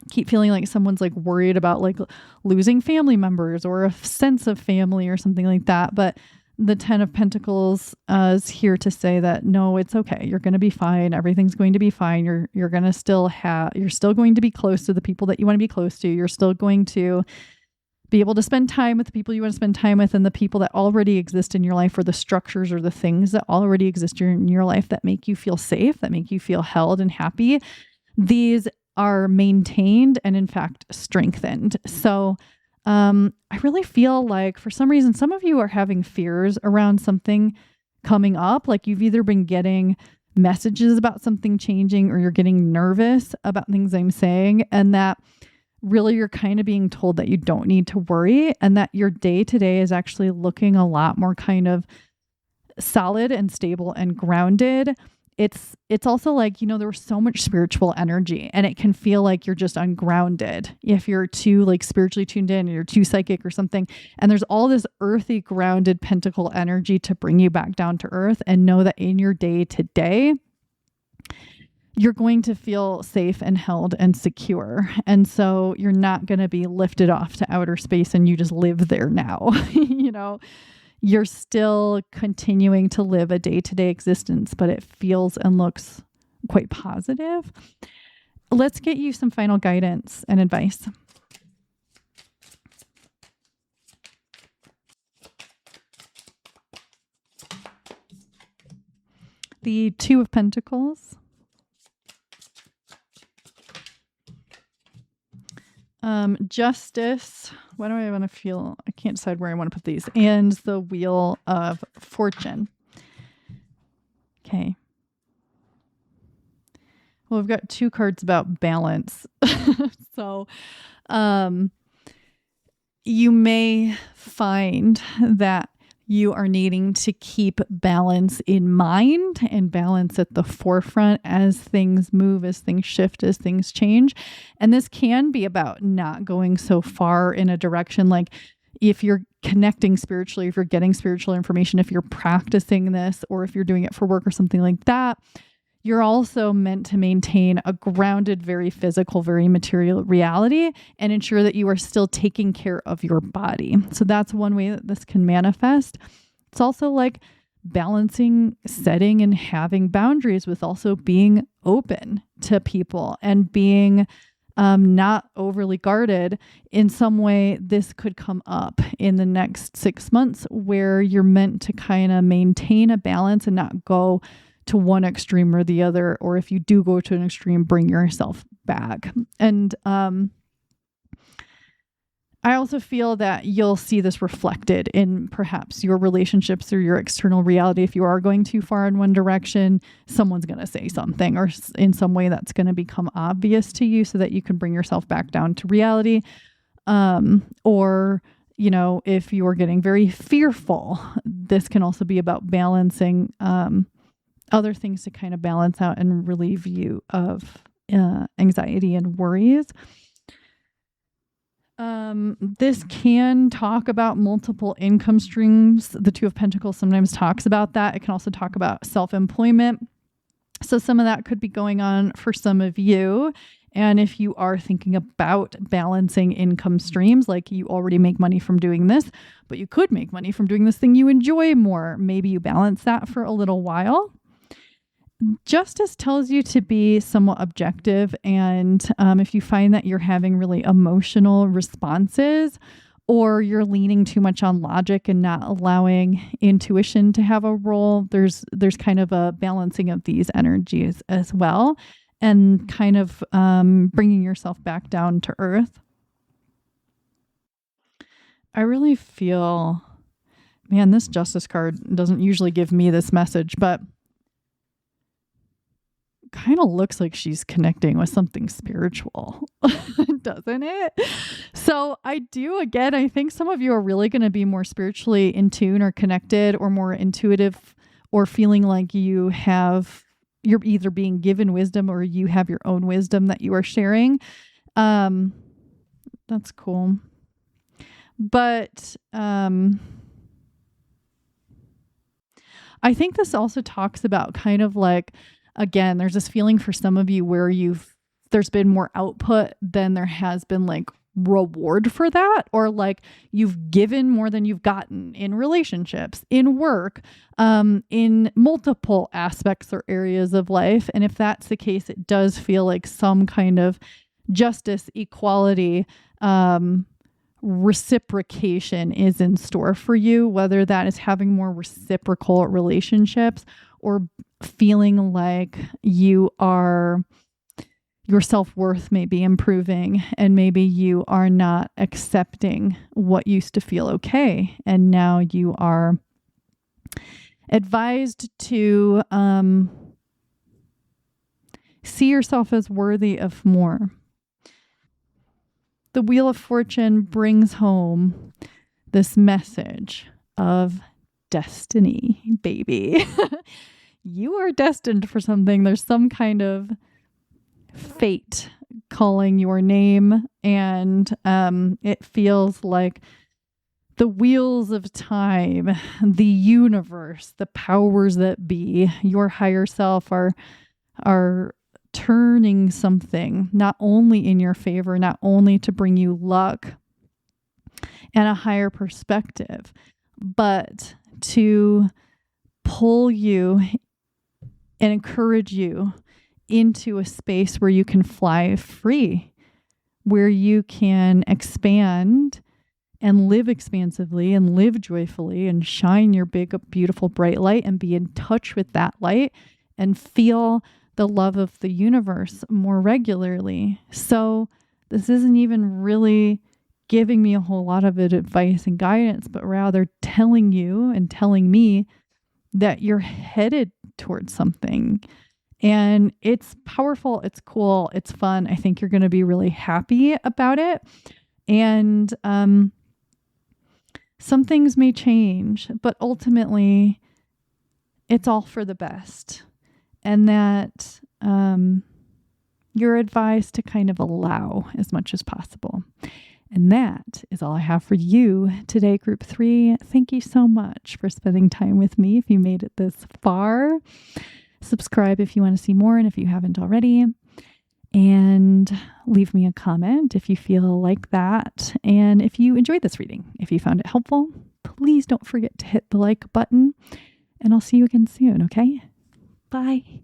keep feeling like someone's like worried about like losing family members or a sense of family or something like that. But the 10 of Pentacles is here to say that, no, it's okay. You're going to be fine. Everything's going to be fine. You're going to you're still going to be close to the people that you want to be close to. You're still going to be able to spend time with the people you want to spend time with, and the people that already exist in your life, or the structures or the things that already exist in your life that make you feel safe, that make you feel held and happy. These are maintained and in fact strengthened. So I really feel like for some reason, some of you are having fears around something coming up. Like you've either been getting messages about something changing, or you're getting nervous about things I'm saying, and that really you're kind of being told that you don't need to worry, and that your day to day is actually looking a lot more kind of solid and stable and grounded. It's also like, there was so much spiritual energy, and it can feel like you're just ungrounded if you're too like spiritually tuned in, or you're too psychic or something. And there's all this earthy, grounded pentacle energy to bring you back down to earth, and know that in your day to day, you're going to feel safe and held and secure. And so you're not going to be lifted off to outer space and you just live there now. You're still continuing to live a day-to-day existence, but it feels and looks quite positive. Let's get you some final guidance and advice. The Two of Pentacles. Justice. What do I want to feel? I can't decide where I want to put these. And the Wheel of Fortune. Okay. Well, we've got two cards about balance. So, you may find that you are needing to keep balance in mind and balance at the forefront as things move, as things shift, as things change. And this can be about not going so far in a direction. Like if you're connecting spiritually, if you're getting spiritual information, if you're practicing this, or if you're doing it for work or something like that, you're also meant to maintain a grounded, very physical, very material reality and ensure that you are still taking care of your body. So that's one way that this can manifest. It's also like balancing, setting, and having boundaries with also being open to people and being not overly guarded. In some way, this could come up in the next 6 months where you're meant to kind of maintain a balance and not go to one extreme or the other, or if you do go to an extreme, bring yourself back. And I also feel that you'll see this reflected in perhaps your relationships or your external reality. If you are going too far in one direction, someone's going to say something or in some way that's going to become obvious to you so that you can bring yourself back down to reality. Or if you're getting very fearful, this can also be about balancing other things to kind of balance out and relieve you of anxiety and worries. This can talk about multiple income streams. The Two of Pentacles sometimes talks about that. It can also talk about self-employment. So some of that could be going on for some of you. And if you are thinking about balancing income streams, like you already make money from doing this, but you could make money from doing this thing you enjoy more, maybe you balance that for a little while. Justice tells you to be somewhat objective, and if you find that you're having really emotional responses, or you're leaning too much on logic and not allowing intuition to have a role, there's kind of a balancing of these energies as well, and kind of bringing yourself back down to earth. I really feel, man, this Justice card doesn't usually give me this message, but kind of looks like she's connecting with something spiritual, doesn't it? So I think some of you are really going to be more spiritually in tune or connected or more intuitive or feeling like you're either being given wisdom or you have your own wisdom that you are sharing. That's cool. But I think this also talks about kind of like, again, there's this feeling for some of you where there's been more output than there has been like reward for that, or like you've given more than you've gotten in relationships, in work, in multiple aspects or areas of life. And if that's the case, it does feel like some kind of justice, equality, reciprocation is in store for you, whether that is having more reciprocal relationships or feeling like your self-worth may be improving and maybe you are not accepting what used to feel okay. And now you are advised to see yourself as worthy of more. The Wheel of Fortune brings home this message of destiny, baby. You are destined for something. There's some kind of fate calling your name, and it feels like the wheels of time, the universe, the powers that be, your higher self are turning something not only in your favor, not only to bring you luck and a higher perspective, but to pull you and encourage you into a space where you can fly free, where you can expand and live expansively and live joyfully and shine your big, beautiful, bright light and be in touch with that light and feel the love of the universe more regularly. So this isn't even really giving me a whole lot of advice and guidance, but rather telling you and telling me that you're headed towards something. And it's powerful, it's cool, it's fun. I think you're going to be really happy about it. And some things may change, but ultimately it's all for the best. And that you're advised to kind of allow as much as possible. And that is all I have for you today, Group 3. Thank you so much for spending time with me if you made it this far. Subscribe if you want to see more and if you haven't already. And leave me a comment if you feel like that. And if you enjoyed this reading, if you found it helpful, please don't forget to hit the like button. And I'll see you again soon, okay? Bye.